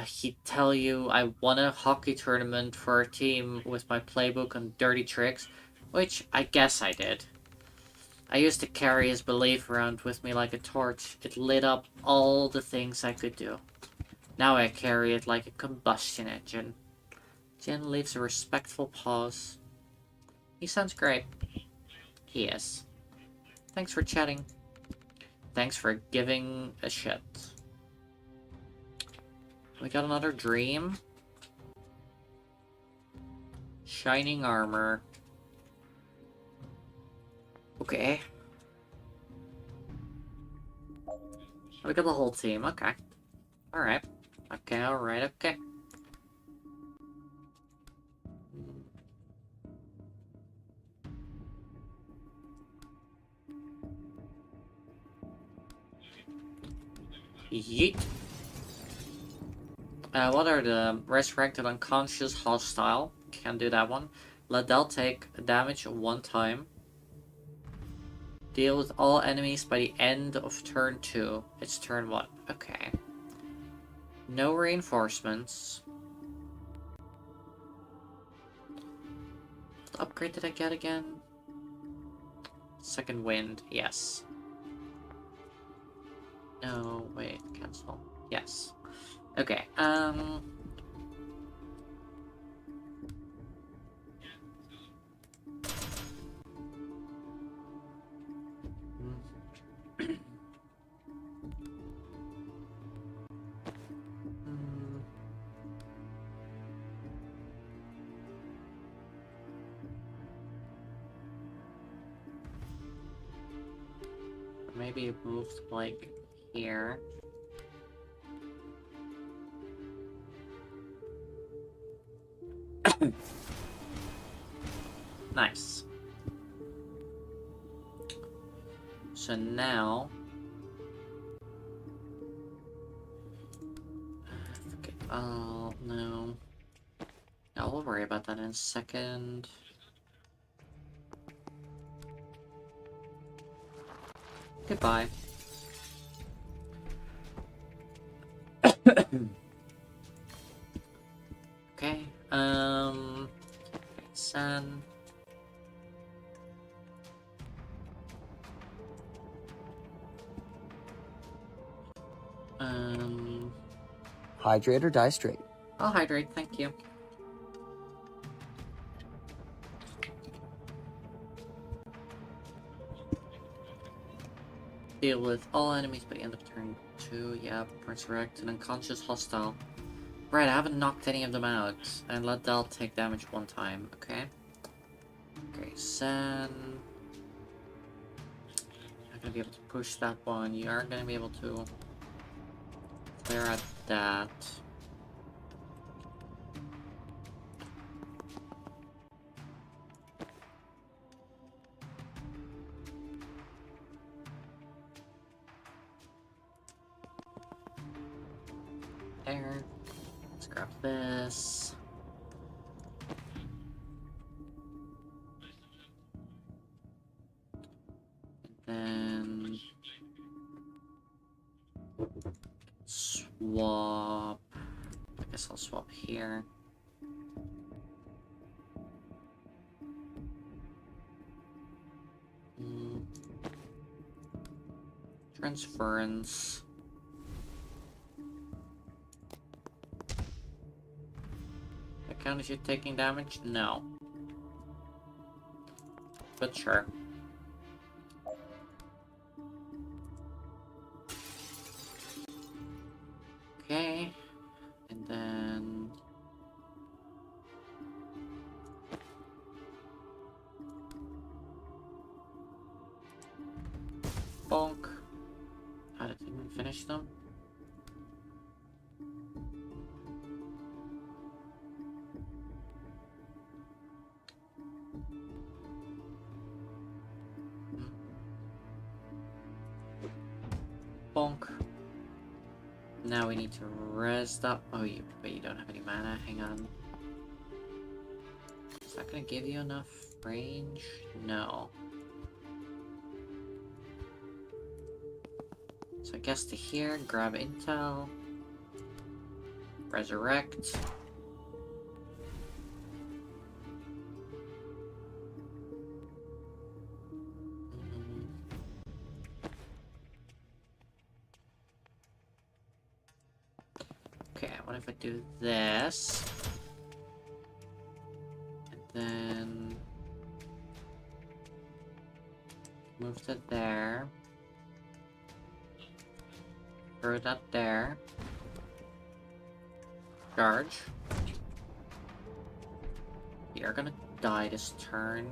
He'd tell you I won a hockey tournament for a team with my playbook on dirty tricks, which I guess I did. I used to carry his belief around with me like a torch. It lit up all the things I could do. Now I carry it like a combustion engine. Jen leaves a respectful pause. He sounds great. He is. Thanks for chatting. Thanks for giving a shit. We got another dream. Shining armor. Okay. We got the whole team. Okay. Alright. Okay, alright, okay. Yeet. What are the resurrected unconscious hostile? Can't do that one. Let Del take damage one time. Deal with all enemies by the end of turn 2. It's turn 1. Okay. No reinforcements. What upgrade did I get again? Second wind. Yes. No, wait. Cancel. Yes. Okay. Maybe it moved like here. Nice. So now... Okay, oh, no. No, we'll worry about that in a second. Goodbye. Okay, San. Hydrate or die straight. I'll hydrate, thank you. Deal with all enemies by the end of turn 2. Yep, resurrect an unconscious hostile. Right, I haven't knocked any of them out. And let Del take damage one time, okay? Okay, San. Not gonna be able to push that one. You aren't gonna be able to clear at that. There. Let's grab this. And then swap. I guess I'll swap here. Transference. Count as you taking damage? No. But sure. Okay. And then... bonk. I didn't even finish them. Bonk. Now we need to res that. Oh, but you don't have any mana. Hang on. Is that gonna give you enough range? No. So I guess to here, grab intel, resurrect. Okay, what if I do this? And then move to there. Throw that there. Charge. You're gonna die this turn.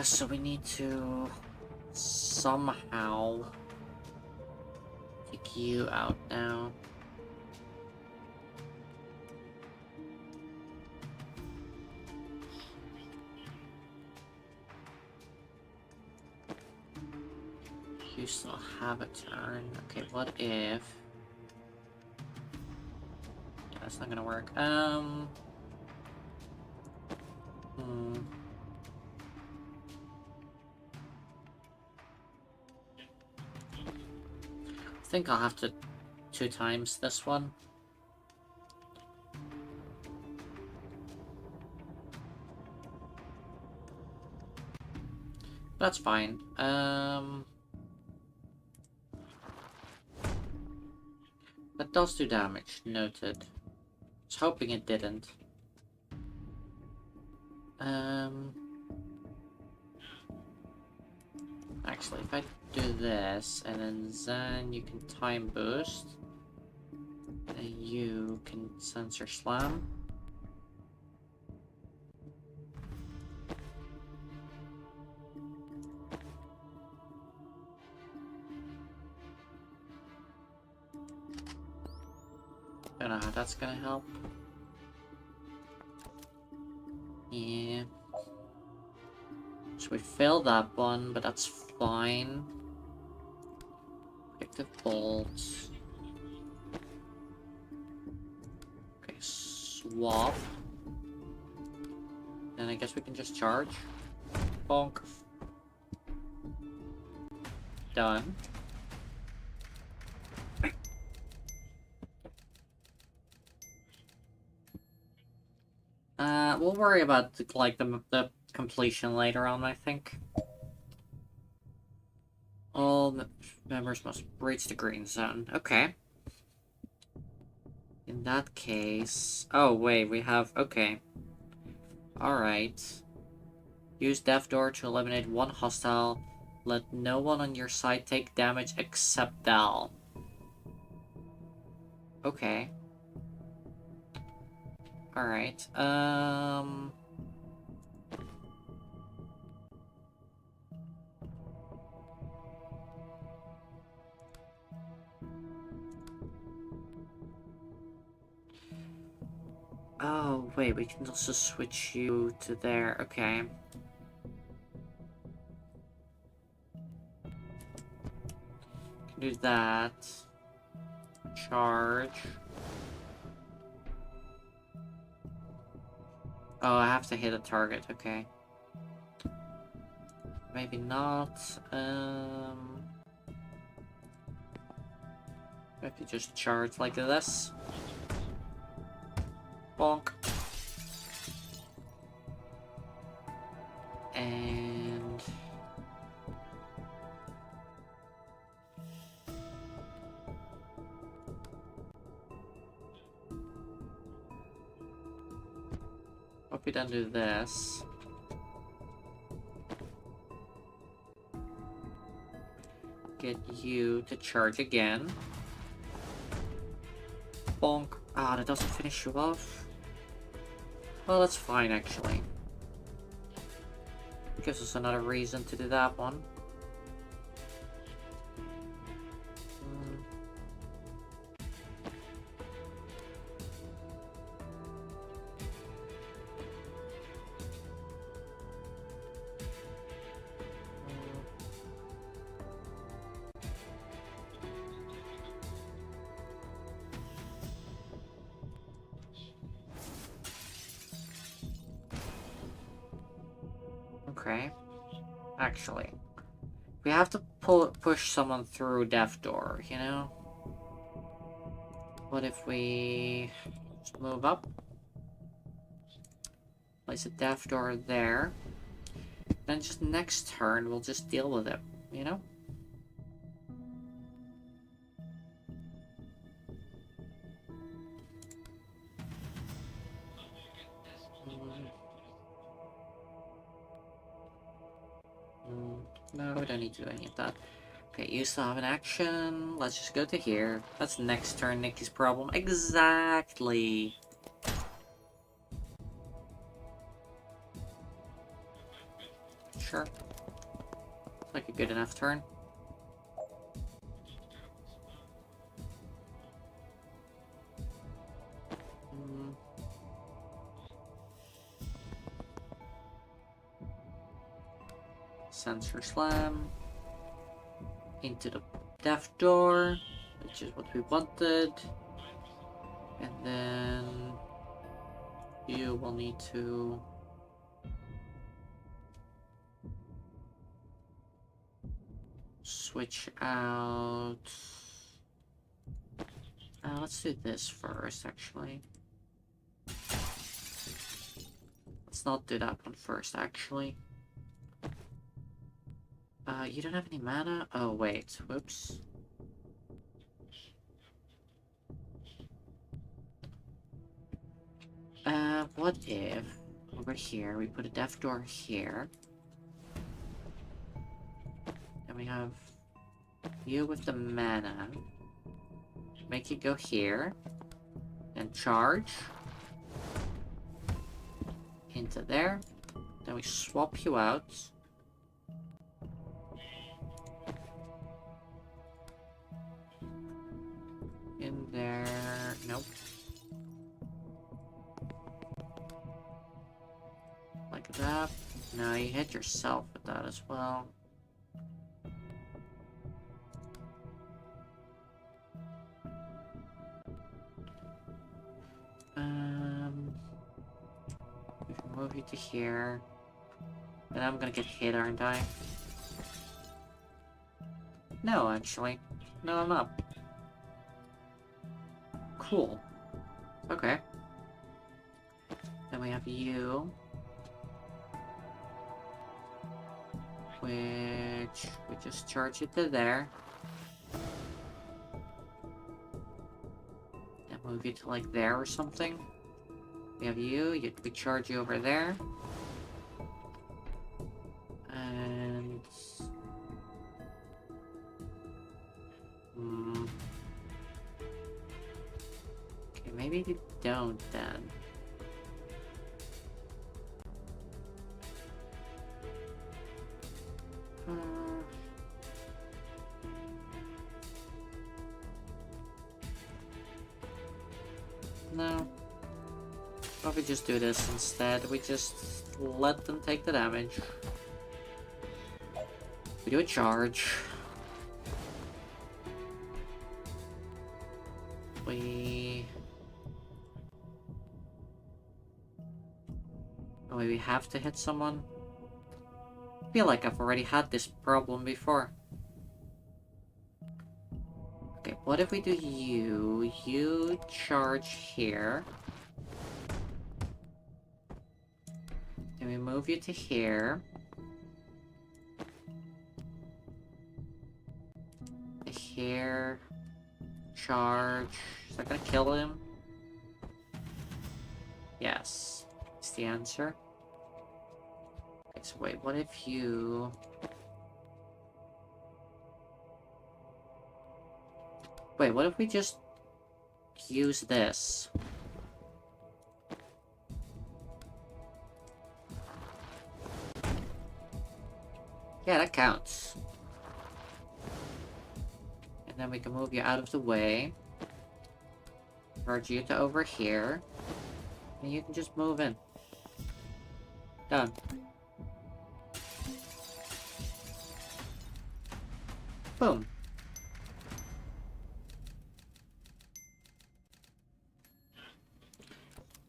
So we need to somehow take you out now. You still have a turn. Okay, what if... Yeah, that's not gonna work. I think I'll have to 2 times this one. That's fine. That does do damage, noted. I was hoping it didn't. Actually, if I do this, and then you can time boost, and you can sensor slam. Don't know how that's gonna help. Yeah. So we failed that one, but that's fine. Pick the bolt. Okay, swap. Then I guess we can just charge. Bonk. Done. We'll worry about the completion later on, I think. All members must reach the green zone. Okay. In that case... Oh, wait, we have... Okay. Alright. Use Death Door to eliminate one hostile. Let no one on your side take damage except Dal. Okay. Alright, Oh, wait, we can also switch you to there. Okay. Can do that. Charge. Oh, I have to hit a target. Okay. Maybe not. If you just charge like this. Bonk. And... Hope we don't do this. Get you to charge again. Bonk. Ah, that doesn't finish you off. Well, that's fine, actually. Gives us another reason to do that one. Okay. Actually, we have to push someone through Death Door, you know? What if we just move up? Place a Death Door there. Then just next turn, we'll just deal with it, you know? No, we don't need to do any of that. Okay, you still have an action. Let's just go to here. That's next turn Nikki's problem. Exactly. Sure. Like a good enough turn. Sensor Slam. Into the Death Door, which is what we wanted. And then you will need to switch out. Let's do this first, actually. Let's not do that one first, actually. You don't have any mana? Oh, wait. Whoops. What if over here we put a Death Door here? And we have you with the mana. Make it go here. And charge. Into there. Then we swap you out. In there. Nope. Like that. No, you hit yourself with that as well. We can move you to here. And I'm gonna get hit, aren't I? No, actually. No, I'm not. Cool. Okay. Then we have you. Which we just charge it to there. And move you to like there or something. We have you, we charge you over there. And... Okay, maybe we don't then. No. Or we just do this instead. We just let them take the damage. We do a charge. Oh, we have to hit someone? I feel like I've already had this problem before. Okay, what if we do you? You charge here. Then we move you to here. Here. Charge. Is that gonna kill him? Yes. Is the answer. Okay, so wait, what if you... Wait, what if we just use this? Yeah, that counts. And then we can move you out of the way. Charge you to over here. And you can just move in. Done. Boom.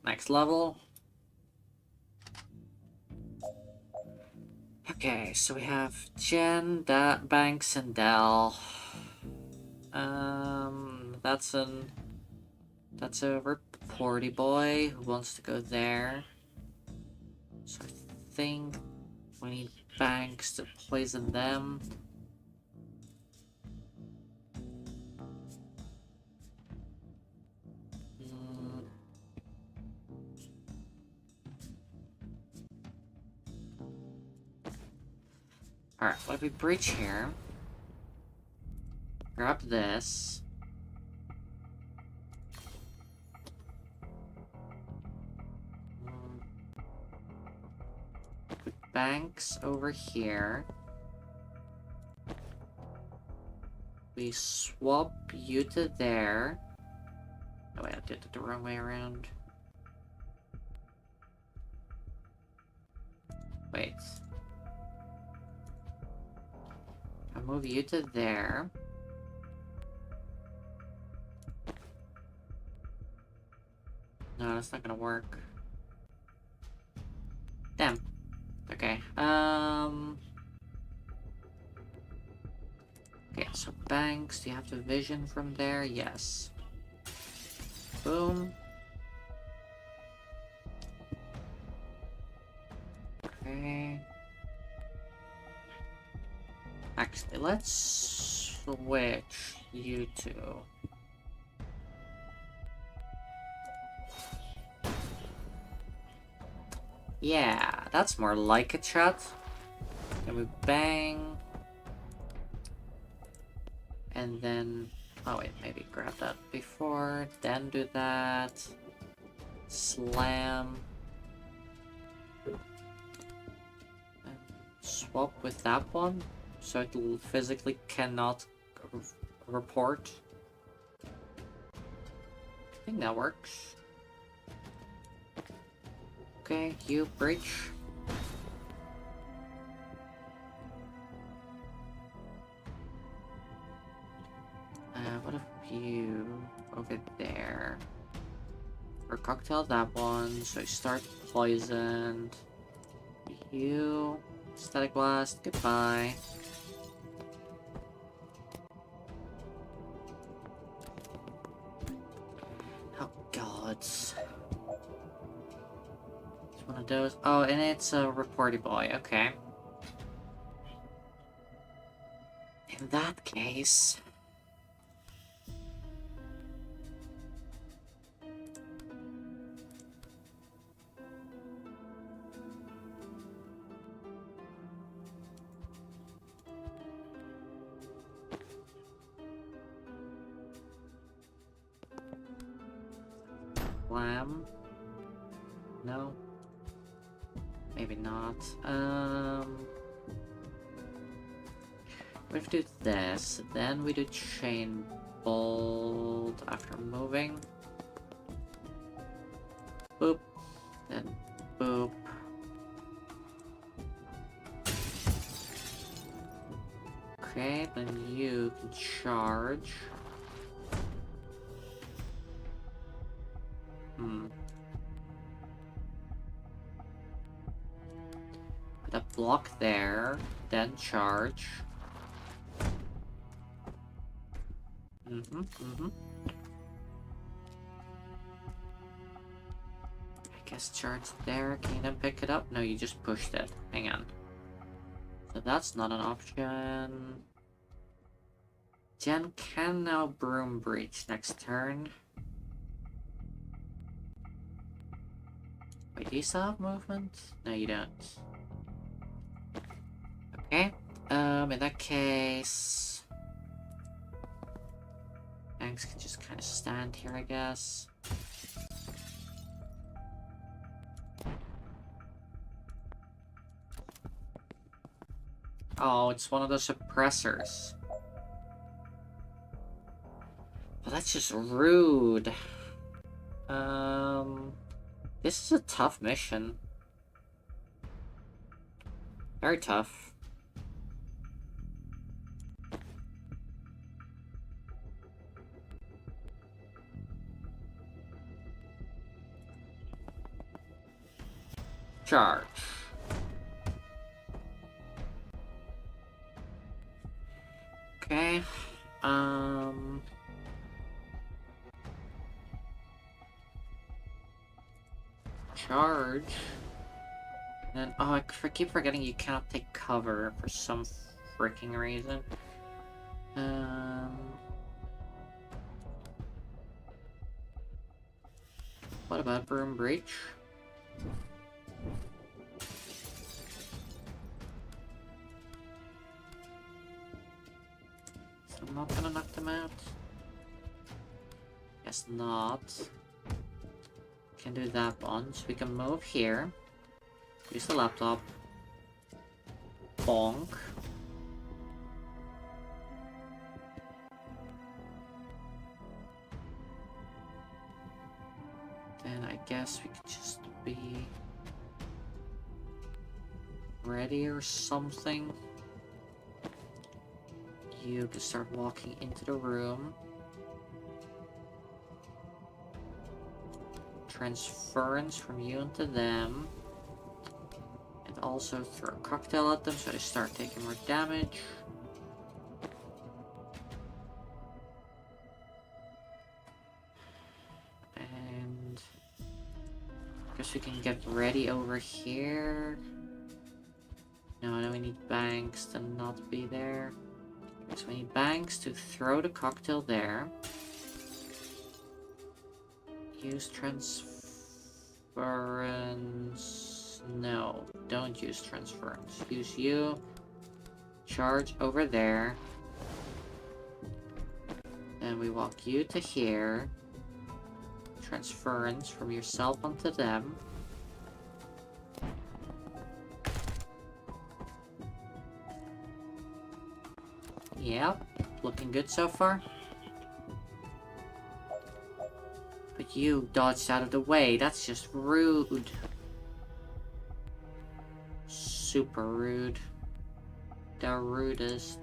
Next level. Okay, so we have Jen, Banks, and Dell. That's a reporty boy who wants to go there. So I think we need Banks to poison them. Alright, what if we breach here? Grab this. Put Banks over here. We swap you to there. Oh wait, I did it the wrong way around. Wait. I'll move you to there. No, that's not gonna work. Damn. Okay. Okay, so Banks, do you have the vision from there? Yes. Boom. Okay. Actually, let's switch you two. Yeah, that's more like a chat. And we bang. And then... Oh wait, maybe grab that before, then do that. Slam. And swap with that one, so it physically cannot report. I think that works. Okay, you breach. What if you over there? Or cocktail that one, so you start poisoned. You static blast, goodbye. Oh god. It's one of those. Oh, and it's a reporty boy, okay. In that case. Slam? No? Maybe not. We have to do this, then we do chain bolt after moving. Boop. Then boop. Okay, then you can charge. Put a block there, then charge. I guess charge there. Can you then pick it up? No, you just pushed it. Hang on. So that's not an option. Jen can now broom breach next turn. Wait, do you still have movement? No, you don't. Okay. In that case... Banks can just kind of stand here, I guess. Oh, it's one of the suppressors. Well, that's just rude. This is a tough mission. Very tough. Charge. Okay. Charge. And oh, keep forgetting you cannot take cover for some freaking reason. What about Broom Breach? So I'm not gonna knock them out. Guess not. Can do that one, so we can move here. Use the laptop. Bonk. Then I guess we could just be ready or something. You can start walking into the room. Transference from you into them. And also throw a cocktail at them so they start taking more damage. And I guess we can get ready over here. No, we need Banks to not be there. So we need Banks to throw the cocktail there. Use transference. No, don't use transference. Use you. Charge over there. Then we walk you to here. Transference from yourself onto them. Yep, looking good so far. But you dodged out of the way. That's just rude. Super rude. The rudest.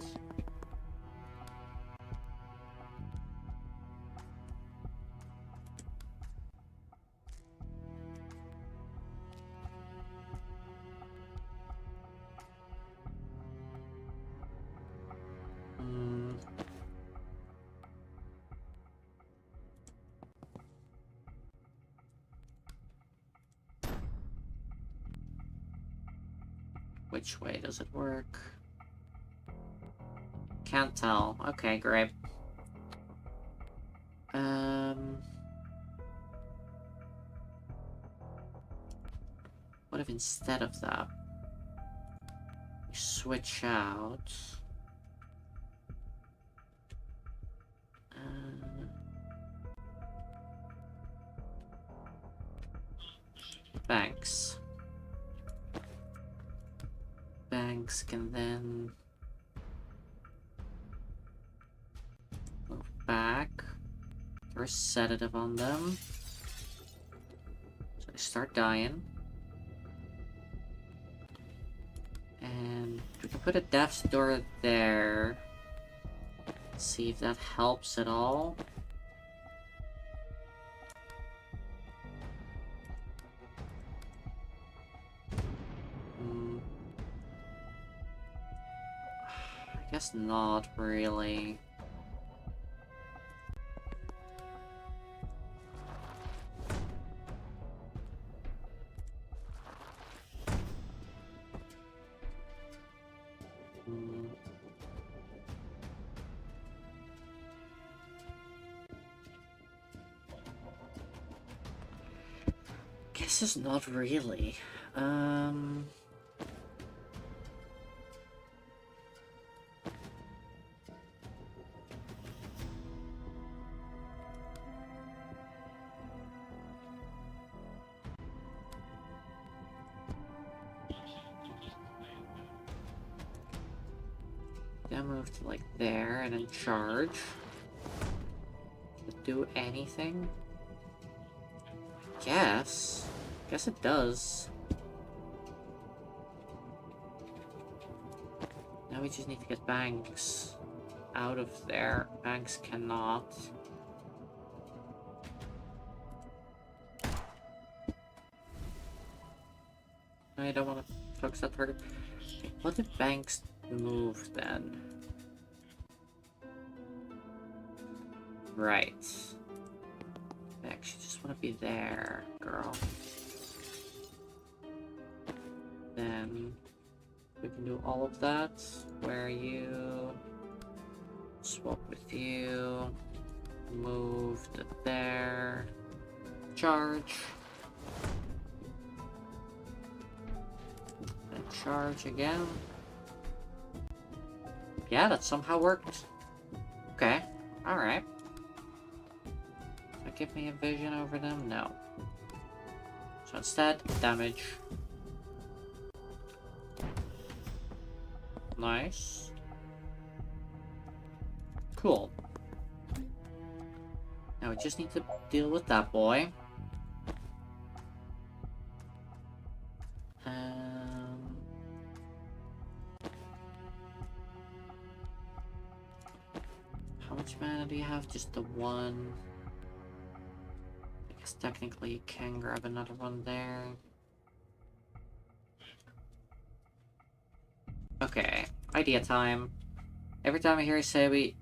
Which way does it work? Can't tell. Okay, great. What if instead of that, we switch out? Banks. Banks can then move back. There's sedative on them. So they start dying. And we can put a death's door there. See if that helps at all. I guess not really. Guess it's not really. Then move to like there and then charge. Does it do anything? Guess it does. Now we just need to get Banks out of there. Banks cannot. I don't want to focus that target. What if Banks move then? Right. I actually just want to be there, girl. Then we can do all of that. Where are you? Swap with you. Move to there. Charge. And charge again. Yeah, that somehow worked. Okay. Alright. So give me a vision over them? No. So instead, damage. Nice. Cool. Now we just need to deal with that boy. How much mana do you have? Just the one. I guess technically you can grab another one there. Okay, idea time. Every time I hear you say we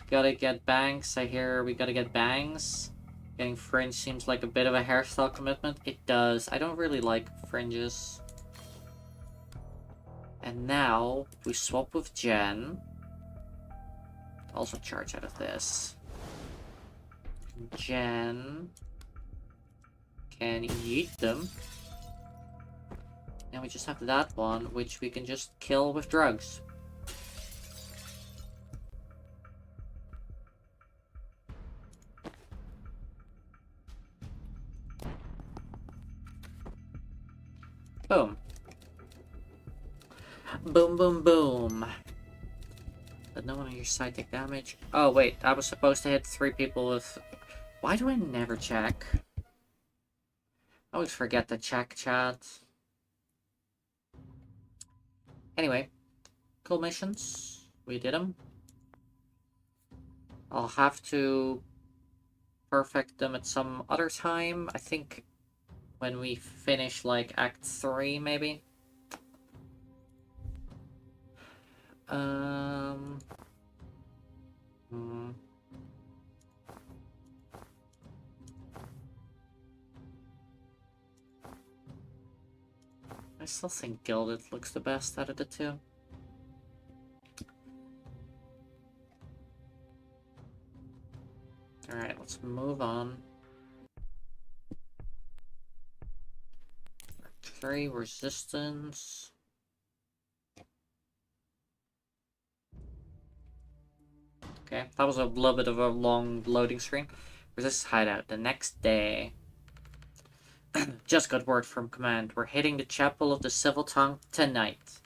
gotta get bangs, I hear we gotta get bangs. Getting fringe seems like a bit of a hairstyle commitment. It does. I don't really like fringes. And now we swap with Jen. Also charge out of this. Jen can eat them. And we just have that one, which we can just kill with drugs. Boom. Boom, boom, boom. But no one on your side take damage. Oh, wait. I was supposed to hit 3 people with... Why do I never check? I always forget to check, chat. Anyway. Cool missions. We did them. I'll have to perfect them at some other time. I think when we finish, like, Act 3, maybe. I still think Gilded looks the best out of the two. Alright, let's move on. 3 resistance. Okay, that was a little bit of a long loading screen. Resist hideout the next day. Just got word from command. We're hitting the Chapel of the Civil Tongue tonight.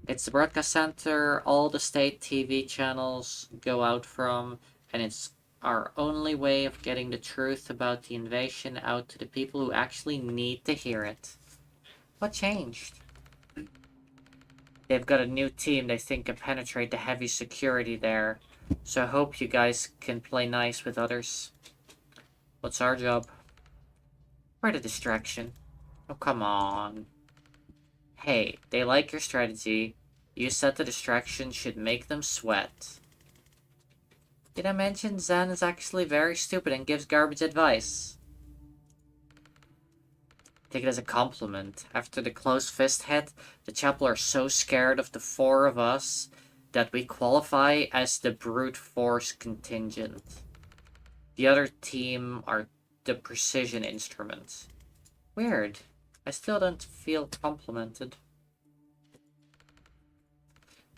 It's the broadcast center all the state TV channels go out from, and it's our only way of getting the truth about the invasion out to the people who actually need to hear it. What changed? They've got a new team they think can penetrate the heavy security there. So I hope you guys can play nice with others. What's our job? We're the distraction. Oh, come on. Hey, they like your strategy. You said the distraction should make them sweat. Did I mention Zan is actually very stupid and gives garbage advice? Take it as a compliment. After the close fist hit, the chapel are so scared of the 4 of us that we qualify as the brute force contingent. The other team are the precision instruments. Weird. I still don't feel complimented.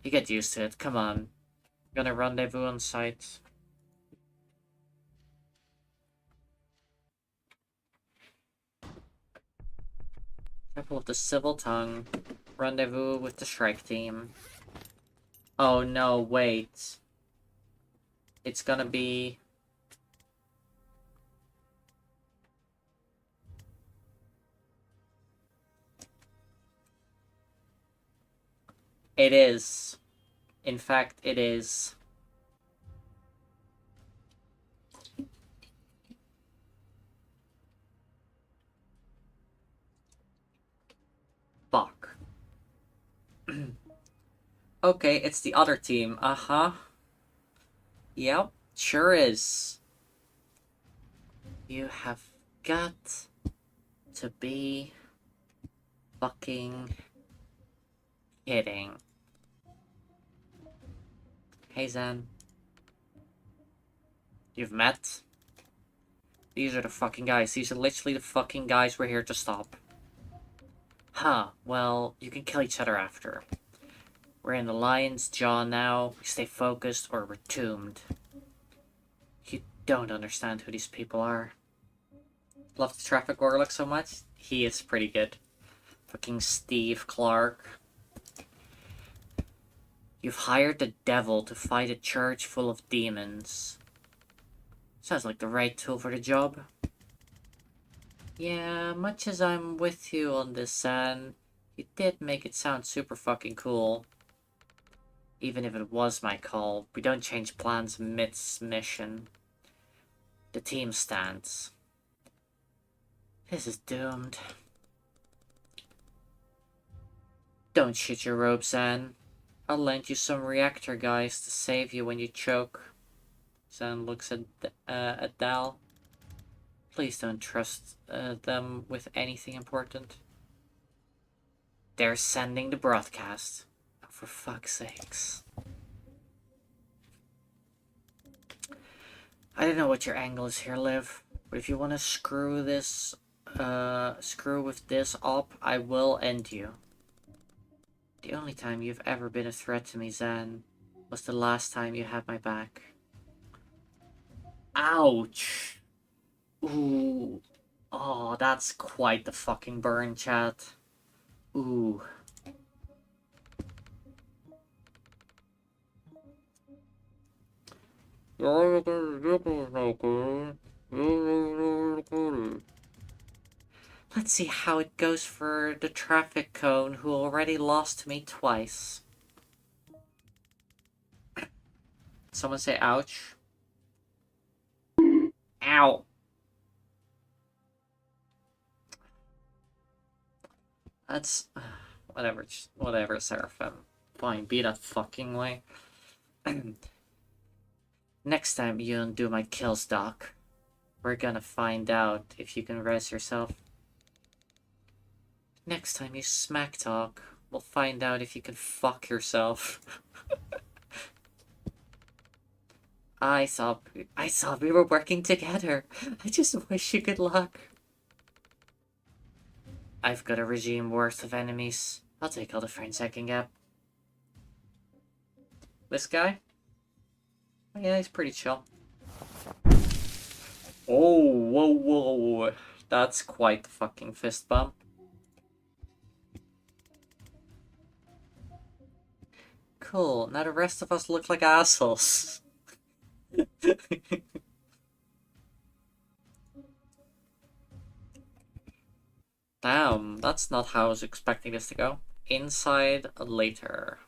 You get used to it, come on. Gonna rendezvous on site. Chapel of the Civil Tongue. Rendezvous with the strike team. Oh no, wait. It's gonna be... It is. In fact, it is. Fuck. Okay, it's the other team. Uh-huh. Yep, sure is. You have got to be fucking kidding. Hey Zen. You've met? These are the fucking guys. These are literally the fucking guys we're here to stop. Huh, well, you can kill each other after. We're in the lion's jaw now. We stay focused or we're doomed. You don't understand who these people are. Love the traffic warlock so much. He is pretty good. Fucking Steve Clark. You've hired the devil to fight a church full of demons. Sounds like the right tool for the job. Yeah, much as I'm with you on this, San, you did make it sound super fucking cool. Even if it was my call, we don't change plans mid-mission. The team stands. This is doomed. Don't shit your robe, San. I'll lend you some reactor guys to save you when you choke. San looks at Dal. Please don't trust them with anything important. They're sending the broadcast. Oh, for fuck's sakes. I don't know what your angle is here, Liv, but if you want to screw with this up, I will end you. The only time you've ever been a threat to me, Zan, was the last time you had my back. Ouch! Ooh. Oh, that's quite the fucking burn, chat. Ooh. Let's see how it goes for the traffic cone who already lost to me twice. Someone say ouch. Ow. That's... whatever, Seraphim. Fine, be that fucking way. Next time you don't do my kills, Doc. We're gonna find out if you can res yourself. Next time you smack talk, we'll find out if you can fuck yourself. I thought we were working together. I just wish you good luck. I've got a regime worth of enemies. I'll take all the friends I can get. This guy? Oh, yeah, he's pretty chill. Oh, whoa. That's quite the fucking fist bump. Cool, now the rest of us look like assholes. Damn, that's not how I was expecting this to go. Inside later.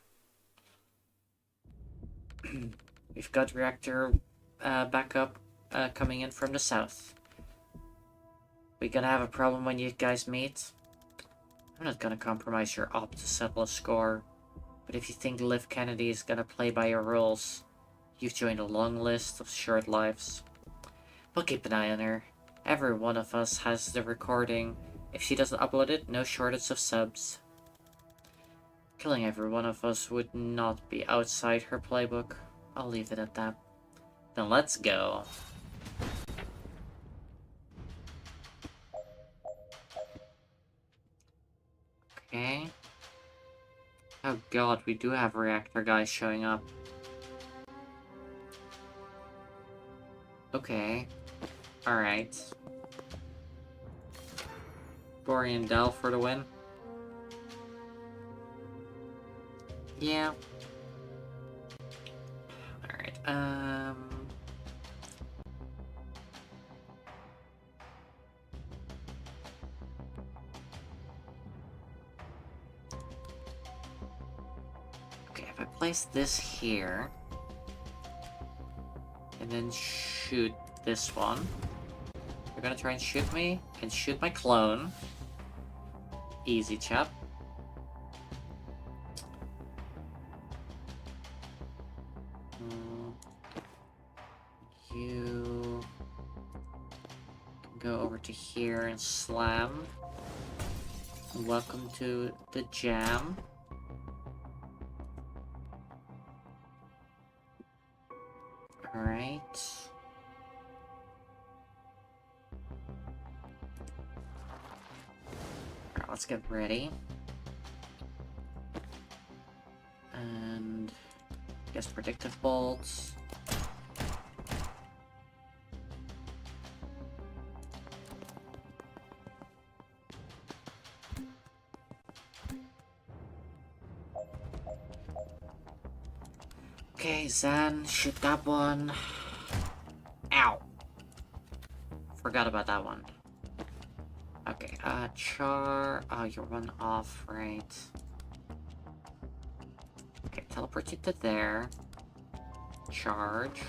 We've got reactor backup coming in from the south. We gonna have a problem when you guys meet? I'm not gonna compromise your op to settle a score. But if you think Liv Kennedy is gonna play by your rules, you've joined a long list of short lives. We'll keep an eye on her. Every one of us has the recording. If she doesn't upload it, no shortage of subs. Killing every one of us would not be outside her playbook. I'll leave it at that. Then let's go. Okay. Oh god, we do have reactor guys showing up. Okay. Alright. Gory and Dell for the win. Yeah. Alright, okay, if I place this here, and then shoot this one, you're gonna try and shoot me, and shoot my clone. Easy, chap. You... here and slam. Welcome to the jam. Alright. Alright, let's get ready. And I guess predictive bolts. Okay, Zan, shoot that one. Ow! Forgot about that one. Okay, Char... Oh, you run off, right. Okay, teleport you to there. Charge.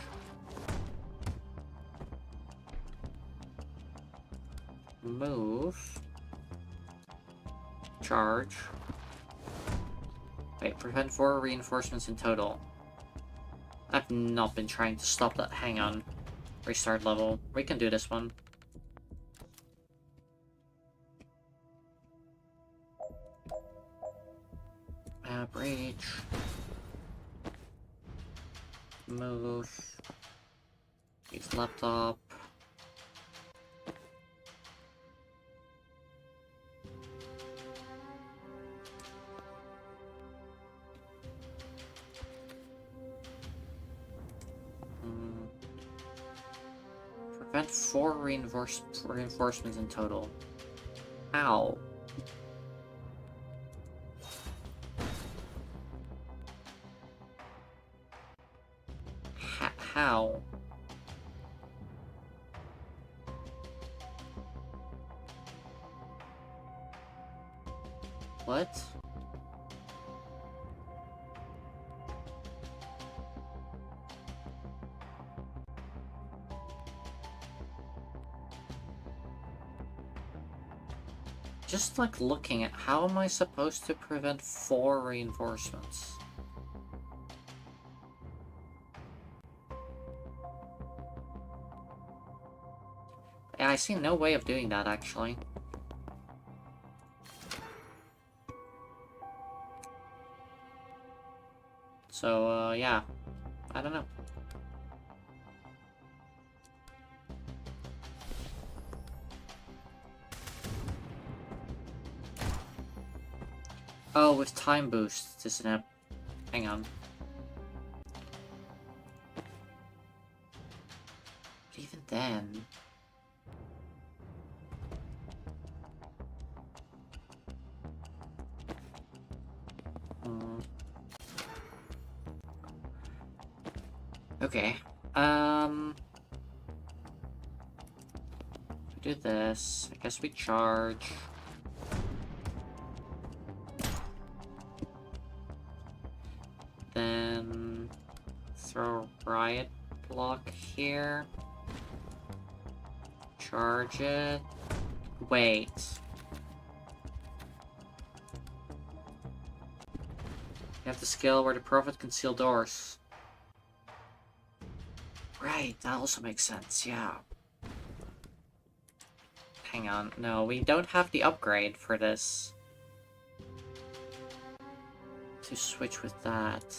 Move. Charge. Wait, prevent 4 reinforcements in total. I've not been trying to stop that. Hang on. Restart level. We can do this one. Breach. Move. Use laptop. Prevent 4 reinforcements in total. Ow. How? What? Just like looking at how am I supposed to prevent 4 reinforcements? Yeah, I see no way of doing that actually. So, yeah. I don't know. Oh, with time boosts, isn't it? Hang on. But even then... Okay. We do this. I guess we charge. Then throw riot block here. Charge it. Wait. You have the skill where the prophet can seal doors. Right, that also makes sense, yeah. Hang on, no, we don't have the upgrade for this. To switch with that.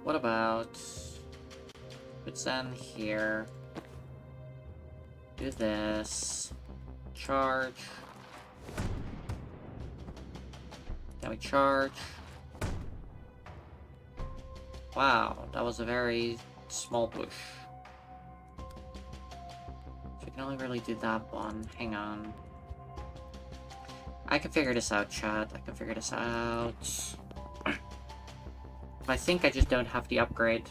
What about... put Zen here. Do this. Charge. Then we charge. Wow, that was a very small push. So we can only really do that one. Hang on. I can figure this out, chat. I can figure this out. I think I just don't have the upgrade.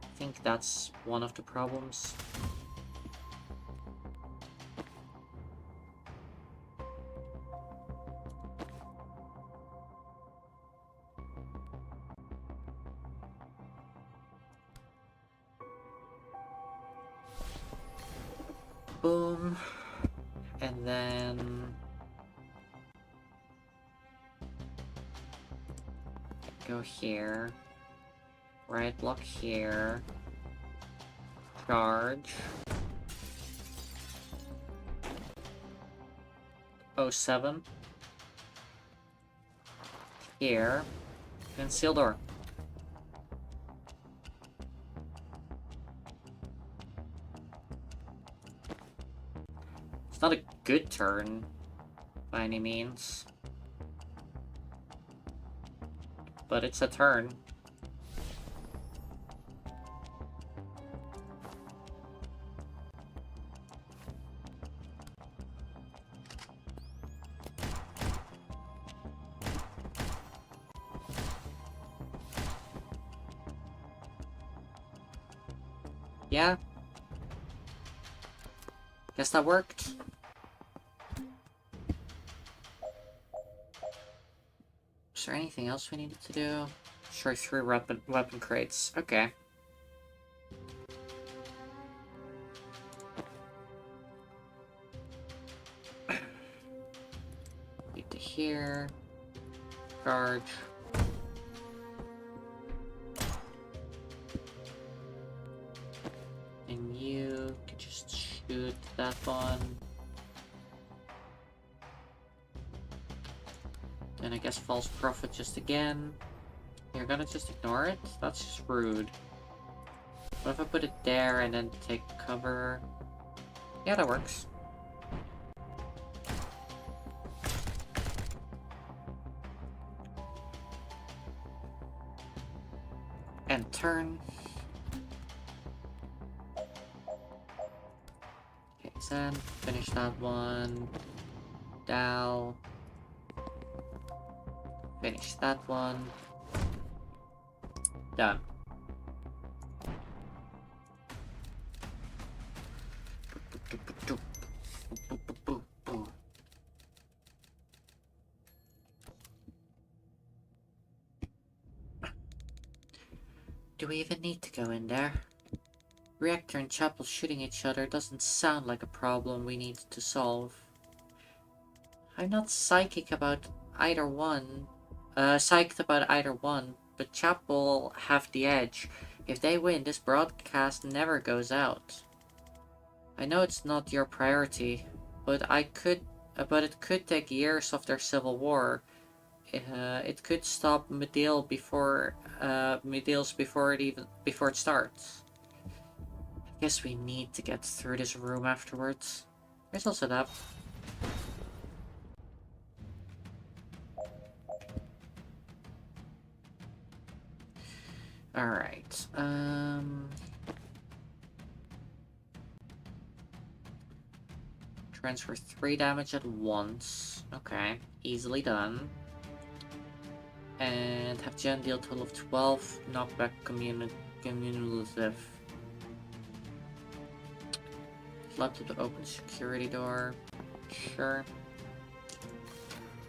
I think that's one of the problems. Boom. And then... go here. Right block here. Charge. 07. Here. And seal door. It's not a good turn by any means, but it's a turn. Yeah. Guess that worked. Is there anything else we needed to do? Sure, 3 weapon crates. Okay. Need to here. Charge. And you can just shoot that one. Then I guess false prophet just again. You're gonna just ignore it? That's just rude. What if I put it there and then take cover? Yeah, that works. And turn. Okay, Zen. Finish that one. Dal. Finish that one. Done. Do we even need to go in there? Reactor and chapel shooting each other doesn't sound like a problem we need to solve. I'm not psychic about either one. Psyched about either one, but chapel have the edge. If they win, this broadcast never goes out. I know it's not your priority, but it could take years of their civil war. It could stop Medill before before it starts. I guess we need to get through this room afterwards. There's also that. Alright, transfer 3 damage at once. Okay, easily done. And have Jen deal a total of 12 knockback cumulative. Flap to the open security door. Sure.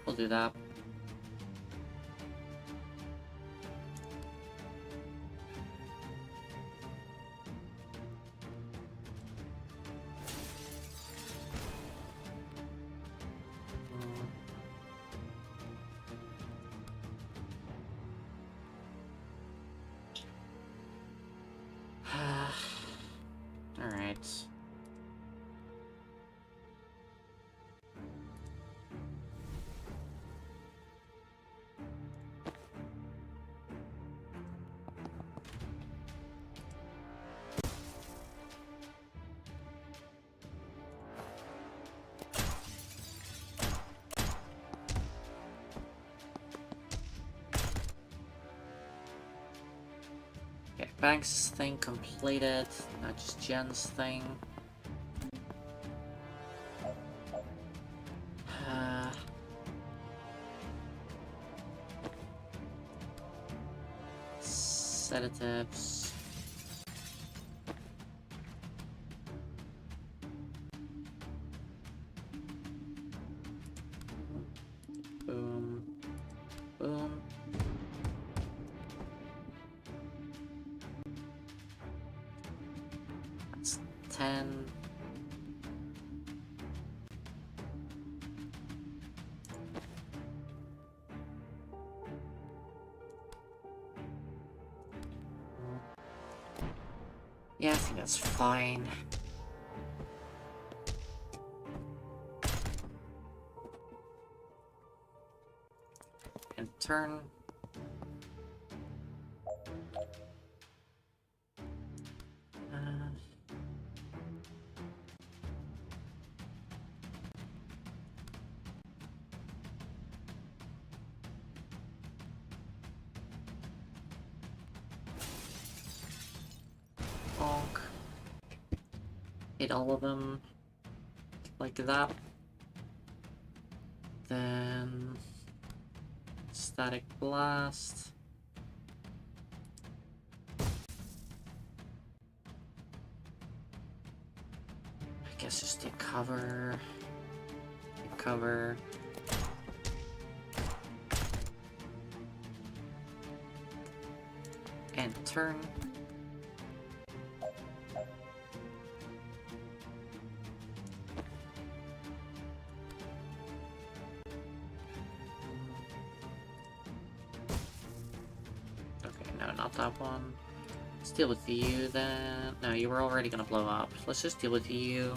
We'll do that. Alright. Okay, Banks' thing completed, not just Jen's thing. Sedatives. Boom. Boom. That's 10. Yeah, I think that's fine. And turn. Bonk. Hit all of them. Like that. Then... Static Blast. I guess just take cover. Take cover. And turn. Okay, no, not that one. Let's deal with you then. No, you were already gonna blow up. Let's just deal with you.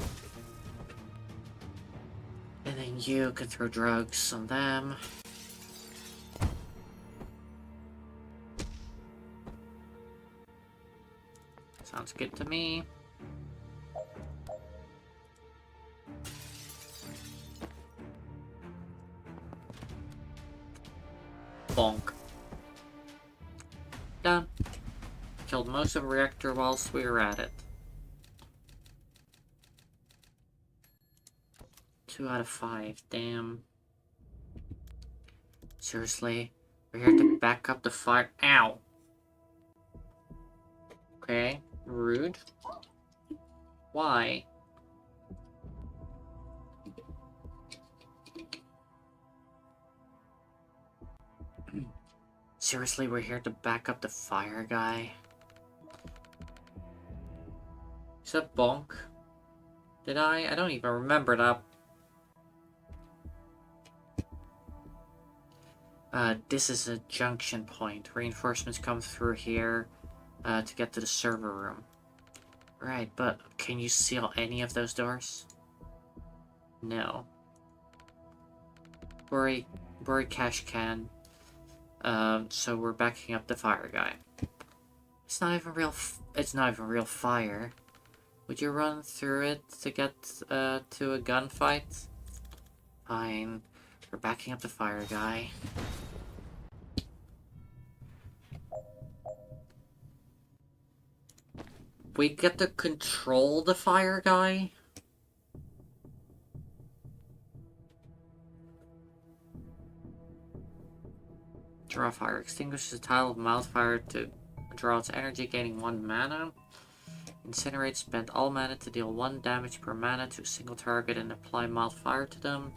And then you can throw drugs on them. Sounds good to me. Bonk. Done. Killed most of the reactor whilst we were at it. 2 out of 5, damn. Seriously? We're here to back up the fire. Ow! Okay, rude. Why? Seriously, we're here to back up the fire guy? Is that bonk? Did I? I don't even remember that. This is a junction point. Reinforcements come through here to get to the server room. Right, but can you seal any of those doors? No. Bori Cash can. So we're backing up the fire guy. It's not even real fire. Would you run through it to get to a gunfight? Fine. We're backing up the fire guy. We get to control the fire guy? Draw fire. Extinguishes a tile of mild fire to draw its energy, gaining 1 mana. Incinerate. Spend all mana to deal 1 damage per mana to a single target and apply mild fire to them.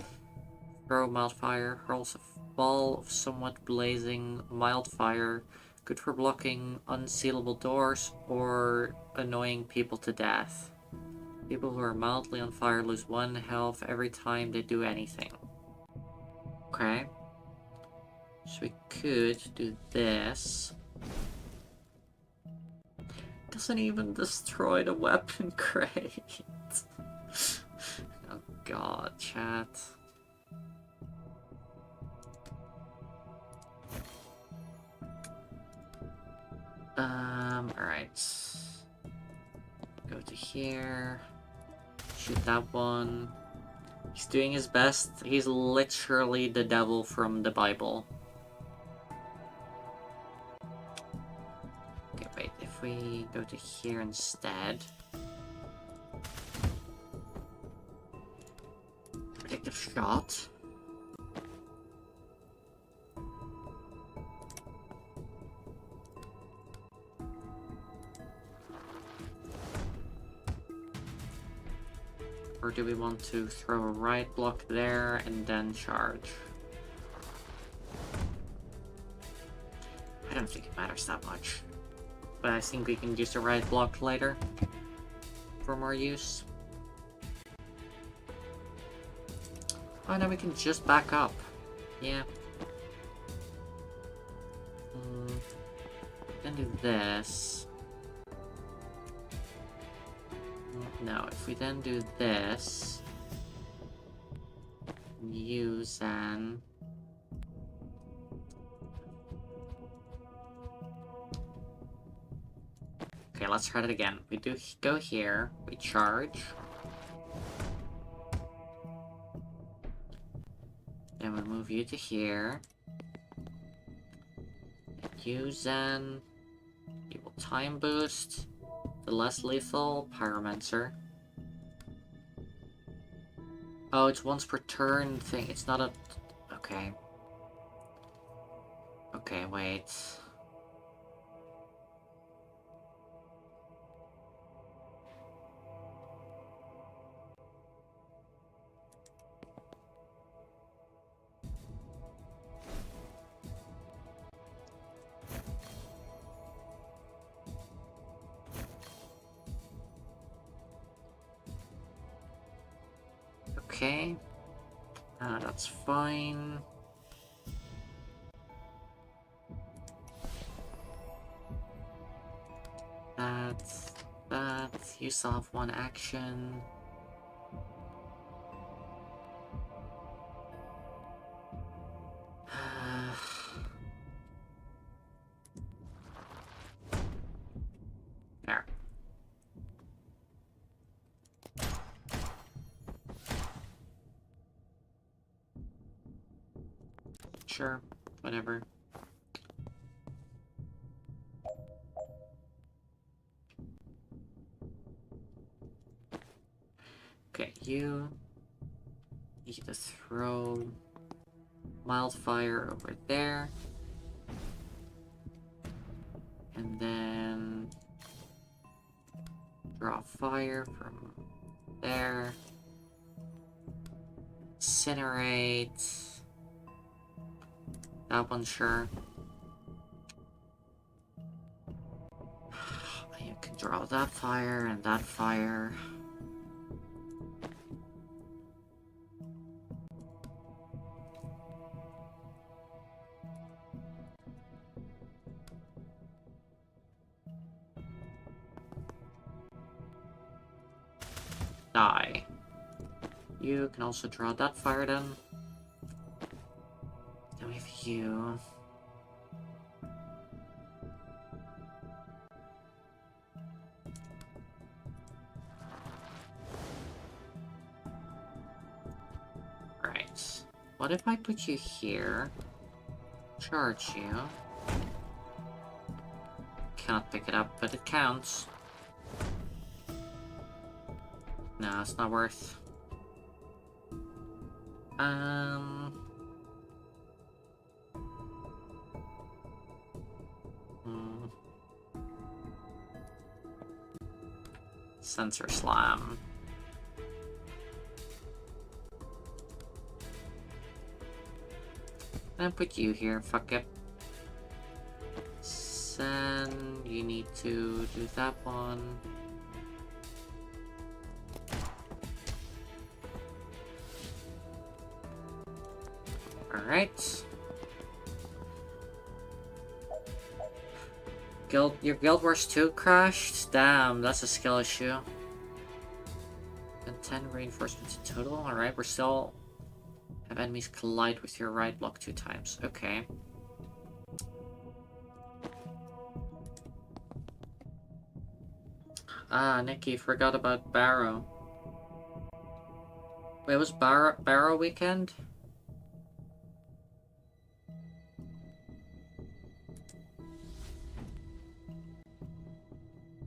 Throw mild fire. Hurls a ball of somewhat blazing mild fire. Good for blocking unsealable doors or annoying people to death. People who are mildly on fire lose 1 health every time they do anything. Okay. So we could do this. Doesn't even destroy the weapon crate. Oh god, chat. Alright. Go to here. Shoot that one. He's doing his best. He's literally the devil from the Bible. Okay, wait. If we go to here instead. Predictive shot. Or do we want to throw a right block there and then charge? I don't think it matters that much. But I think we can use the right block later for more use. Oh, now we can just back up. Yeah. Then do this. Now, if we then do this, use an... Okay, let's try it again. We do go here, we charge. Then we move you to here. Use an... You will time boost. The less lethal Pyromancer. Oh, it's once per turn thing. It's not a... Okay. Okay, wait. Okay. That's fine. That. You still have one action. There. Sure, whatever. Okay, you need to throw wildfire over there. And then draw fire from there. Incinerate. That one, sure. You can draw that fire and that fire. Die. You can also draw that fire then. Then we have you. Right. What if I put you here? Charge you. Cannot pick it up, but it counts. No, it's not worth. Sensor slam. And put you here, fuck it. Then you need to do that one. Alright. Your Guild Wars 2 crashed? Damn, that's a skill issue. And 10 reinforcements in total. Alright, we're still... Have enemies collide with your right block 2 times. Okay. Ah, Nikki, forgot about Barrow. Wait, was Barrow weekend?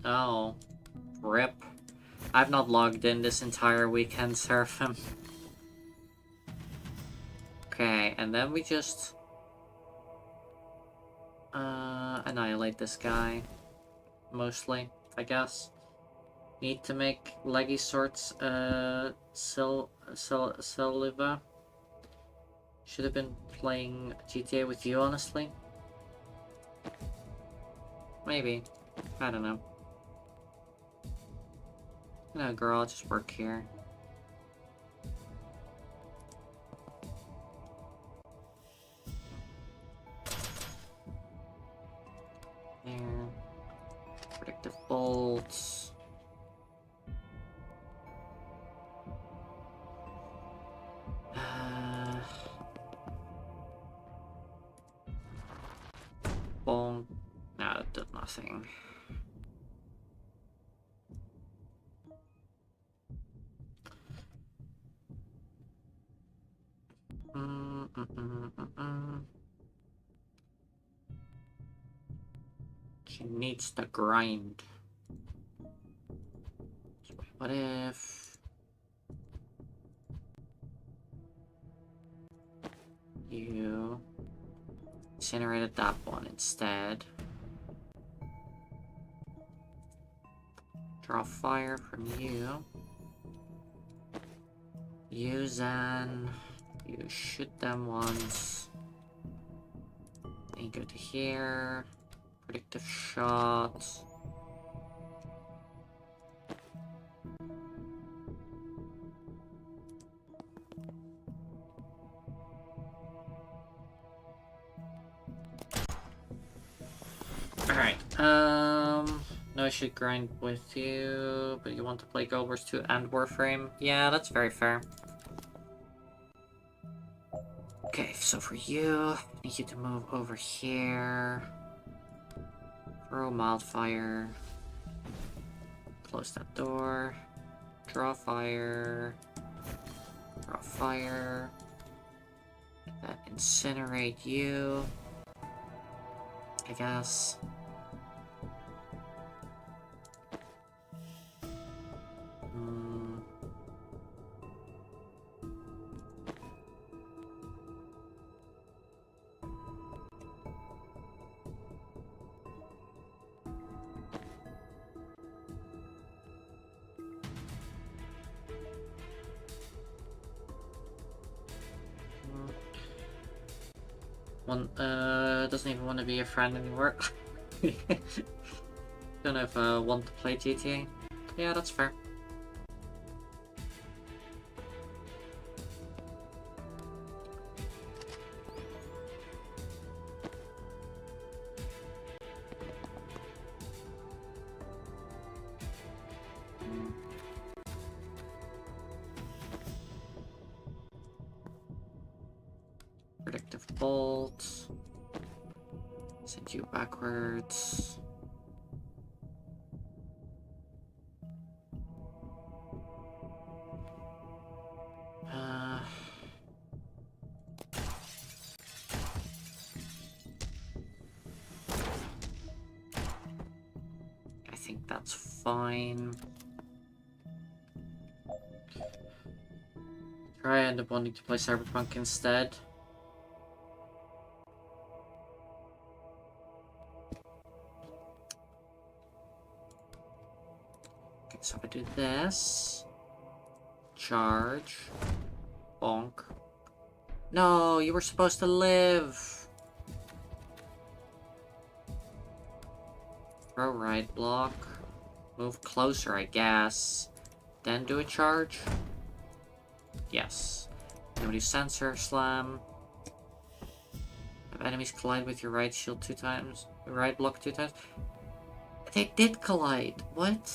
Oh. RIP. I've not logged in this entire weekend, Seraphim. Okay, and then we just... annihilate this guy. Mostly, I guess. Need to make leggy sorts, Saliva. Should have been playing GTA with you, honestly. Maybe. I don't know. No, girl, I'll just work here. There. Predictive bolts. nothing. She needs to grind. So what if you incinerated that one instead? Draw fire from you. You, Zan. You shoot them once. Then you go to here. Predictive shot. Alright, no, I should grind with you, but you want to play Gold Wars 2 and Warframe? Yeah, that's very fair. Okay, so for you, I need you to move over here. Throw Mildfire. Close that door. Draw fire. Draw fire. That incinerate you, I guess. One doesn't even want to be a friend anymore. Don't know if I want to play GTA. Yeah, that's fair. Predictive bolt. Send you backwards. I think that's fine. I end up wanting to play Cyberpunk instead. Okay, so if I do this, charge, bonk. No, you were supposed to live. Throw right block. Move closer, I guess. Then do a charge. Yes. Then we do sensor slam. Have enemies collide with your right shield 2 times. Right block 2 times. They did collide. What?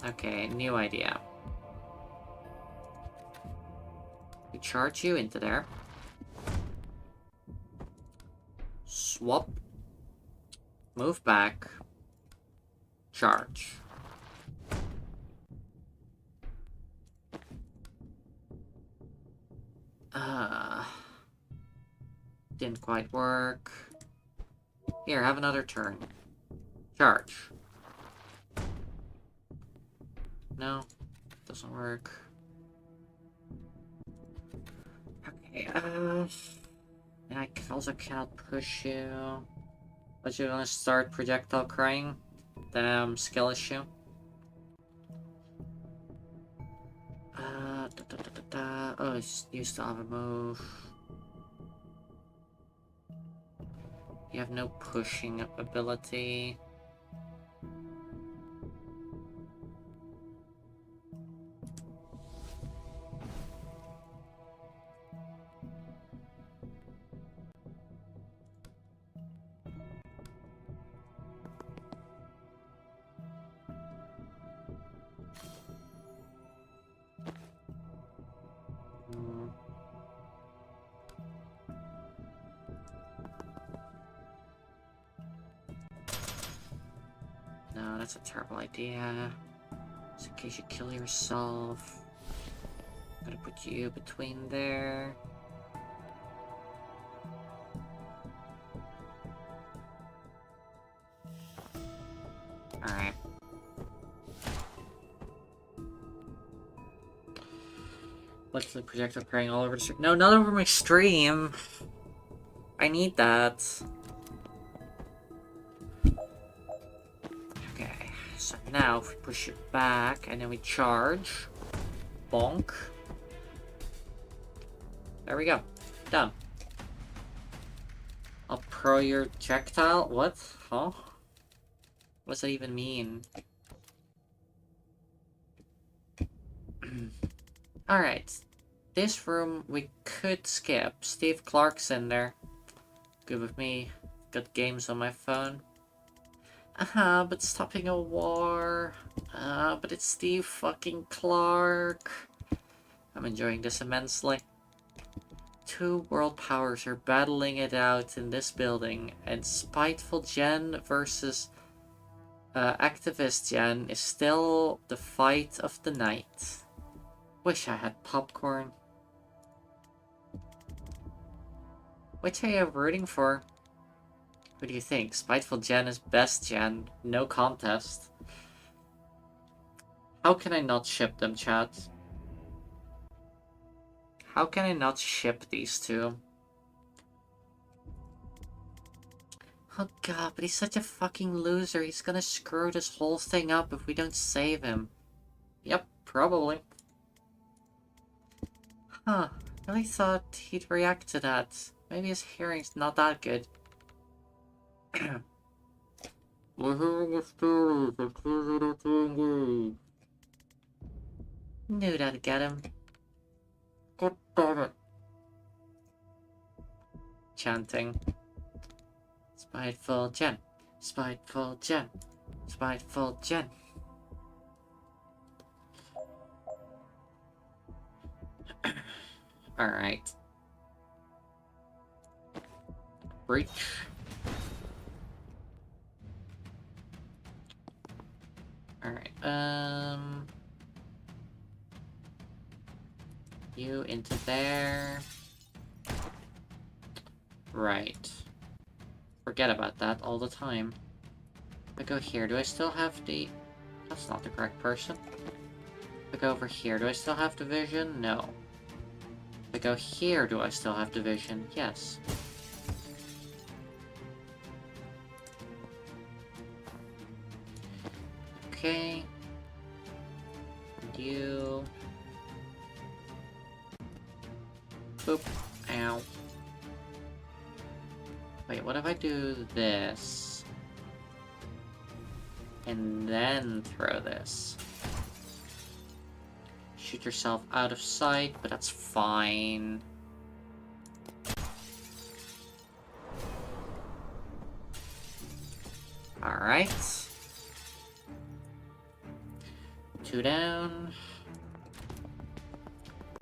Okay, new idea. We charge you into there. Swap. Move back. Charge. Didn't quite work. Here, have another turn. Charge. No, doesn't work. Okay, and I also cannot push you. But you're gonna start projectile crying? Damn, skill issue. Oh, you still have a move. You have no pushing ability. No, that's a terrible idea. Just in case you kill yourself. I'm gonna put you between there. Alright. Let's the projectile praying all over the stream. No, not over my stream. I need that. Okay, so now if we push it back and then we charge. Bonk. There we go. Done. I'll projectile? What? Huh? What does that even mean? Alright. This room we could skip. Steve Clark's in there. Good with me. Got games on my phone. But stopping a war. But it's Steve fucking Clark. I'm enjoying this immensely. Two world powers are battling it out in this building, and Spiteful Jen versus Activist Jen is still the fight of the night. Wish I had popcorn. Which are you rooting for? Who do you think? Spiteful Jen is best Jen. No contest. How can I not ship them, chat? How can I not ship these two? Oh god, but he's such a fucking loser. He's gonna screw this whole thing up if we don't save him. Yep, probably. Huh, I really thought he'd react to that. Maybe his hearing's not that good. My hearing is still to knew that'd get him. God damn it. Chanting. Spiteful Jen. Spiteful Jen. Spiteful Jen. Alright. Breach. Alright, you into there. Right. Forget about that all the time. If I go here, do I still have the... That's not the correct person. If I go over here, do I still have the vision? No. If I go here, do I still have the vision? Yes. Okay. And you... Boop. Ow. Wait, what if I do this? And then throw this? Shoot yourself out of sight, but that's fine. Alright. 2 down.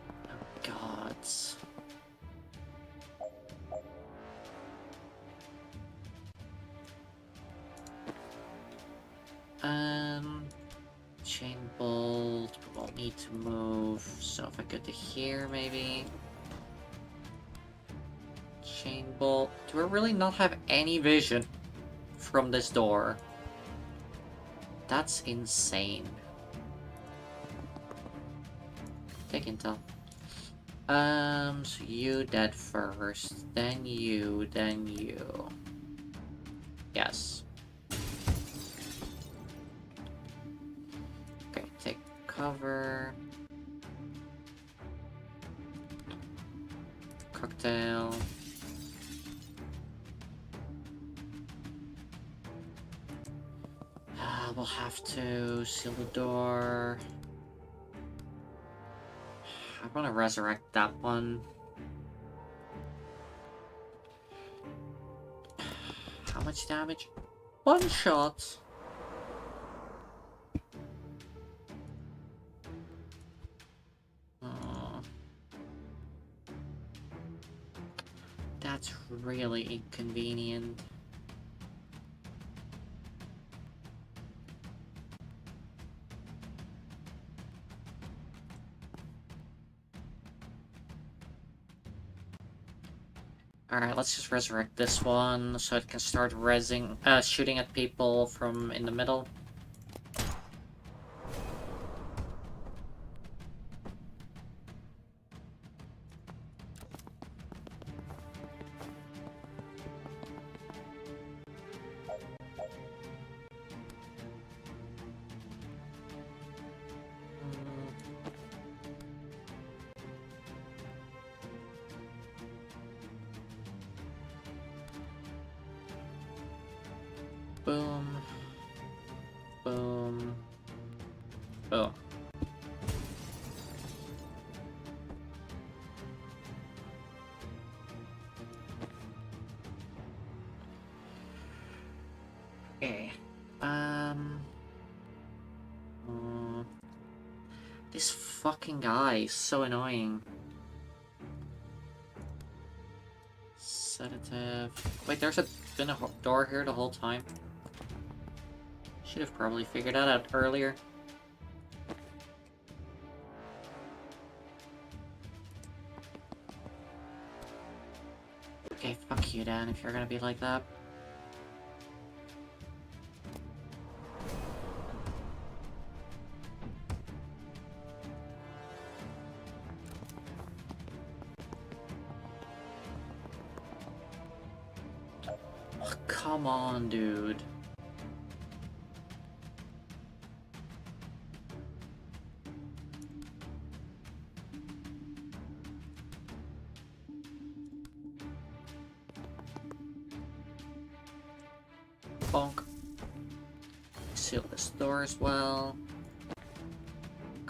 Oh, gods. Chain bolt, we won't need to move, so if I go to here, maybe. Chain bolt. Do I really not have any vision from this door? That's insane. Take intel. So you dead first, then you, then you. Yes. Okay, take cover. Cocktail. We'll have to seal the door. I want to resurrect that one. How much damage? 1 shot. Oh. That's really inconvenient. Alright, let's just resurrect this one so it can start shooting at people from in the middle. Boom. Boom. Boom. Okay. mm, This fucking guy is so annoying. Sedative. Wait, been a door here the whole time. Should have probably figured that out earlier. Okay, fuck you, Dan, if you're gonna be like that. Oh, come on, dude. Bonk. Seal this door as well.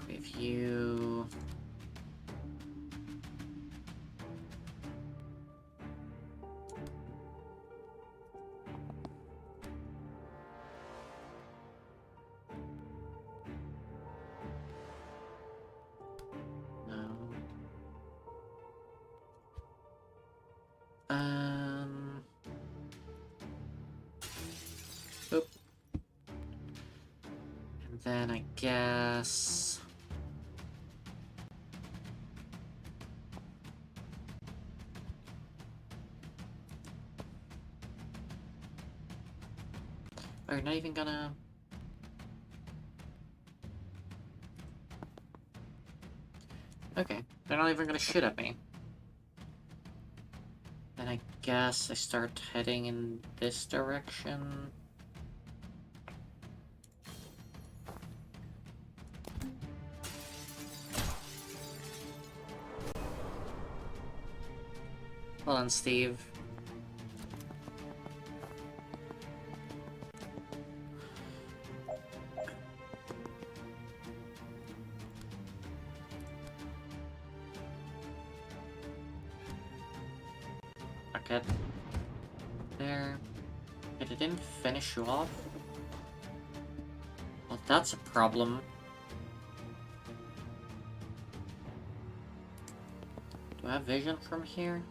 With you. No. Oop. And then I guess... Oh, you're not even gonna... Okay, they're not even gonna shoot at me. Then I guess I start heading in this direction. Hold on, Steve. Okay. There. It didn't finish you off? Well, that's a problem. Do I have vision from here?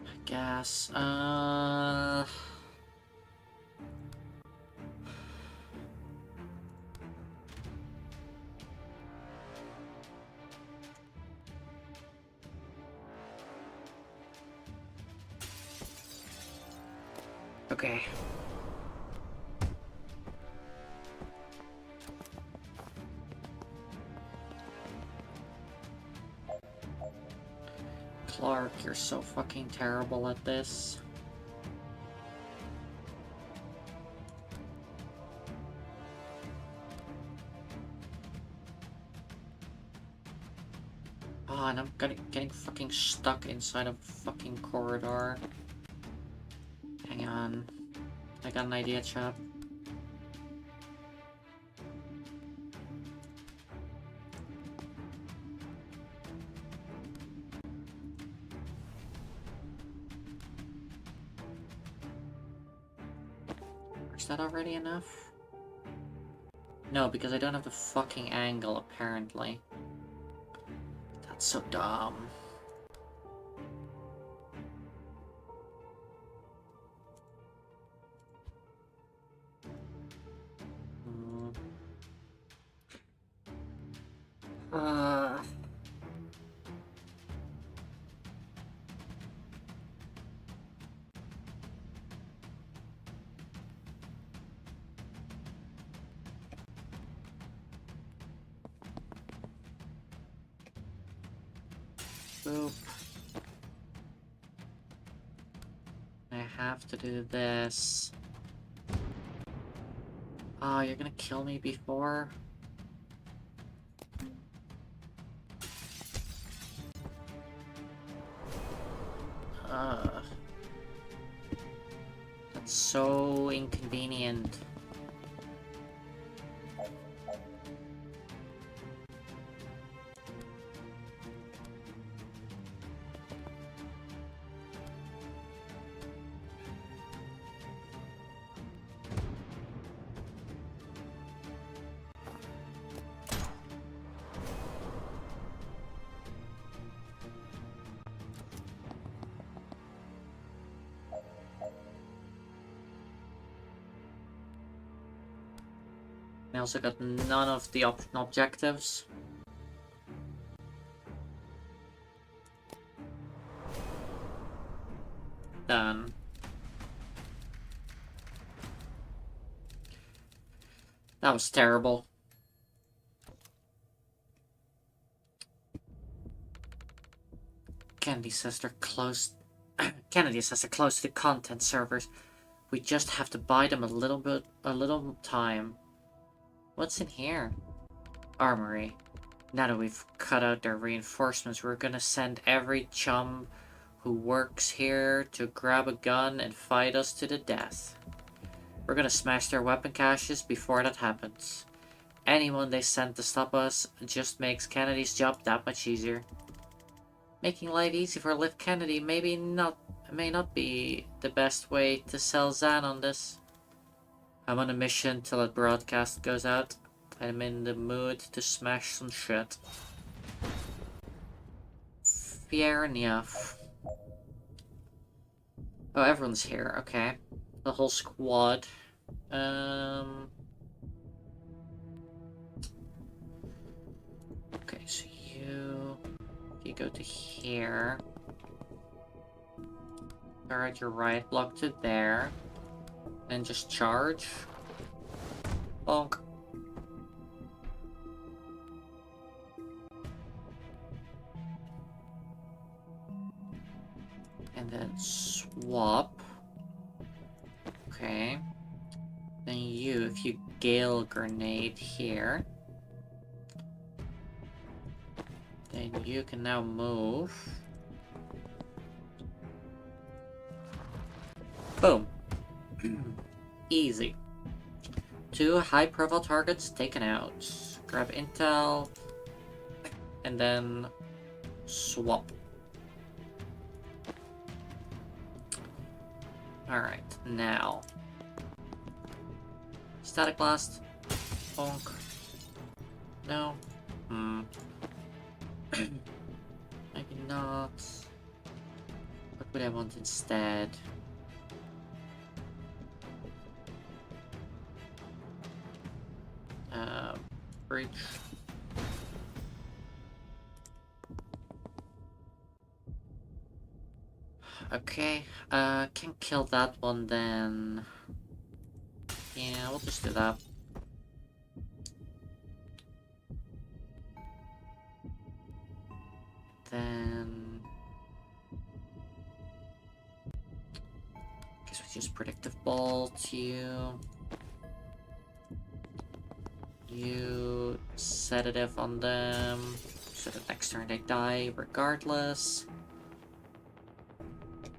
I guess, okay. Clark, you're so fucking terrible at this. Oh, and I'm getting fucking stuck inside a fucking corridor. Hang on. I got an idea, chap. Is that already enough? No, because I don't have the fucking angle, apparently. That's so dumb. Boop. I have to do this. Oh, you're gonna kill me before? That's so inconvenient. I also got none of the optional objectives. Done. That was terrible. Kennedy says they're close. Kennedy says they're close to the content servers. We just have to buy them a little time. What's in here? Armory. Now that we've cut out their reinforcements, we're gonna send every chum who works here to grab a gun and fight us to the death. We're gonna smash their weapon caches before that happens. Anyone they send to stop us just makes Kennedy's job that much easier. Making life easy for Liv Kennedy may not be the best way to sell Zan on this. I'm on a mission till that broadcast goes out. I'm in the mood to smash some shit. Fair enough. Oh, everyone's here. Okay. The whole squad. Okay, so you go to here. Alright, your right block to there. And just charge. Bonk. And then swap. Okay. Then if you Gale Grenade here, then you can now move. Boom. Easy. 2 high-profile targets taken out. Grab intel, and then swap. Alright, now. Static Blast. Bonk. No. Maybe not. What would I want instead? Breach. Okay, can kill that one then. Yeah, we'll just do that. Then guess we just predictive bolt you. You sedative on them, so the next turn they die regardless.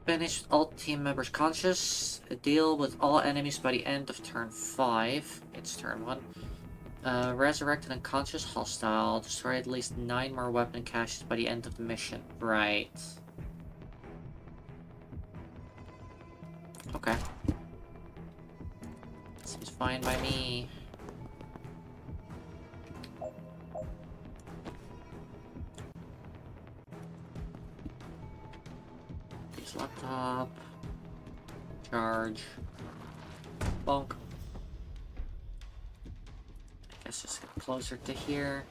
Finish all team members conscious. Deal with all enemies by the end of turn 5. It's turn 1. Resurrect an unconscious hostile. Destroy at least 9 more weapon caches by the end of the mission. Right. Okay. Seems fine by me. Laptop. Charge. Bonk. I guess just get closer to here.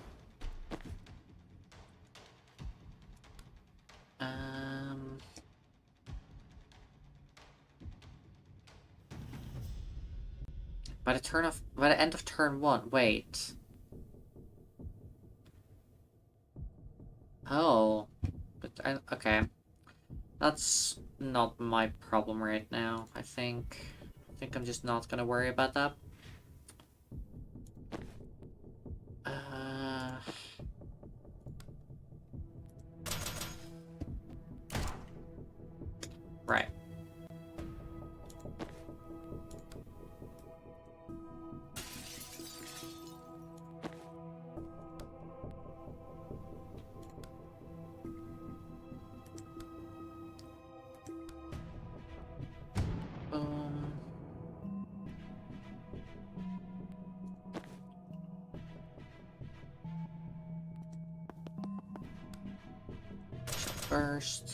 By the end of turn 1, wait. Oh. But Okay. That's not my problem right now. I think I'm just not gonna worry about that. Uh... Right. Boom. First.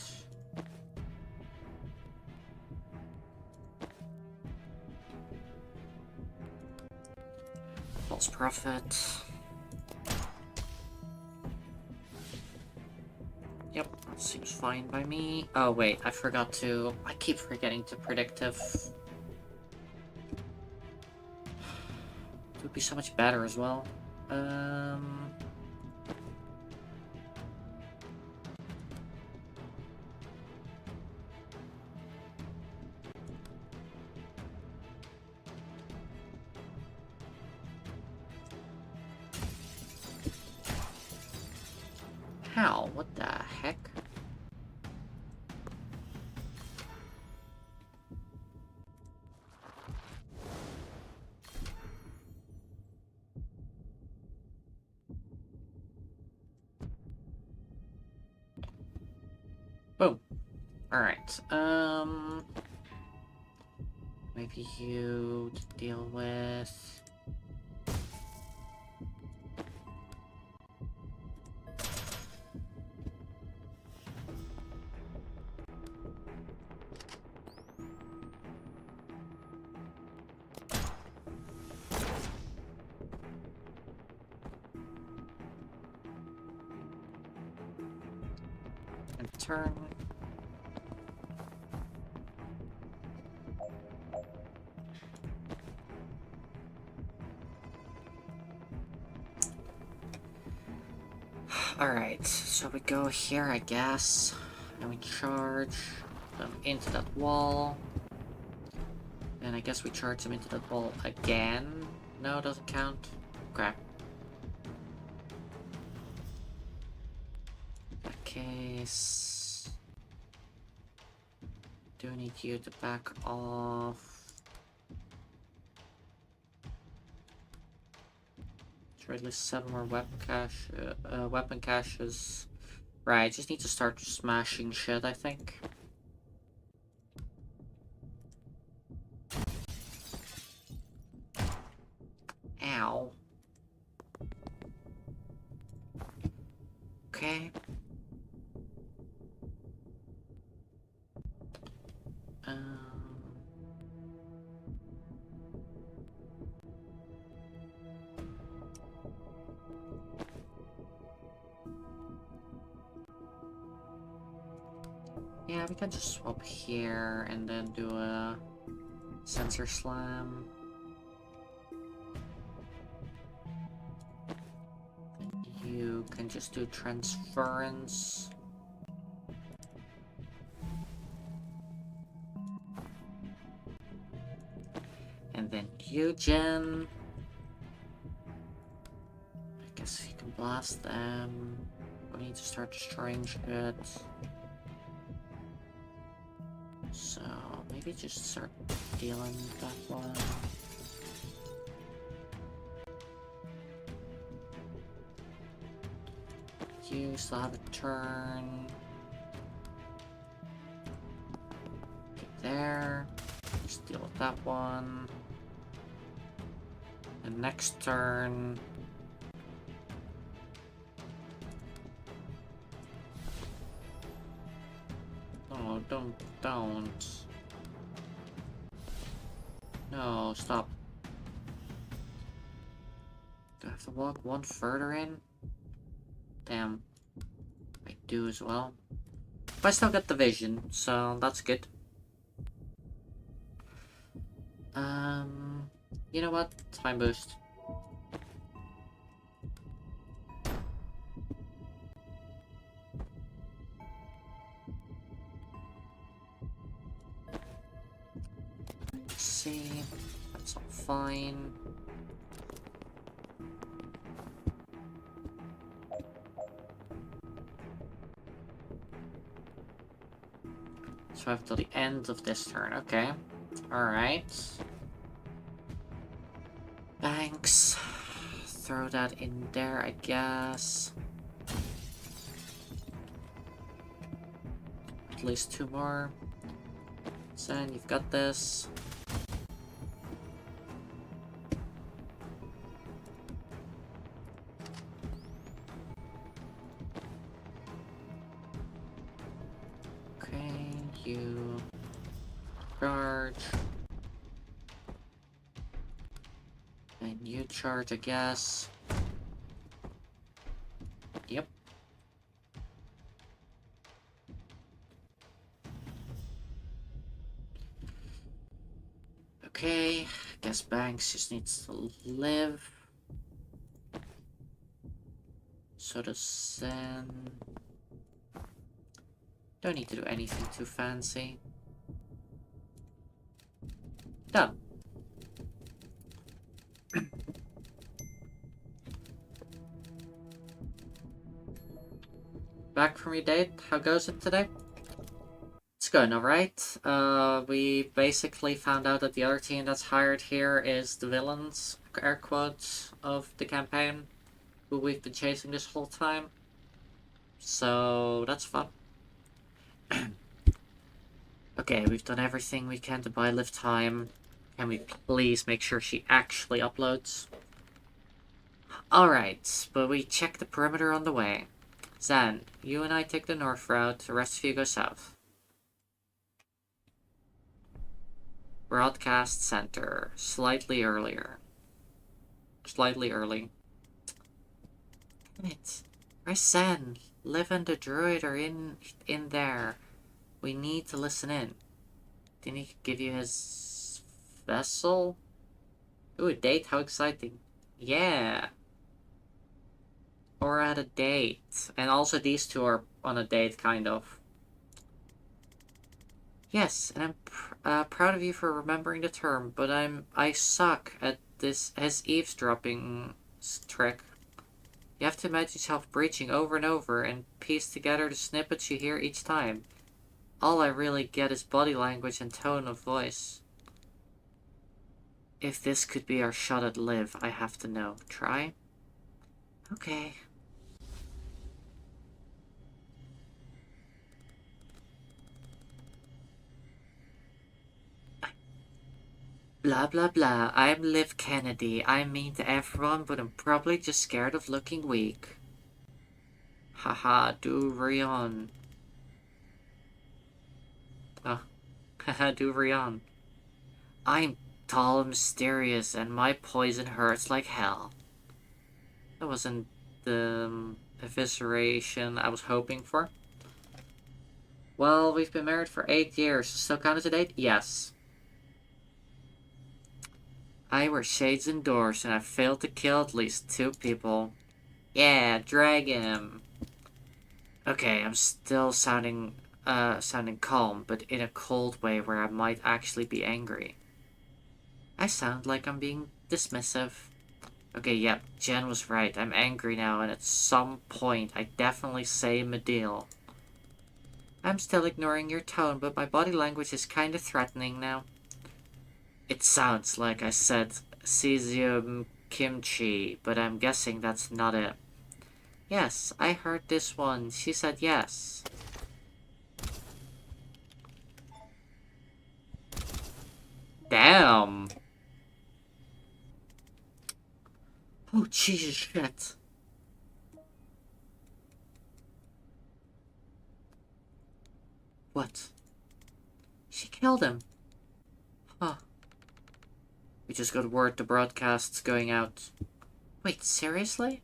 False profit. Yep, that seems fine by me. Oh wait, I forgot to... I keep forgetting to predictive. It would be so much better as well. How? What the heck? Boom. Alright, maybe you to deal with... and turn. Alright, so we go here, I guess, and we charge them into that wall. And I guess we charge them into that wall again. No, it doesn't count. Crap. In that case... do need you to back off. Try at least 7 more weapon caches. Right, just need to start smashing shit, I think. Ow. Okay. Yeah, we can just swap here and then do a sensor slam. You can just do transference. And then Eugen. I guess you can blast them. We need to start destroying shit. So maybe just start dealing that one. You still have a turn. Get there. Just deal with that one. And next turn. Oh, don't. No, stop. Do I have to walk one further in? Damn. I do as well. But I still got the vision, so that's good. You know what? Time boost. Chronomancy. That's all fine. So I have till the end of this turn, okay. Alright. Thanks. Throw that in there, I guess. At least 2 more. Zen, you've got this. Okay, you charge. And you charge, I guess. Yep. Okay, guess Banks just needs to live. So does Zen. Don't need to do anything too fancy. Done. Back from your date, how goes it today? It's going alright. We basically found out that the other team that's hired here is the villains, air quotes, of the campaign, who we've been chasing this whole time. So, that's fun. Okay, we've done everything we can to buy Liv time. Can we please make sure she actually uploads? Alright, but we check the perimeter on the way. Zan, you and I take the north route, the rest of you go south. Broadcast center, slightly earlier. Slightly early. Damn it. Where's Zan? Liv and the druid are in there. We need to listen in. Didn't he give you his vessel? Ooh, a date? How exciting. Yeah. Or at a date. And also these two are on a date, kind of. Yes, and I'm proud of you for remembering the term, but I suck at his eavesdropping trick. You have to imagine yourself breaching over and over and piece together the snippets you hear each time. All I really get is body language and tone of voice. If this could be our shot at Liv, I have to know. Try? Okay. Blah blah blah, I'm Liv Kennedy. I'm mean to everyone, but I'm probably just scared of looking weak. Haha, do Rion. Oh, haha, do Rion. I'm tall and mysterious, and my poison hurts like hell. That wasn't the evisceration I was hoping for. Well, we've been married for 8 years. Still count as a date? Yes. I wear shades indoors, and I failed to kill at least 2 people. Yeah, drag him. Okay, I'm still sounding calm, but in a cold way where I might actually be angry. I sound like I'm being dismissive. Okay, yep, Jen was right. I'm angry now, and at some point, I definitely say Medil. I'm still ignoring your tone, but my body language is kinda threatening now. It sounds like I said cesium kimchi, but I'm guessing that's not it. Yes, I heard this one. She said yes. Damn. Oh, Jesus shit. What? She killed him. Huh. We just got word the broadcast's going out. Wait, seriously?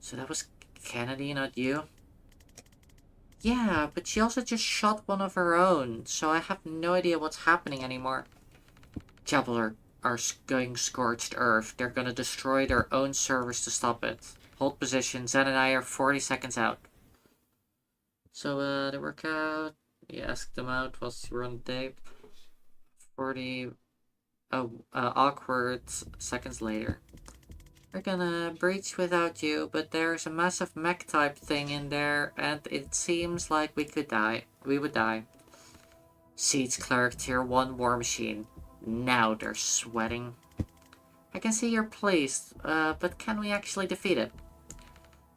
So that was Kennedy, not you? Yeah, but she also just shot one of her own, so I have no idea what's happening anymore. Jabal are going scorched earth. They're gonna destroy their own servers to stop it. Hold position. Zen and I are 40 seconds out. So, they work out. We asked them out whilst you were on the date. 40 awkward seconds later. We're gonna breach without you, but there's a massive mech type thing in there, and it seems like we could die. We would die. Siege Cleric Tier 1 War Machine. Now they're sweating. I can see you're pleased, but can we actually defeat it?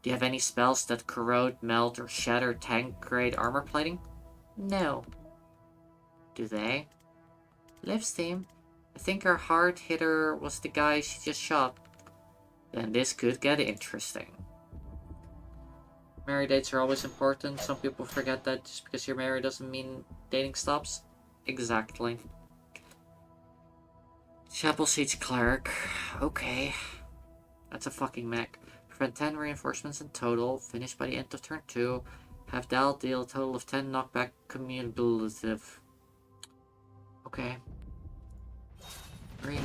Do you have any spells that corrode, melt, or shatter tank-grade armor plating? No. Do they? Liv's team. I think our hard hitter was the guy she just shot. Then this could get interesting. Married dates are always important. Some people forget that just because you're married doesn't mean dating stops. Exactly. Chapel Siege Cleric. Okay. That's a fucking mech. Prevent 10 reinforcements in total. Finish by the end of turn 2. Have Dal deal a total of 10 knockback cumulative. Okay. Range.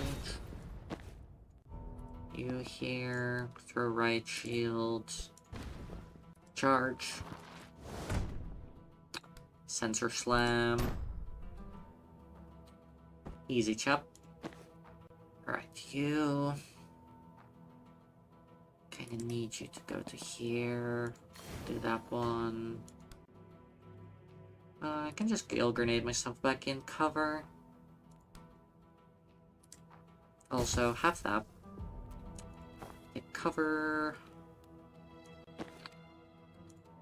You here. Throw right shield. Charge. Sensor slam. Easy chop. Alright, you. Kinda need you to go to here. Do that one. I can just Gale Grenade myself back in cover. Also, have that. Take cover.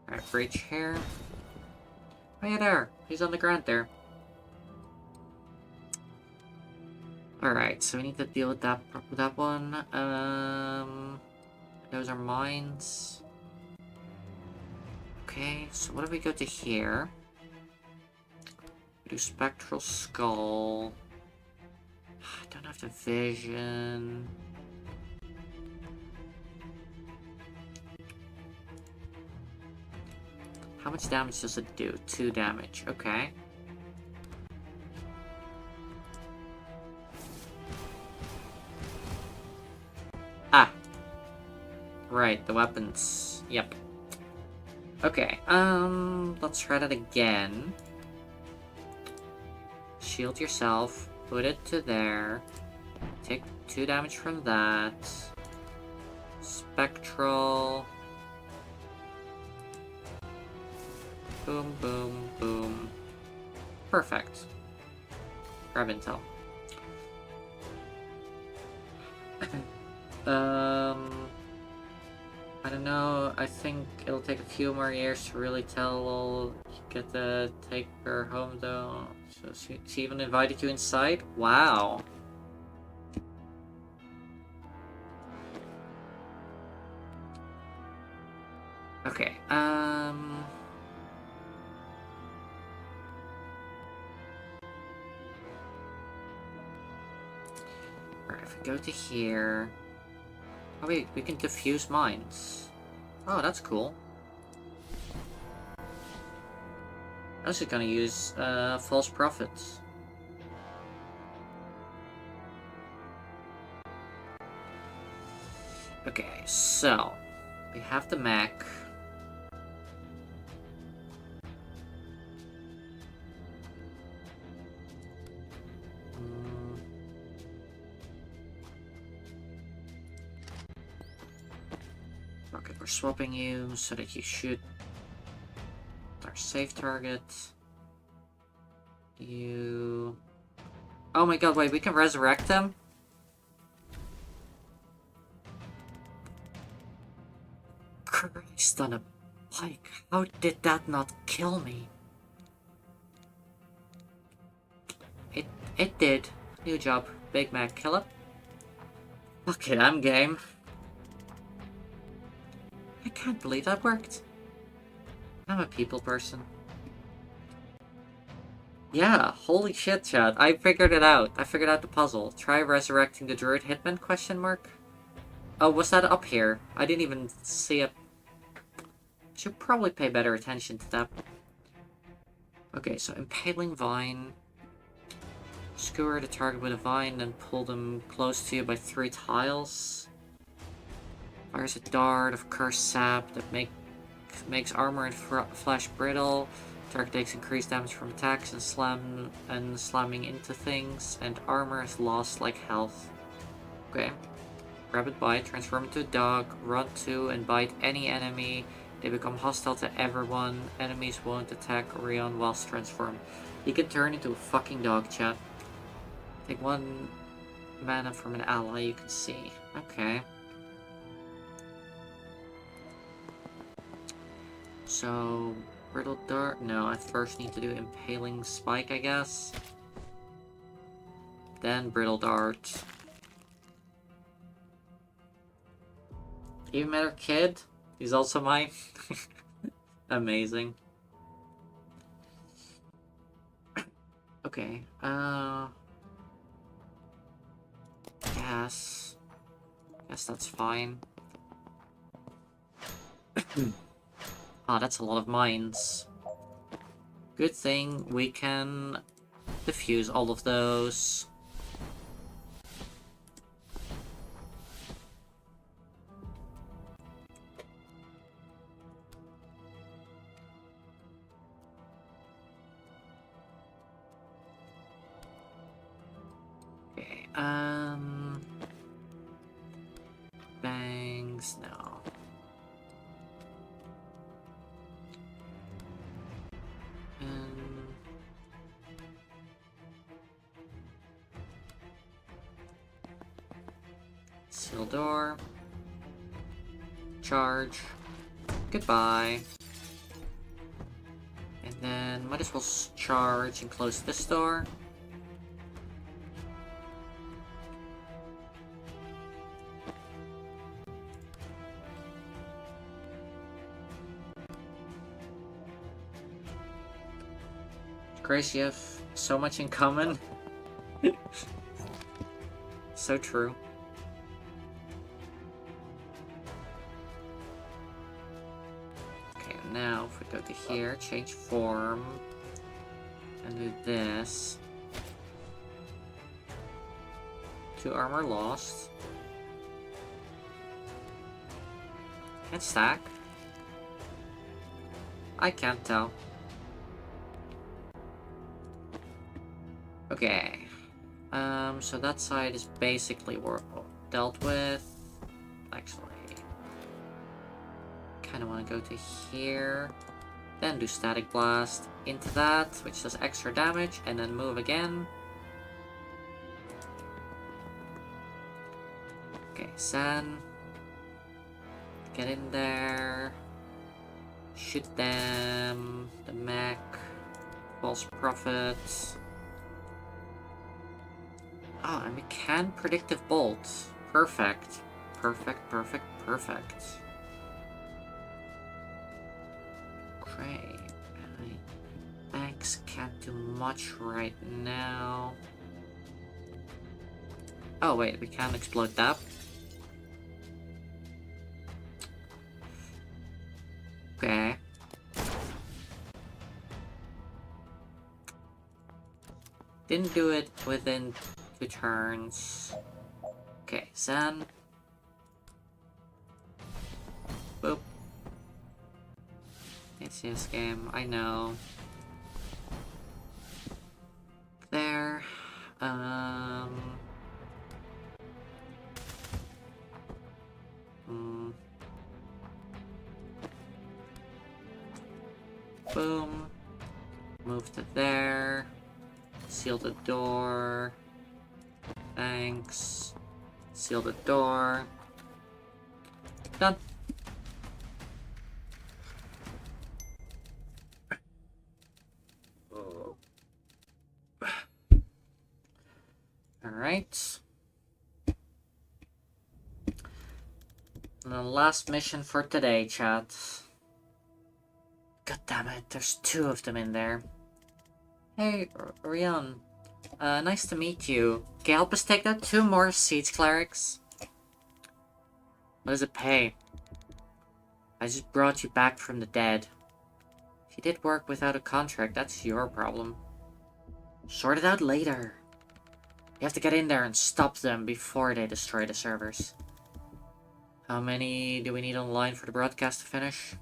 Alright, breach here. Oh yeah, there. He's on the ground there. Alright, so we need to deal with that one. Those are mines. Okay, so what if we go to here? We do Spectral Skull. I don't have the vision. How much damage does it do? 2 damage. Okay. Ah. Right, the weapons. Yep. Okay, let's try that again. Shield yourself. Put it to there. Take 2 damage from that. Spectral. Boom, boom, boom. Perfect. Grab intel. I don't know. I think it'll take a few more years to really get to take her home, though. So she even invited you inside? Wow. Okay, Alright, if we go to here... Oh wait, we can diffuse mines. Oh, that's cool. I was just gonna use false prophets. Okay, so we have the mech. Okay, we're swapping you so that you shoot our safe target. You... Oh my god, wait, we can resurrect them? Christ on a bike, how did that not kill me? It did. New job. Big Mac killer. Fuck it, I'm game. I can't believe that worked. I'm a people person. Yeah, holy shit, Chad. I figured it out. I figured out the puzzle. Try resurrecting the druid hitman, question mark? Oh, was that up here? I didn't even see it. Should probably pay better attention to that. Okay, so impaling vine. Skewer the target with a vine, then pull them close to you by 3 tiles. Fires a dart of cursed sap that makes armor and flesh brittle. Target takes increased damage from attacks and slamming into things, and armor is lost like health. Okay. Rapid bite, transform into a dog, run to and bite any enemy. They become hostile to everyone. Enemies won't attack Orion whilst transformed. He can turn into a fucking dog, chat. Take 1 mana from an ally, you can see. Okay. So, Brittle Dart? No, I first need to do Impaling Spike, I guess. Then Brittle Dart. Even Matter Kid? He's also mine. Amazing. Okay, Guess that's fine. Ah, that's a lot of mines. Good thing we can defuse all of those. Okay, bangs, no. Seal door. Charge. Goodbye. And then might as well charge and close this door. Grace, you have so much in common. So true. Okay, now if we go to here, change form, and do this. 2 armor lost. Can't stack. I can't tell. Okay. So that side is basically dealt with. Actually, kind of want to go to here, then do static blast into that, which does extra damage, and then move again. Okay, San, get in there, shoot them, the mech, false prophets. Ah, and we can predictive bolt. Perfect. Perfect, perfect, perfect. Great. Banks can't do much right now. Oh wait, we can explode that. Okay. Didn't do it within 2 turns. Okay, Zen. Boop. It's this game, I know. There. Boom. Move to there. Seal the door. Thanks. Seal the door. Done. Alright. And the last mission for today, chat. God damn it, there's 2 of them in there. Hey, Orion. Nice to meet you. Can you help us take out 2 more Siege Clerics? What does it pay? I just brought you back from the dead. If you did work without a contract, that's your problem. Sort it out later. You have to get in there and stop them before they destroy the servers. How many do we need online for the broadcast to finish?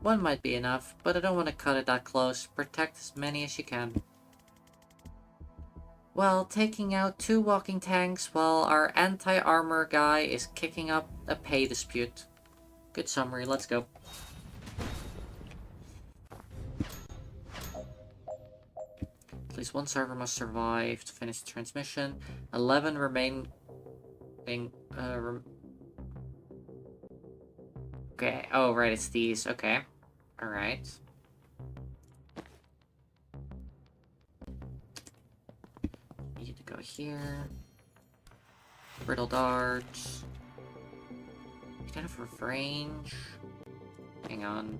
One might be enough, but I don't want to cut it that close. Protect as many as you can. Well, taking out 2 walking tanks while our anti-armor guy is kicking up a pay dispute. Good summary, let's go. At least one server must survive to finish the transmission. 11 remain... Okay, oh right, it's these, okay. Alright. Need to go here. Brittle darts. Kind of range. Hang on.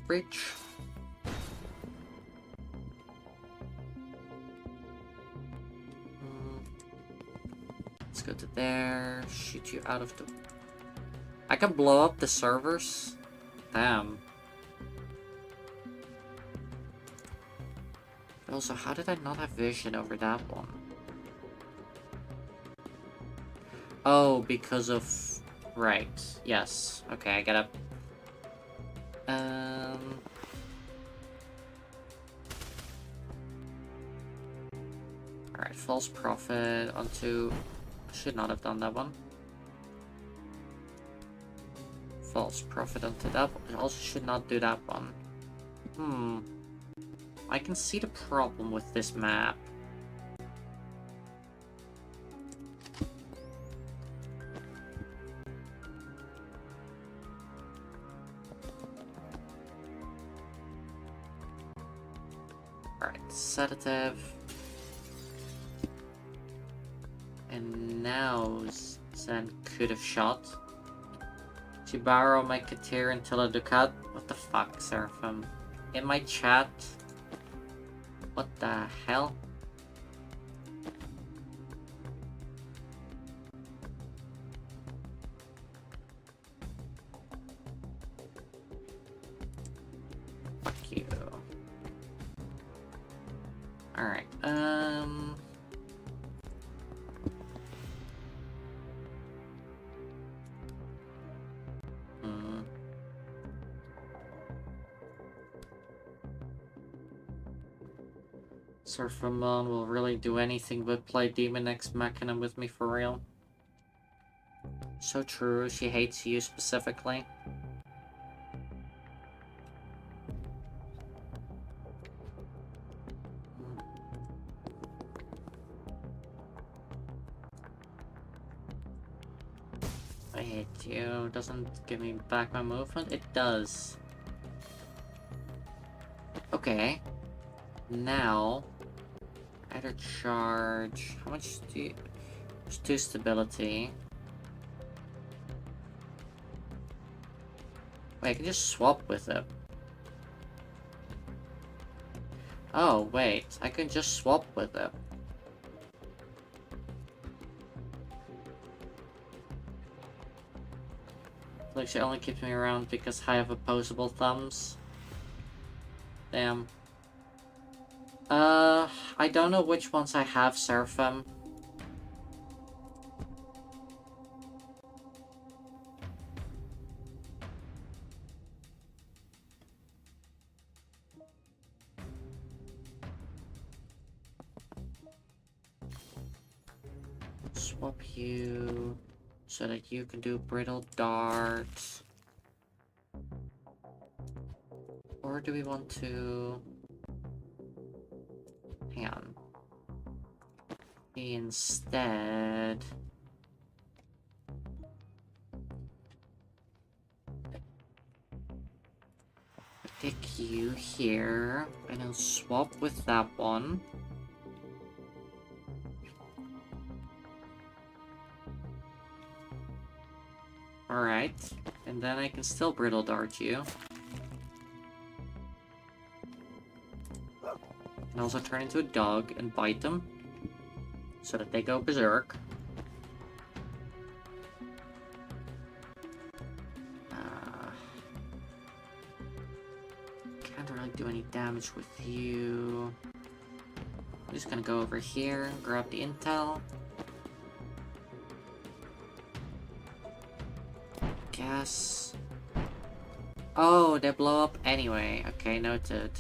Breach. Let's go to there. Shoot you out of the... I can blow up the servers? Damn. Also, how did I not have vision over that one? Oh, because of... Right. Yes. Okay, I get it. Alright, false prophet onto... Should not have done that one. False prophet onto that one. Also should not do that one. I can see the problem with this map. Alright, sedative. And now Zen could have shot. To borrow my Katir until a Ducat. What the fuck, Seraphim? In my chat. What the hell? Fuck you. Alright, Surfamon will really do anything but play Demon X Machina with me for real. So true, she hates you specifically. I hate you. Doesn't give me back my movement? It does. Okay. Now... Either charge... How much do you... There's 2 stability. Wait, I can just swap with it. Oh, wait. I can just swap with it. Like, she only keeps me around because I have opposable thumbs. Damn. I don't know which ones I have, Seraphim. Swap you so that you can do brittle darts. Or do we want to... Hang on. Instead... Pick you here, and I'll swap with that one. Alright, and then I can still brittle dart you. And also turn into a dog and bite them, so that they go berserk. Can't really do any damage with you. Just gonna go over here, grab the intel. Guess. Oh, they blow up anyway. Okay, noted.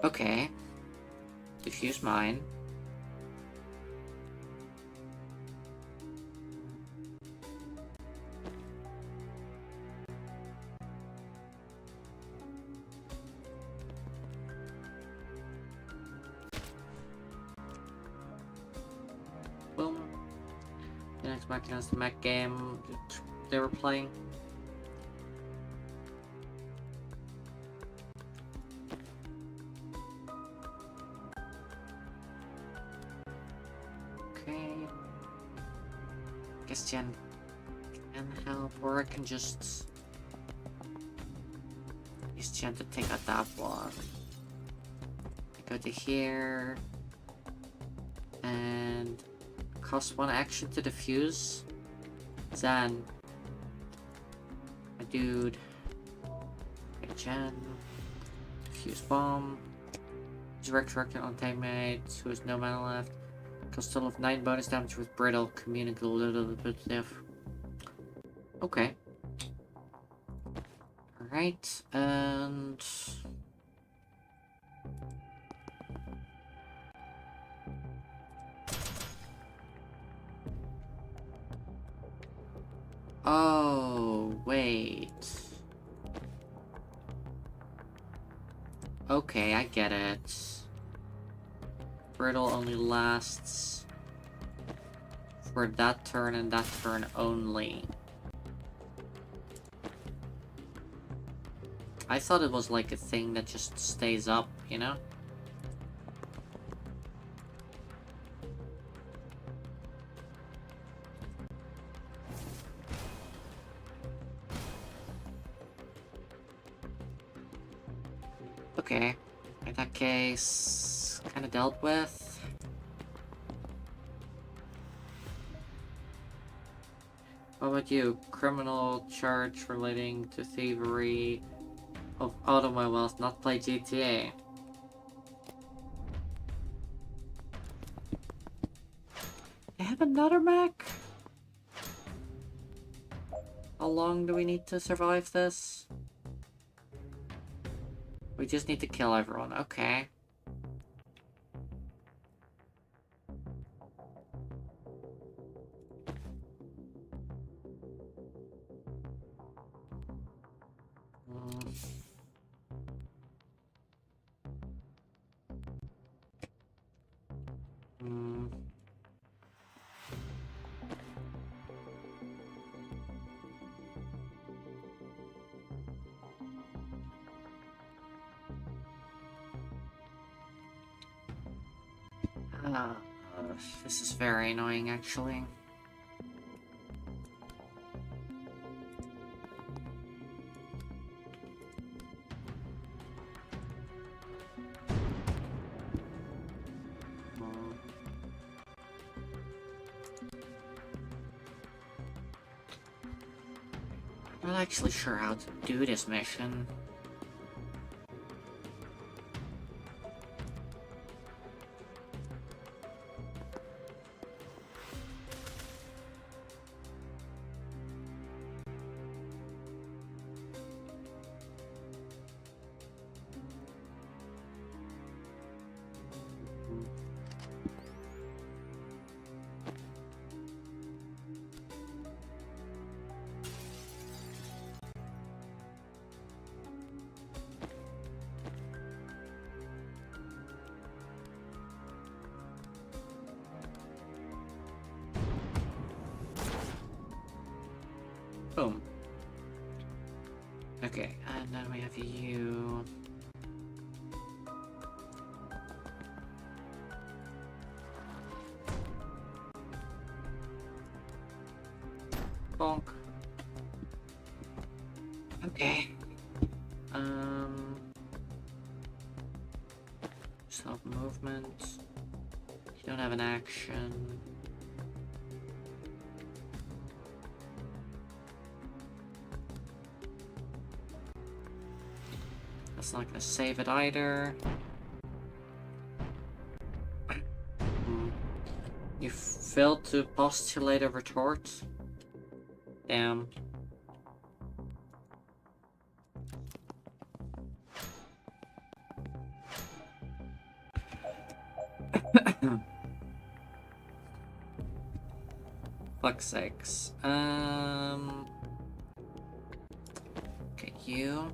Okay. Diffuse mine. Boom. The next Machina is the mech game they were playing. Okay. Guess Jen can help, or I can just use Jen to take out that one. I go to here and cost 1 action to defuse. Zan. My dude. Okay, Jen. Defuse bomb. Direct on teammates who has no mana left. Cost total of 9 bonus damage with brittle. Communicate a little bit stiff. Okay. Alright, and oh, wait. Okay, I get it. Brittle only lasts for that turn and that turn only. I thought it was like a thing that just stays up, you know? Okay, in that case, kind of dealt with. What about you? Criminal charge relating to thievery of automobiles, not play GTA. They have another mech? How long do we need to survive this? We just need to kill everyone, okay. This is very annoying, actually. I'm not actually sure how to do this mission. Boom. Okay, and then we have you. Bonk. Okay. Self movement. You don't have an action. It's not gonna save it either. You failed to postulate a retort? Damn. Fuck's sakes. Okay, you.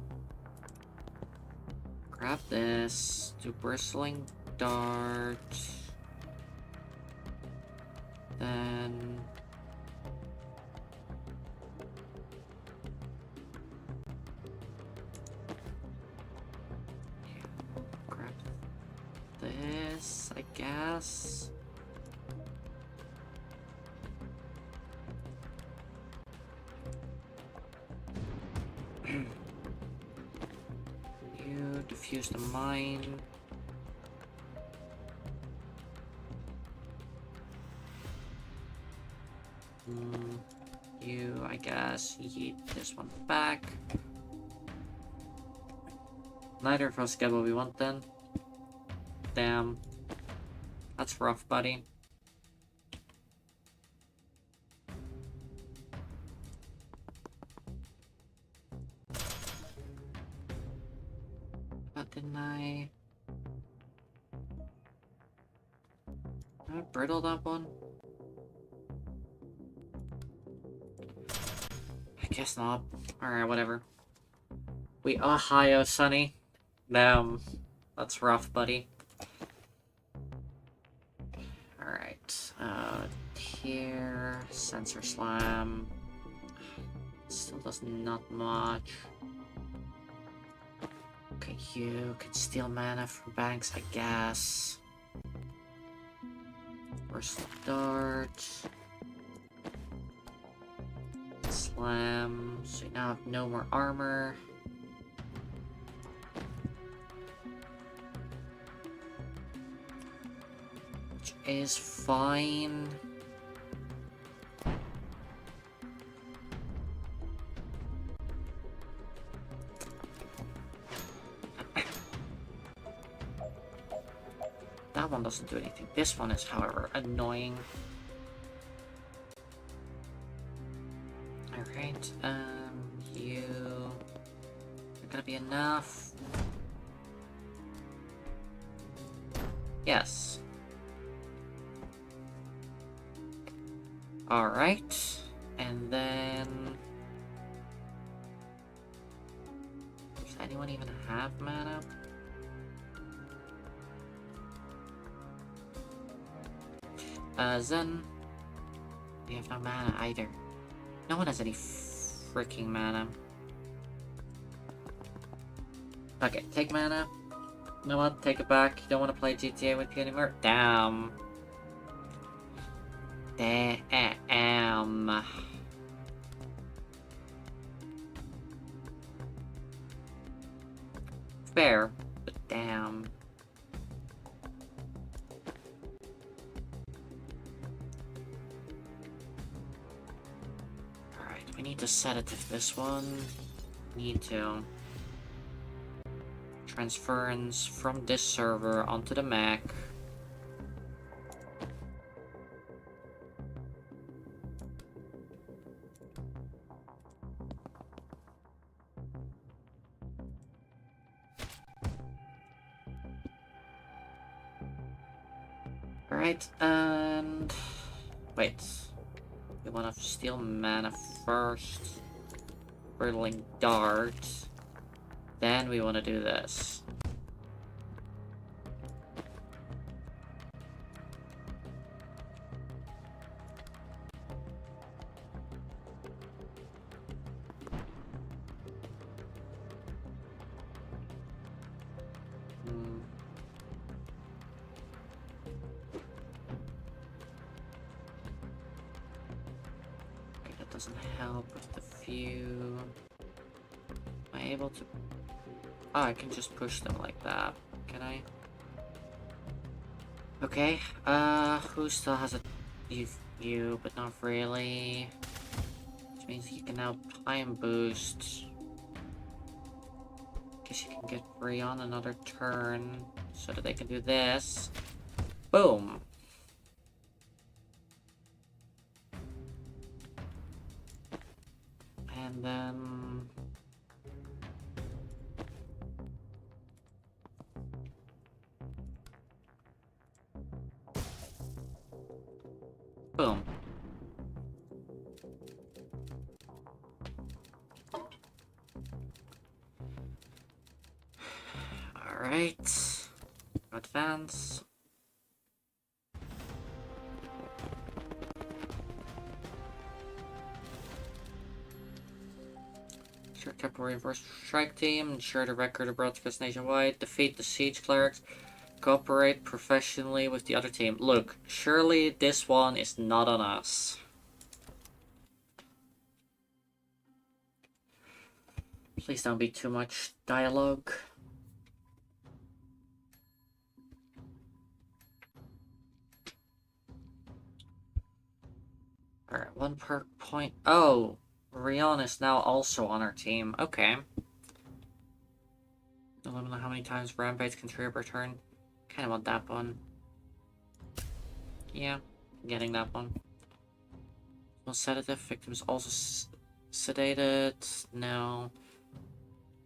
Grab this. Do bristling dart. Then... grab this, I guess. You defuse the mine. You, I guess, yeet this one back. Neither of us get what we want then. Damn. That's rough, buddy. But didn't I brittle that one? I guess not. Alright, whatever. We Ohio, Sonny. Damn. That's rough, buddy. Alright. Here. Sensor Slam. Still does not much. Okay, you can steal mana from banks, I guess. Burst Dart. Slam. So you now have no more armor. Which is fine. That one doesn't do anything. This one is, however, annoying. Alright, you are gonna be enough. Yes. Alright, and then... does anyone even have mana? Zen. We have no mana either. No one has any freaking mana. Okay, take mana. You know what? Take it back. You don't want to play GTA with you anymore? Damn. Damn. Fair, but damn. We need to set it to this one. Need to. Transference from this server onto the Mac. Alright, and... wait. We want to steal mana first. Whirling Dart. Then we want to do this. Doesn't help with the few. Am I able to? Oh, I can just push them like that. Can I? Okay. Who still has a you, but not really. Which means you can now time boost. Okay, she can get free on another turn so that they can do this. Boom. And then... boom. Alright. Advance. Ensure capital reinforced strike team. Ensure the record of broadcast nationwide. Defeat the siege clerics. Cooperate professionally with the other team. Look, surely this one is not on us. Please don't be too much dialogue. Alright, 1 perk point. Oh, Rion is now also on our team. Okay. Don't let me know how many times Rampage can trigger per turn. Kinda want that one. Yeah, getting that one. Well, sedative. Victims also sedated. No.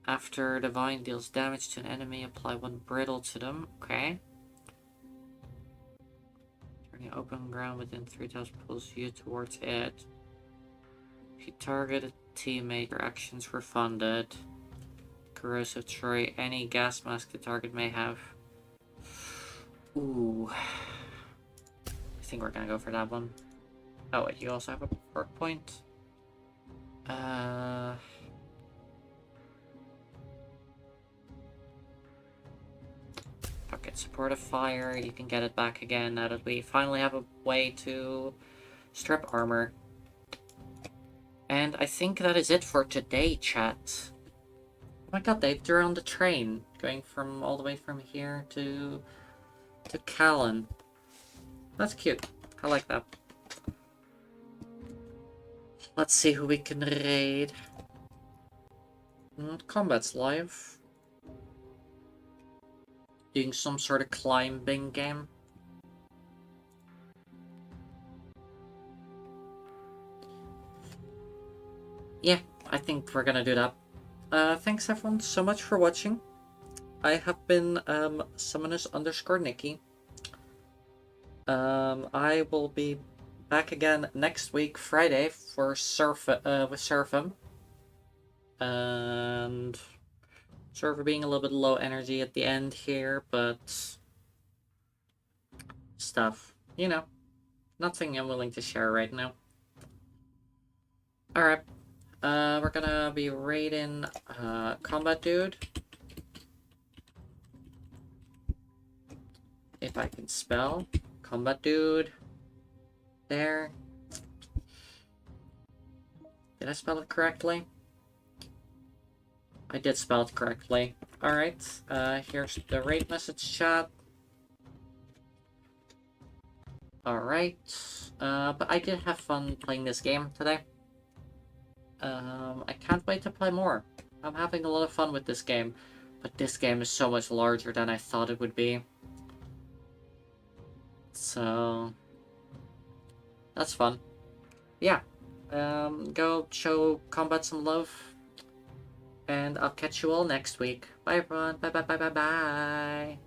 After Divine deals damage to an enemy, apply 1 brittle to them. Okay. Turning open ground within 3,000 pulls you towards it. If you target a teammate, your actions refunded. Corrosive Troy, any gas mask the target may have. Ooh. I think we're gonna go for that one. Oh wait, you also have a perk point? Fuck it, support of fire, you can get it back again now that we finally have a way to strip armor. And I think that is it for today, chat. Oh my god, they're on the train, going from all the way from here to Callan. That's cute. I like that. Let's see who we can raid. Combat's live. Doing some sort of climbing game. Yeah, I think we're gonna do that. Thanks everyone so much for watching. I have been Summoners_Nikki. I will be back again next week, Friday, for with Surfim. And Surfer being a little bit low energy at the end here, but stuff, you know, nothing I'm willing to share right now. Alright, we're gonna be raiding Combat Dude. If I can spell Combat Dude. There. Did I spell it correctly? I did spell it correctly. Alright, here's the raid message chat. Alright, but I did have fun playing this game today. I can't wait to play more. I'm having a lot of fun with this game, but this game is so much larger than I thought it would be. So, that's fun. Yeah, go show Combat some love. And I'll catch you all next week. Bye everyone. Bye bye bye bye bye.